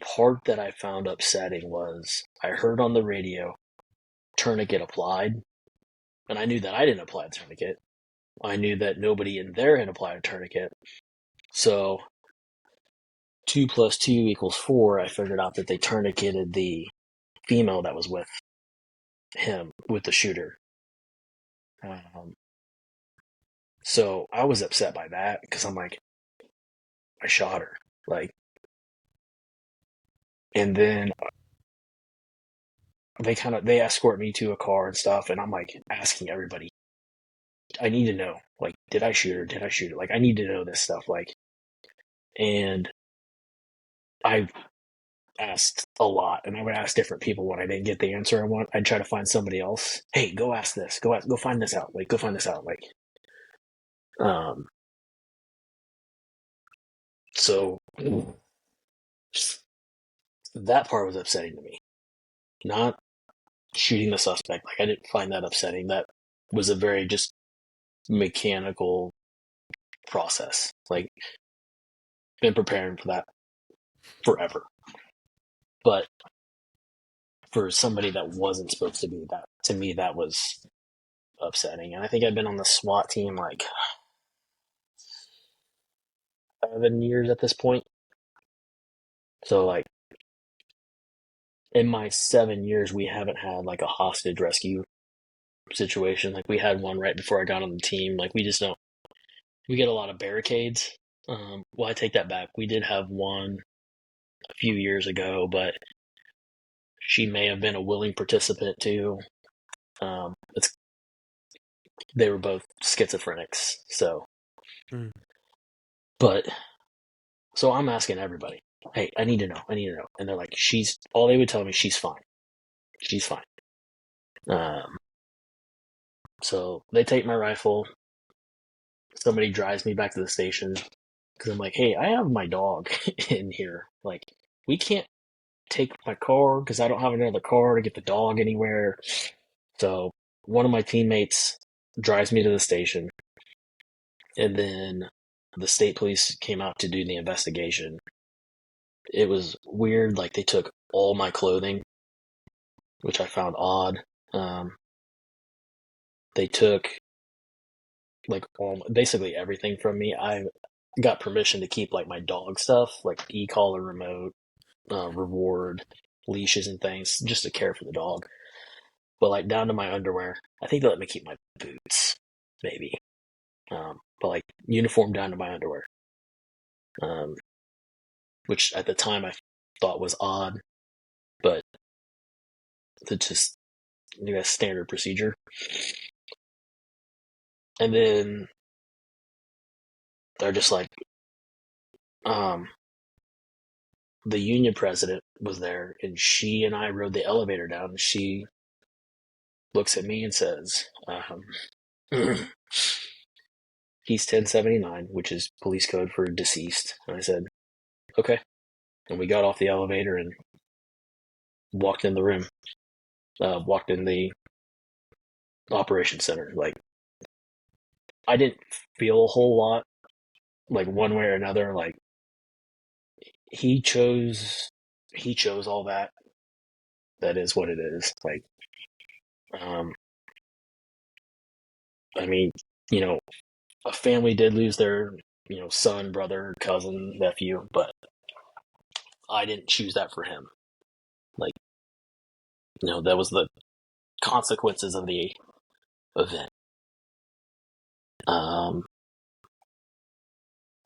part that I found upsetting was I heard on the radio, tourniquet applied, and I knew that I didn't apply a tourniquet. I knew that nobody in there had applied a tourniquet. So 2 + 2 = 4. I figured out that they tourniqueted the female that was with the shooter. So I was upset by that, because I'm like, I shot her. Like, and then they escort me to a car and stuff, and I'm like asking everybody, I need to know, like, did I shoot her? Did I shoot her? Like, I need to know this stuff. Like, and I asked a lot, and I would ask different people when I didn't get the answer I want. I'd try to find somebody else. Hey, go ask this. Go find this out. Like, go find this out. Like, so that part was upsetting to me. Not shooting the suspect. Like, I didn't find that upsetting. That was a very just mechanical process. Like, been preparing for that forever. But for somebody that wasn't supposed to be, that, to me, that was upsetting. And I think I've been on the SWAT team like 7 years at this point. So, like, in my 7 years, we haven't had like a hostage rescue situation. Like, we had one right before I got on the team. Like, we just don't. We get a lot of barricades. Well, I take that back. We did have one a few years ago, but she may have been a willing participant too. They were both schizophrenics, so. But so I'm asking everybody, hey, I need to know, and they're like, all they would tell me, she's fine. So they take my rifle. Somebody drives me back to the station, because I'm like, hey, I have my dog in here. Like, we can't take my car because I don't have another car to get the dog anywhere. So one of my teammates drives me to the station, and then the state police came out to do the investigation. It was weird. Like, they took all my clothing, which I found odd. They took like basically everything from me. I got permission to keep like my dog stuff, like the e-collar remote, reward leashes and things just to care for the dog. But like down to my underwear, I think they let me keep my boots, maybe. But like uniform down to my underwear, um, which at the time I thought was odd, but it's just standard procedure. And then they're just like, um, the union president was there, and she and I rode the elevator down, and she looks at me and says, he's 1079, which is police code for deceased. And I said, okay. And we got off the elevator and walked in the room, walked in the operations center. Like, I didn't feel a whole lot, like one way or another. Like, he chose all that. That is what it is. Like, I mean, you know, a family did lose their, son, brother, cousin, nephew, but I didn't choose that for him. Like, that was the consequences of the event.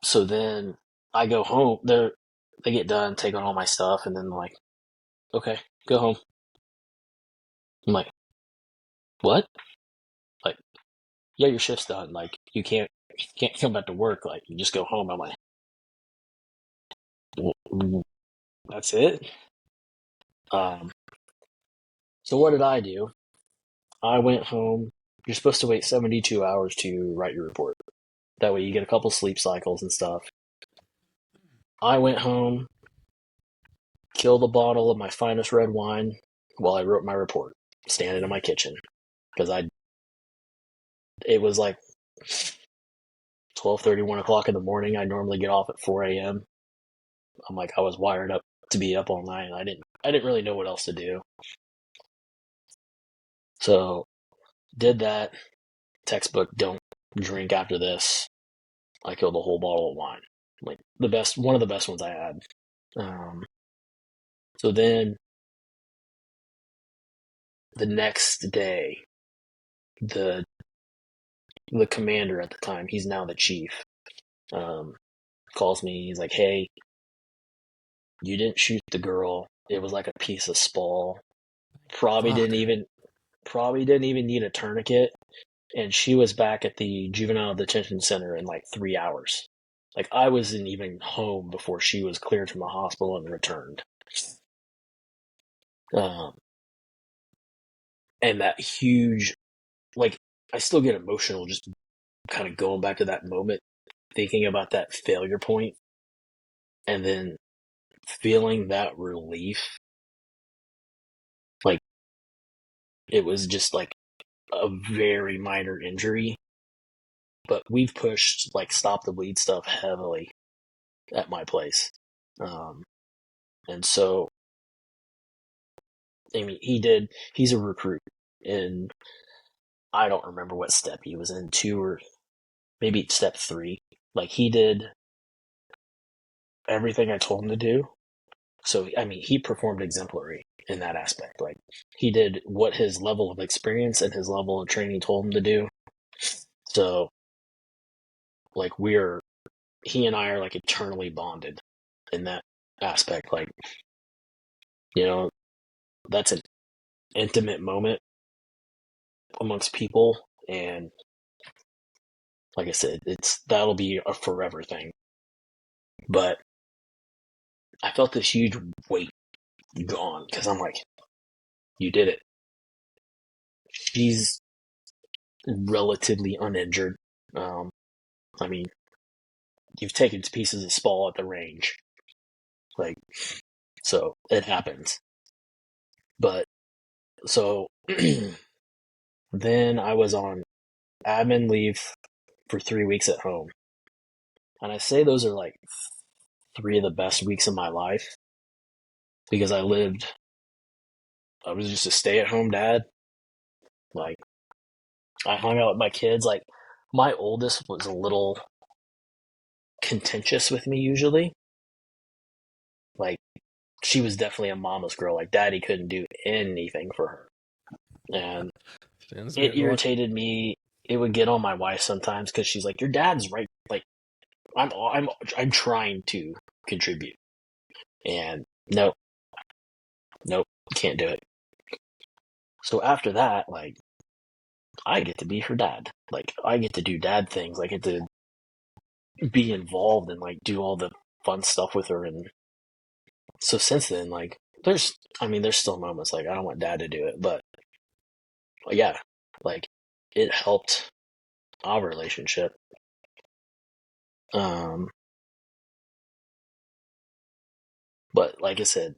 So then I go home. They get done taking all my stuff, and then like, okay, go home. I'm like, what? Like, yeah, your shift's done. Like, you can't come back to work. Like, you just go home. I'm like, that's it. So what did I do? I went home. You're supposed to wait 72 hours to write your report. That way you get a couple sleep cycles and stuff. I went home, killed a bottle of my finest red wine while I wrote my report, standing in my kitchen. Because it was like 12:30, 1 o'clock in the morning. I normally get off at 4 a.m. I'm like, I was wired up to be up all night. I didn't really know what else to do. So did that. Textbook, don't drink after this. I killed a whole bottle of wine. Like one of the best ones I had. So then the next day, the commander at the time, he's now the chief, calls me. He's like, hey, you didn't shoot the girl. It was like a piece of spall. Probably Fuck. didn't even need a tourniquet. And she was back at the juvenile detention center in like 3 hours. Like, I wasn't even home before she was cleared from the hospital and returned. And that huge, like, I still get emotional just kind of going back to that moment, thinking about that failure point, and then feeling that relief. Like, it was just like a very minor injury, but we've pushed like stop the bleed stuff heavily at my place. And so, I mean, he's a recruit, and I don't remember what step he was in, 2 or maybe step 3. Like, he did everything I told him to do. So, I mean, he performed exemplary in that aspect. Like, he did what his level of experience and his level of training told him to do. So, like, he and I are like eternally bonded in that aspect. Like, that's an intimate moment amongst people, and like I said, that'll be a forever thing. But I felt this huge weight gone, because I'm like, you did it. She's relatively uninjured. I mean, you've taken pieces of spall at the range, like, so it happens. But so then I was on admin leave for 3 weeks at home, and I say those are like 3 of the best weeks of my life, because I was just a stay-at-home dad. Like, I hung out with my kids. Like, my oldest was a little contentious with me usually. Like, she was definitely a mama's girl. Like daddy couldn't do anything for her. And Sounds it about right. irritated me. It would get on my wife sometimes because she's like, your dad's right. Like I'm trying to contribute. And nope, can't do it. So after that, like, I get to be her dad. Like, I get to do dad things. I get to be involved and, like, do all the fun stuff with her. And so since then, like, there's still moments, like, I don't want dad to do it. But, yeah, like, it helped our relationship. Um, but, like I said,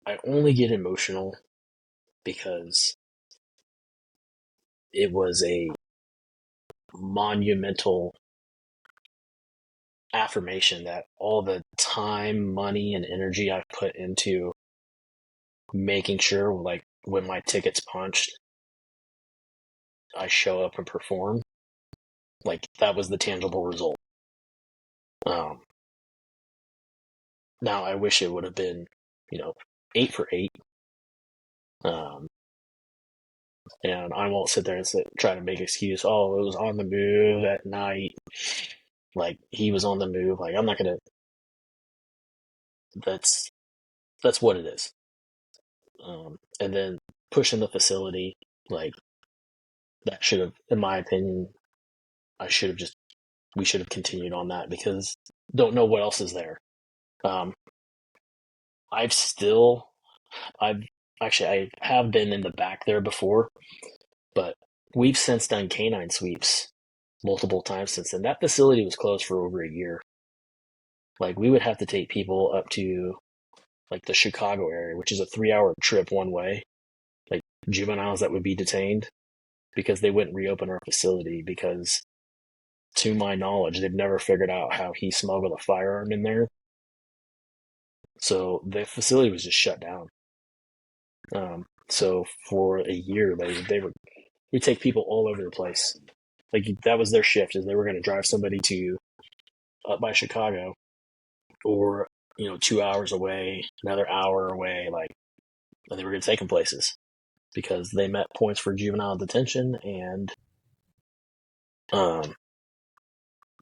I only get emotional because it was a monumental affirmation that all the time, money, and energy I've put into making sure, like, when my ticket's punched, I show up and perform. Like, that was the tangible result. Um, Now, I wish it would have been, 8 for 8. Um, and I won't sit there and try to make excuse. Oh, it was on the move at night. Like, he was on the move. Like, I'm not gonna. That's that's what it is. And then pushing the facility, like, that should have, in my opinion, I should have just we should have continued on that because don't know what else is there. Um, I've still, I've I have been in the back there before, but we've since done canine sweeps multiple times since then. That facility was closed for over a year. Like, we would have to take people up to, like, the Chicago area, which is a 3-hour trip one way, like juveniles that would be detained because they wouldn't reopen our facility because, to my knowledge, they've never figured out how he smuggled a firearm in there. So the facility was just shut down. So for a year, we take people all over the place. Like, that was their shift, is they were going to drive somebody to up by Chicago, or 2 hours away, another hour away, like, and they were going to take them places because they met points for juvenile detention, and um,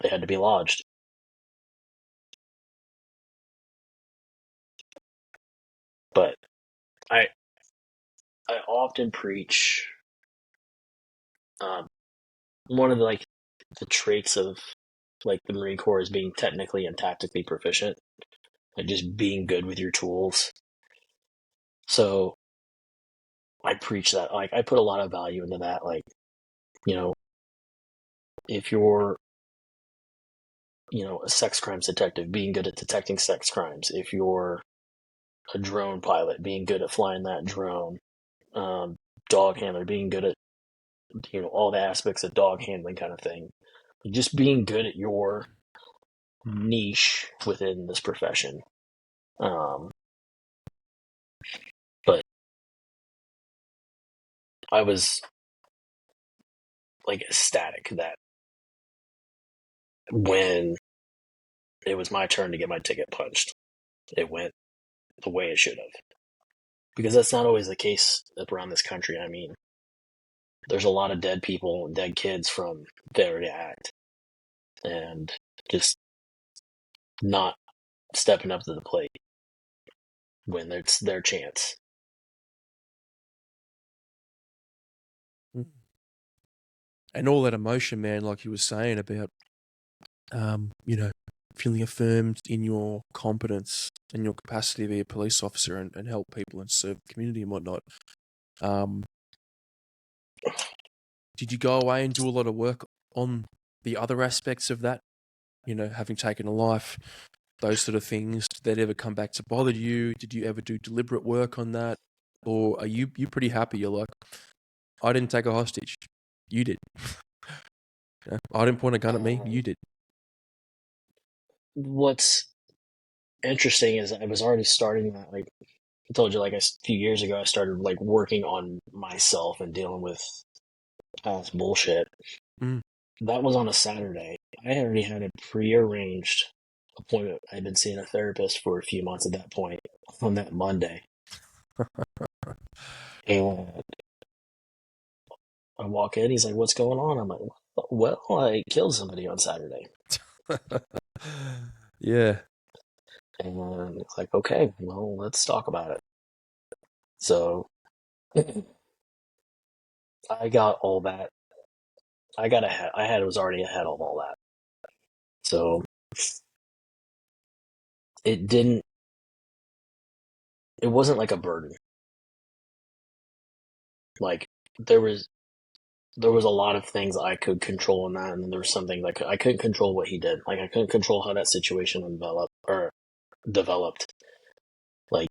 they had to be lodged. But I I often preach, um, one of the, like, the traits of, like, the Marine Corps is being technically and tactically proficient, like just being good with your tools. So I preach that. Like, I put a lot of value into that. Like, you know, if you're, a sex crimes detective, being good at detecting sex crimes. If you're a drone pilot, being good at flying that drone. Um, Dog handler, being good at, all the aspects of dog handling kind of thing. Just being good at your niche within this profession. Um, but I was, like, ecstatic that when it was my turn to get my ticket punched, it went the way it should have. Because that's not always the case around this country. I mean, there's a lot of dead people and dead kids from failure to act and just not stepping up to the plate when it's their chance. And all that emotion, man, like you were saying about, you know, feeling affirmed in your competence and your capacity to be a police officer and help people and serve the community and whatnot. Did you go away and do a lot of work on the other aspects of that? Having taken a life, those sort of things. Did that ever come back to bother you? Did you ever do deliberate work on that? Or are you pretty happy? You're like, I didn't take a hostage. You did. I didn't point a gun at me. You did. What's interesting is I was already starting that. Like I told you, like, a few years ago, I started, like, working on myself and dealing with past bullshit. Mm. That was on a Saturday. I already had it prearranged appointment. I'd been seeing a therapist for a few months at that point on that Monday. And I walk in, he's like, "What's going on?" I'm like, "Well, I killed somebody on Saturday." Yeah. And it's like, "Okay, well, let's talk about it." So I got all that. I was already ahead of all that. So it didn't, it wasn't like a burden. Like there was, there was a lot of things I could control in that, and then there was something like I couldn't control what he did. Like I couldn't control how that situation developed. Like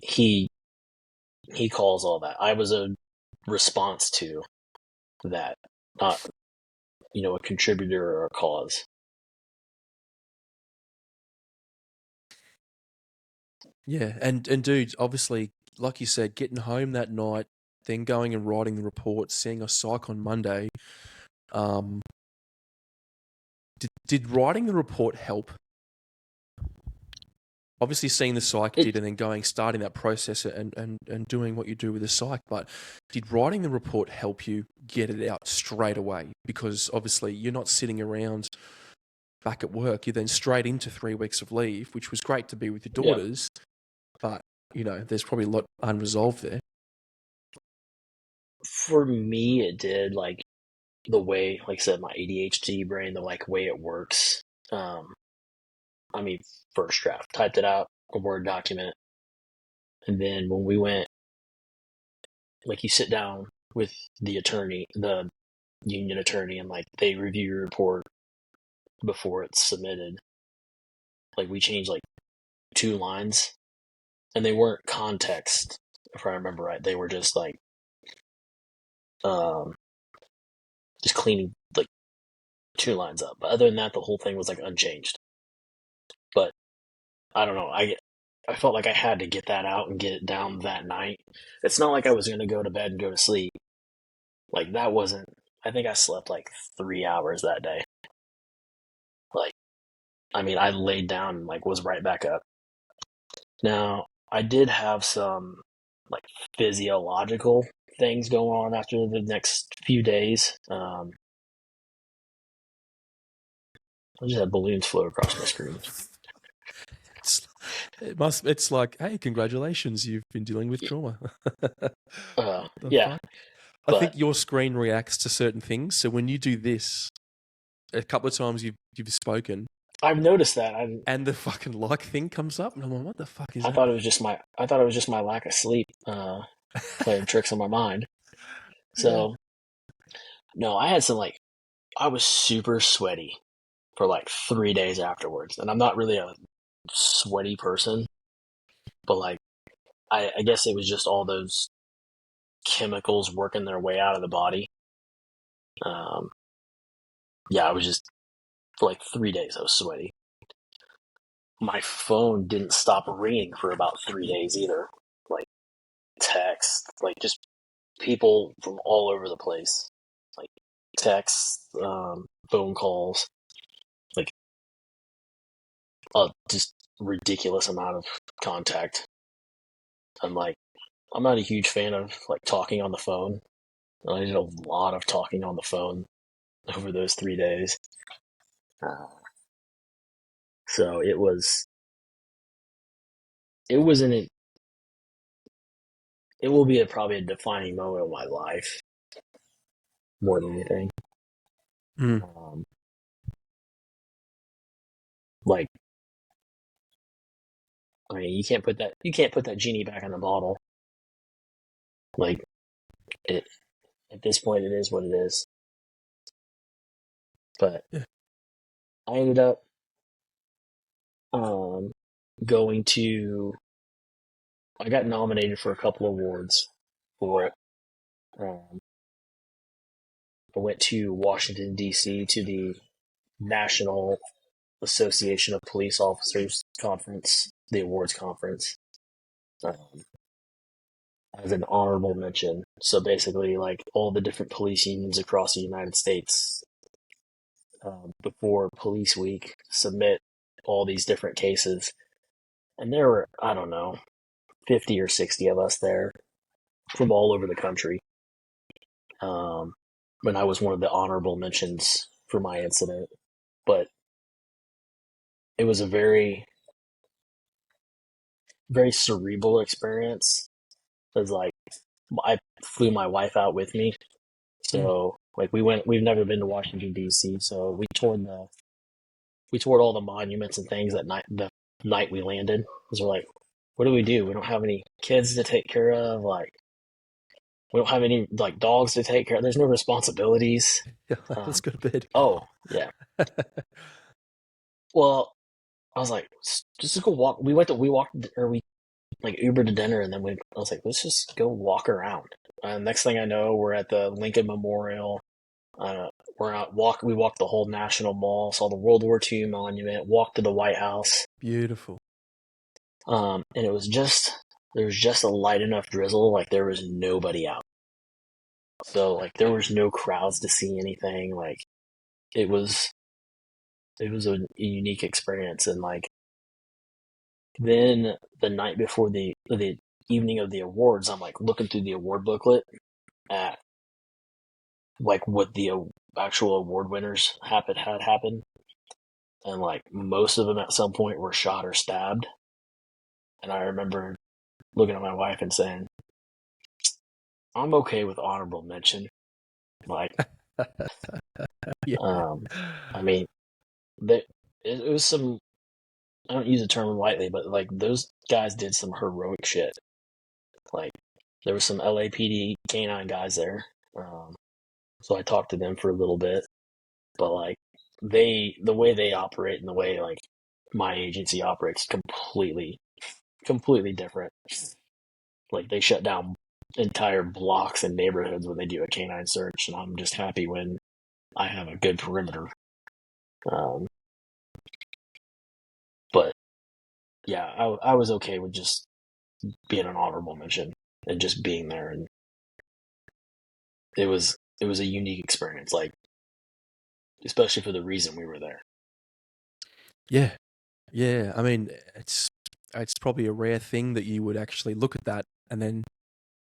he he calls all that. I was a response to that, not a contributor or a cause. Yeah, and dude, obviously, like you said, getting home that night, then going and writing the report, seeing a psych on Monday. Um, did writing the report help? Obviously, seeing the psych It did, and then starting that process and doing what you do with the psych. But did writing the report help you get it out straight away? Because obviously, you're not sitting around back at work. You're then straight into 3 weeks of leave, which was great to be with your yeah. daughters. But there's probably a lot unresolved there. For me, it did like the way, like I said, my ADHD brain, the like way it works. Um, I mean, first draft, typed it out, a Word document, and then when we went, like you sit down with the attorney, the union attorney, and like they review your report before it's submitted. Like we changed like 2 lines, and they weren't context, if I remember right. They were just like um, just cleaning like 2 lines up. But other than that, the whole thing was like unchanged. But I don't know. I felt like I had to get that out and get it down that night. It's not like I was going to go to bed and go to sleep. Like that wasn't. I think I slept like 3 hours that day. Like, I mean, I laid down and like was right back up. Now, I did have some like physiological things go on after the next few days. I just had balloons float across my screen. It's like, hey, congratulations, you've been dealing with trauma. The Yeah, fuck? I but think your screen reacts to certain things. So when you do this, a couple of times you've spoken, I've noticed that. and the fucking like thing comes up, and I'm like, what the fuck is I that? thought it was just my lack of sleep playing tricks on my mind. Yeah. So no, I had some like I was super sweaty for like 3 days afterwards, and I'm not really a sweaty person, but like I guess it was just all those chemicals working their way out of the body. Um, yeah, I was just for like 3 days I was sweaty. My phone didn't stop ringing for about 3 days either. Like text, like just people from all over the place, like texts, phone calls, like a just ridiculous amount of contact. I'm like, I'm not a huge fan of like talking on the phone. I did a lot of talking on the phone over those 3 days. Uh, so it was an, it will be probably a defining moment of my life more than anything. Mm. Um, like, I mean, you can't put that genie back in the bottle. Like, it, at this point, it is what it is. But Yeah. I ended up um, going to. I got nominated for a couple awards for it. Um, I went to Washington D.C. to the National Association of Police Officers conference, the awards conference, um, as an honorable mention. So basically, like all the different police unions across the United States, before Police Week, submit all these different cases. And there were, I don't know, 50 or 60 of us there from all over the country. When I was one of the honorable mentions for my incident. But it was a very, very cerebral experience. It was like, I flew my wife out with me. So like we've never been to Washington D.C. So we toured all the monuments and things that night, the night we landed. Because we're like, what do? We don't have any kids to take care of. Like, we don't have any like dogs to take care of. There's no responsibilities. Yeah, let's go to bed. Oh yeah. Well, I was like, just go walk. We walked, or we like Uber to dinner, and then I was like, let's just go walk around. Next thing I know, we're at the Lincoln Memorial. We're out we walked the whole National Mall, saw the World War II monument, walked to the White House. Beautiful. And there was just a light enough drizzle, like there was nobody out. So like there was no crowds to see anything. Like it was a unique experience. And like then the night before the evening of the awards, I'm like looking through the award booklet at like what the actual award winners had happened, and like most of them at some point were shot or stabbed. And I remember looking at my wife and saying, I'm okay with honorable mention. Like, Yeah. I mean, it was some, I don't use the term lightly, but like those guys did some heroic shit. Like, there was some LAPD canine guys there. So I talked to them for a little bit, but like the way they operate and the way like my agency operates completely different. Like they shut down entire blocks and neighborhoods when they do a canine search, and I'm just happy when I have a good perimeter. But yeah, I was okay with just being an honorable mention and just being there, and it was a unique experience, like especially for the reason we were there. Yeah. Yeah. I mean, it's probably a rare thing that you would actually look at that and then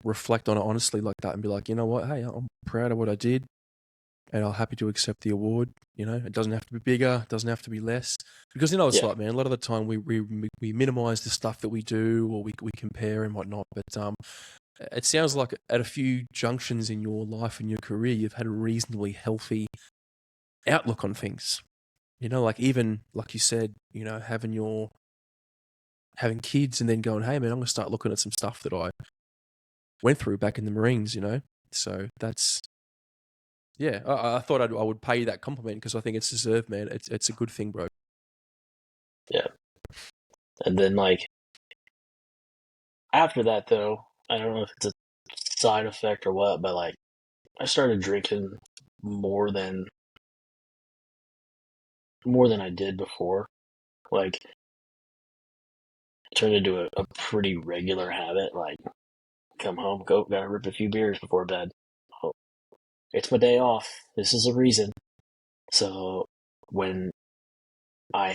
reflect on it honestly like that and be like, you know what, hey, I'm proud of what I did and I'm happy to accept the award. You know, it doesn't have to be bigger, it doesn't have to be less. Because you know it's Yeah. like, man, a lot of the time we minimize the stuff that we do or we compare and whatnot. But it sounds like at a few junctions in your life and your career, you've had a reasonably healthy outlook on things. You know, like even like you said, you know, having kids and then going, hey man, I'm gonna start looking at some stuff that I went through back in the Marines, you know. So that's yeah. I thought I would pay you that compliment because I think it's deserved, man. It's a good thing, bro. Yeah. And then like after that though, I don't know if it's a side effect or what, but like I started drinking more than I did before. Like turned into a pretty regular habit. Like come home, gotta rip a few beers before bed. Oh, it's my day off. This is a reason. So when when I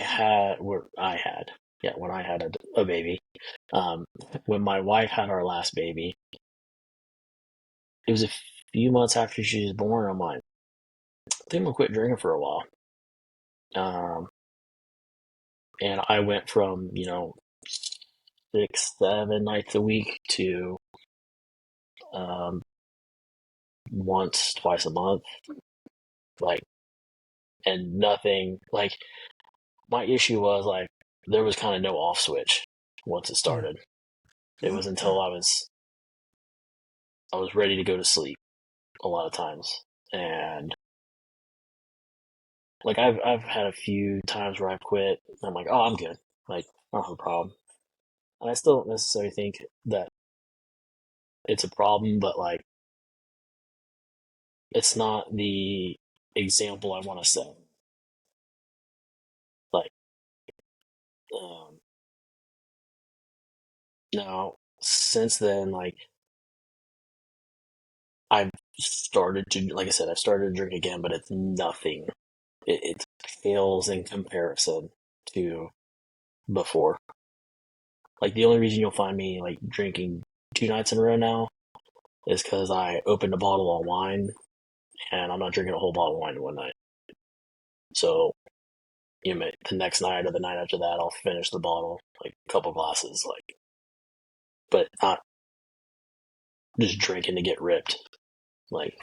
had a baby, when my wife had our last baby, it was a few months after she was born. I'm like, I think I'm gonna quit drinking for a while. Um, and I went from 6, 7 nights a week to um, once, twice a month, like, and nothing. Like, my issue was like there was kind of no off switch once it Yeah. started. It was until I was ready to go to sleep a lot of times, and like I've had a few times where I've quit. And I'm like, oh, I'm good. Like, I don't have a problem. And I still don't necessarily think that it's a problem, but like, it's not the example I want to set. Like, um, now since then, like I've started to, like I said, I've started to drink again, but it's nothing. It pales in comparison to before. Like, the only reason you'll find me like drinking 2 nights in a row now is because I opened a bottle of wine, and I'm not drinking a whole bottle of wine in one night. So, the next night or the night after that, I'll finish the bottle, like a couple glasses, like, but not just drinking to get ripped. Like,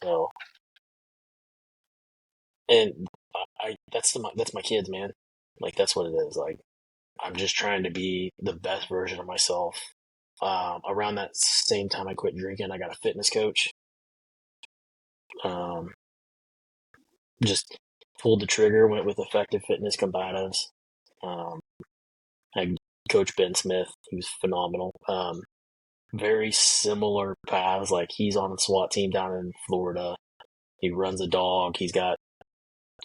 so, and that's my kids, man. Like, that's what it is. Like, I'm just trying to be the best version of myself. Around that same time I quit drinking, I got a fitness coach. Just pulled the trigger, went with Effective Fitness Combatives. I Coach Ben Smith, he was phenomenal. Very similar paths. Like, he's on the SWAT team down in Florida. He runs a dog. He's got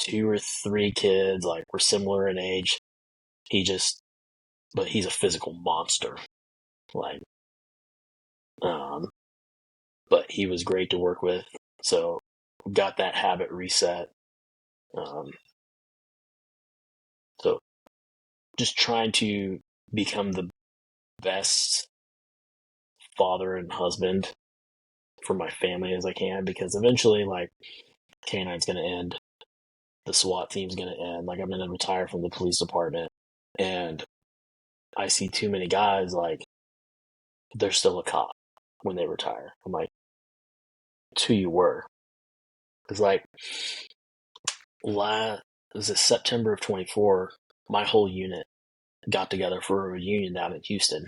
2 or 3 kids. Like, we're similar in age. But he's a physical monster. Like, but he was great to work with. So got that habit reset. So just trying to become the best father and husband for my family as I can, because eventually, like, K9's going to end. The SWAT team's going to end. Like, I'm going to retire from the police department. And I see too many guys, like, they're still a cop when they retire. I'm like, it's who you were. Because, like, was it September of 24, my whole unit got together for a reunion down in Houston.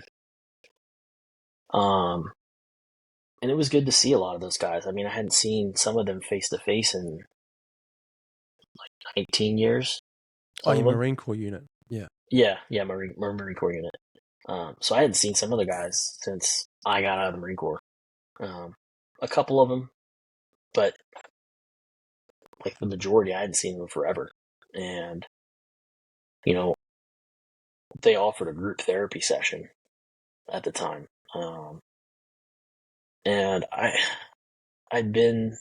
And it was good to see a lot of those guys. I mean, I hadn't seen some of them face to face in like 19 years. Oh, your Marine Corps unit. Yeah. Yeah, Marine Corps unit. So I hadn't seen some of the guys since I got out of the Marine Corps. A couple of them, but like the majority, I hadn't seen them forever. And, they offered a group therapy session at the time. And I'd been,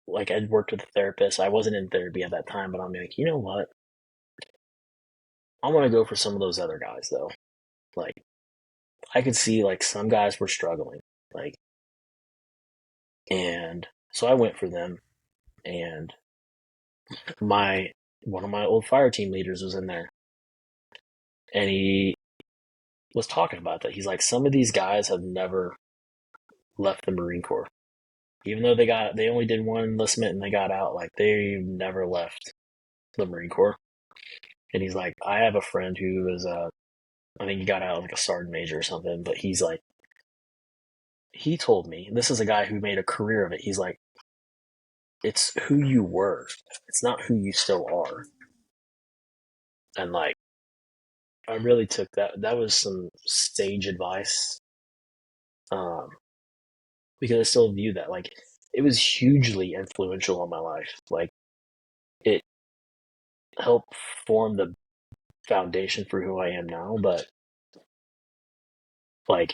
like, I'd worked with a therapist. I wasn't in therapy at that time, but I'm like, you know what? I want to go for some of those other guys, though. Like, I could see, like, some guys were struggling. Like, and so I went for them. And one of my old fire team leaders was in there. And he was talking about that. He's like, some of these guys have never left the Marine Corps. Even though they only did one enlistment and they got out, like, they never left the Marine Corps. And he's like, I have a friend who is I think he got out like a sergeant major or something, but he's like, he told me, this is a guy who made a career of it. He's like, it's who you were. It's not who you still are. And, like, I really took that. That was some sage advice. Because I still view that, like, it was hugely influential on my life. Like, it helped form the foundation for who I am now, but, like,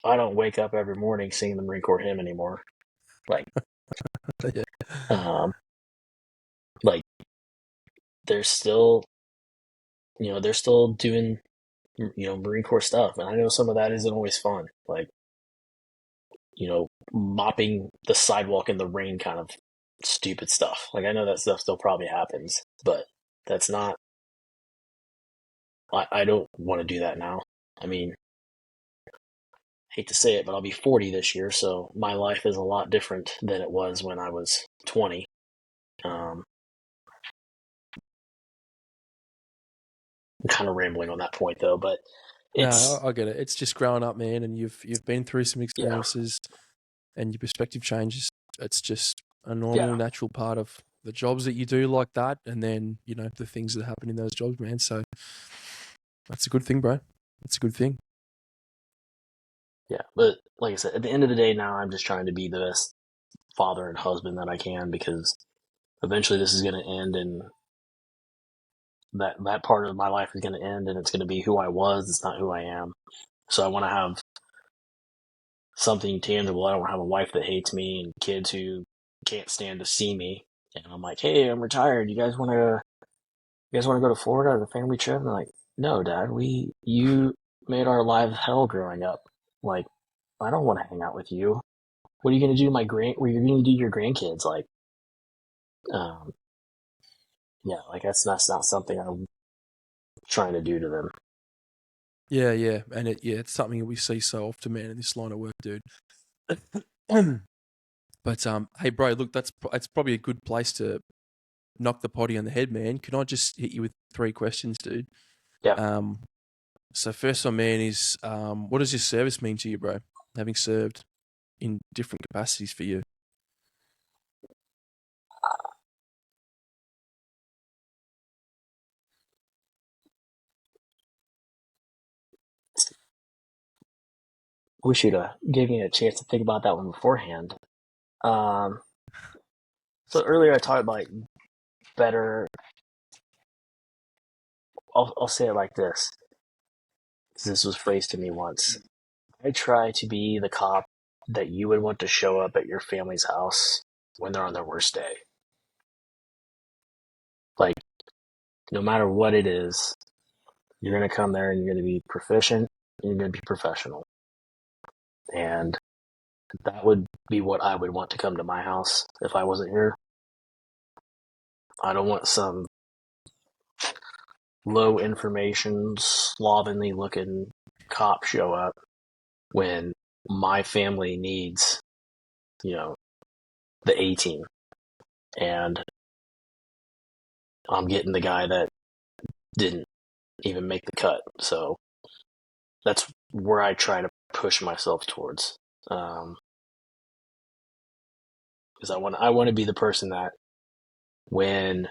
I don't wake up every morning singing the Marine Corps hymn anymore. Like, like, they're still, they're still doing, Marine Corps stuff. And I know some of that isn't always fun. Like, mopping the sidewalk in the rain kind of stupid stuff. Like, I know that stuff still probably happens, but that's not, I don't want to do that now. I mean, hate to say it, but I'll be 40 this year, so my life is a lot different than it was when I was 20. I'm kind of rambling on that point, though, but no, I get it. It's just growing up, man, and you've been through some experiences, and your perspective changes. It's just a normal, natural part of the jobs that you do like that, and then the things that happen in those jobs, man. So that's a good thing, bro. That's a good thing. Yeah, but like I said, at the end of the day, now I'm just trying to be the best father and husband that I can, because eventually this is going to end, and that part of my life is going to end, and it's going to be who I was. It's not who I am. So I want to have something tangible. I don't have a wife that hates me and kids who can't stand to see me. And I'm like, hey, I'm retired. You guys want to go to Florida as a family trip? And they're like, no, Dad, you made our lives hell growing up. Like, I don't want to hang out with you. What are you gonna do, what are you gonna do to your grandkids? Like, um, yeah, like that's not something I'm trying to do to them. Yeah, yeah, and it's something that we see so often, man, in this line of work, dude. But hey, bro, look, that's probably a good place to knock the potty on the head, man. Can I just hit you with 3 questions, dude? Yeah. Um, so first one, man, is what does your service mean to you, bro? Having served in different capacities for you. Wish you'd gave me a chance to think about that one beforehand. Um, so earlier I talked about like better. I'll say it like this, 'cause this was phrased to me once. I try to be the cop that you would want to show up at your family's house when they're on their worst day. Like, no matter what it is, you're going to come there and you're going to be proficient and you're going to be professional. And that would be what I would want to come to my house if I wasn't here. I don't want some low information, slovenly looking cop show up when my family needs, you know, the A team. And I'm getting the guy that didn't even make the cut. So that's where I try to push myself towards. Because I want to be the person that when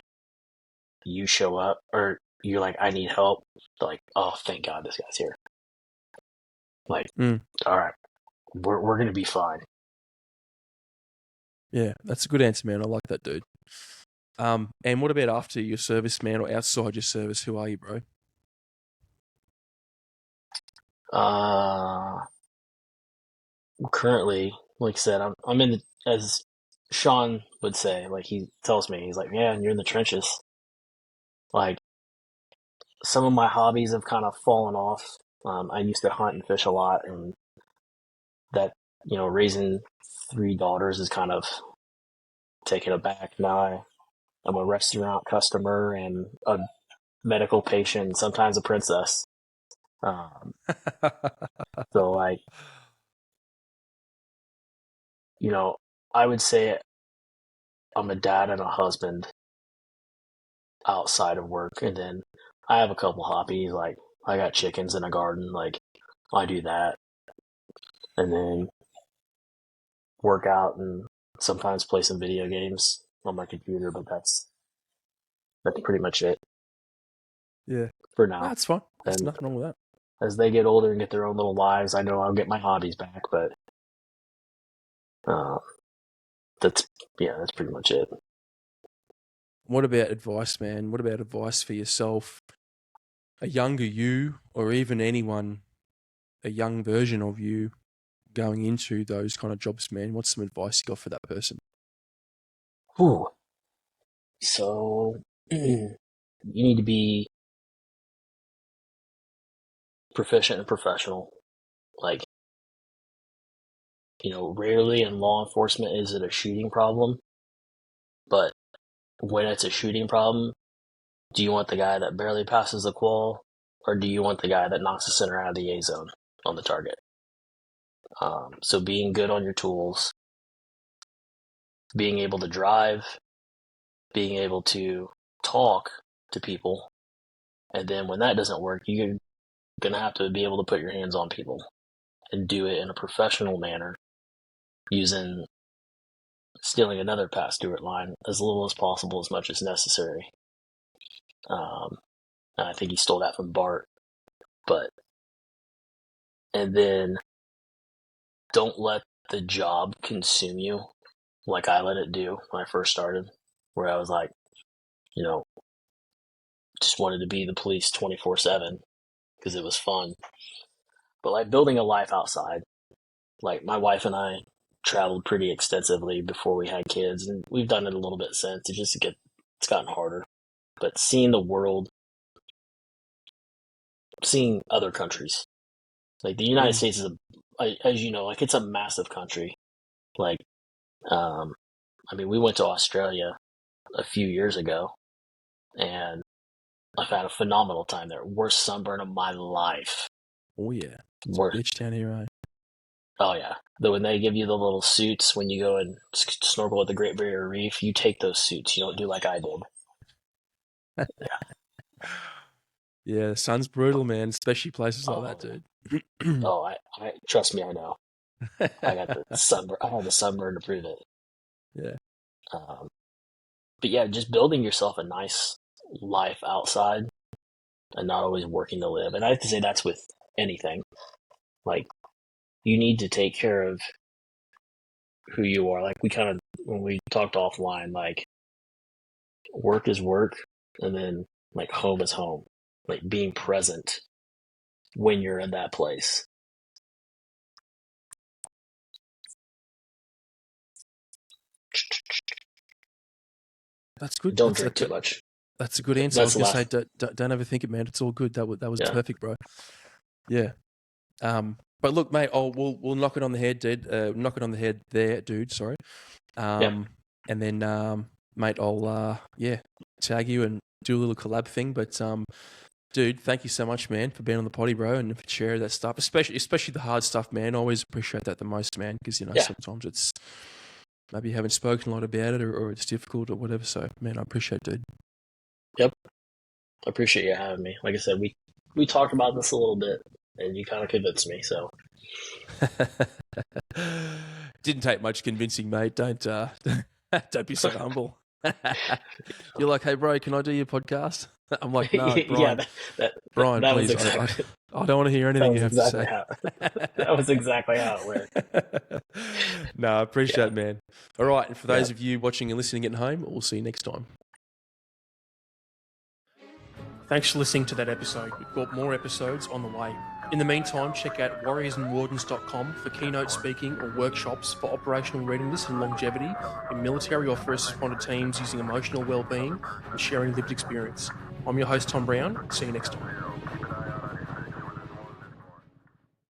you show up or you're like, I need help, like, oh, thank God this guy's here. Like, all right, we're gonna be fine. Yeah, that's a good answer, man. I like that, dude. And what about after your service, man, or outside your service? Who are you, bro? Currently, like I said, I'm in as Sean would say, like he tells me, he's like, man, you're in the trenches. Like some of my hobbies have kind of fallen off. I used to hunt and fish a lot, and that raising 3 daughters is kind of taken aback. Now I'm a restaurant customer and a medical patient, and sometimes a princess. Um, so like I would say I'm a dad and a husband outside of work, and then I have a couple hobbies. Like I got chickens in a garden, like I do that, and then work out and sometimes play some video games on my computer. But that's pretty much it Yeah, for now. that's fine. There's And nothing wrong with that. as they get older and get their own little lives, I know I'll get my hobbies back. But uh, that's pretty much it. What about advice, man? What about advice for yourself, a younger you, or even anyone, a young version of you going into those kind of jobs, man? What's some advice you got for that person? Whew. So you need to be proficient and professional. Like, rarely in law enforcement is it a shooting problem, but when it's a shooting problem, do you want the guy that barely passes the qual, or do you want the guy that knocks the center out of the A zone on the target? So being good on your tools, being able to drive, being able to talk to people, and then when that doesn't work, you're gonna have to be able to put your hands on people and do it in a professional manner, using stealing another Pat Stewart line as little as possible, as much as necessary. And I think he stole that from Bart. But and then don't let the job consume you like I let it do when I first started, where I was like, you know, just wanted to be the police 24/7 because it was fun. But like building a life outside, like my wife and I traveled pretty extensively before we had kids, and we've done it a little bit since. It's gotten harder. But seeing the world, seeing other countries, like the United States is as you know, like it's a massive country. Like, I mean, we went to Australia a few years ago, and I've had a phenomenal time there. Worst sunburn of my life. Oh yeah, it's Worst. a bitch down here, eh? Oh yeah, when they give you the little suits when you go and snorkel at the Great Barrier Reef, you take those suits. You don't do like I did. Yeah. Yeah, the sun's brutal, man, especially places like that, dude. Oh, I trust me, I know. I got the sunburn. I had the sunburn to prove it. Yeah. But yeah, just building yourself a nice life outside and not always working to live. And I have to say that's with anything. Like, you need to take care of who you are. Like, when we talked offline, like, work is work, and then, like, home is home. Like, being present when you're in that place. That's good. Don't drink too much. That's a good answer. That's I was going to say, don't overthink it, man. It's all good. That was perfect, bro. Yeah. But look, mate. We'll knock it on the head, dude. Knock it on the head there, dude. Sorry. And then, mate, I'll tag you and do a little collab thing. But dude, thank you so much, man, for being on the potty, bro, and for sharing that stuff, especially the hard stuff, man. I always appreciate that the most, man, because sometimes it's maybe you haven't spoken a lot about it, or it's difficult or whatever. So, man, I appreciate it, dude. Yep. I appreciate you having me. Like I said, we talked about this a little bit, and you kind of convinced me. So, didn't take much convincing, mate. Don't be so humble. You're like, hey, bro, can I do your podcast? I'm like, no, Brian. Brian, that please. I don't want to hear anything you have to say. That was exactly how it went. No, I appreciate it, man. All right, and for those of you watching and listening at home, we'll see you next time. Thanks for listening to that episode. We've got more episodes on the way. In the meantime, check out warriorsandwardens.com for keynote speaking or workshops for operational readiness and longevity in military or first responder teams using emotional well-being and sharing lived experience. I'm your host, Tom Brown. See you next time.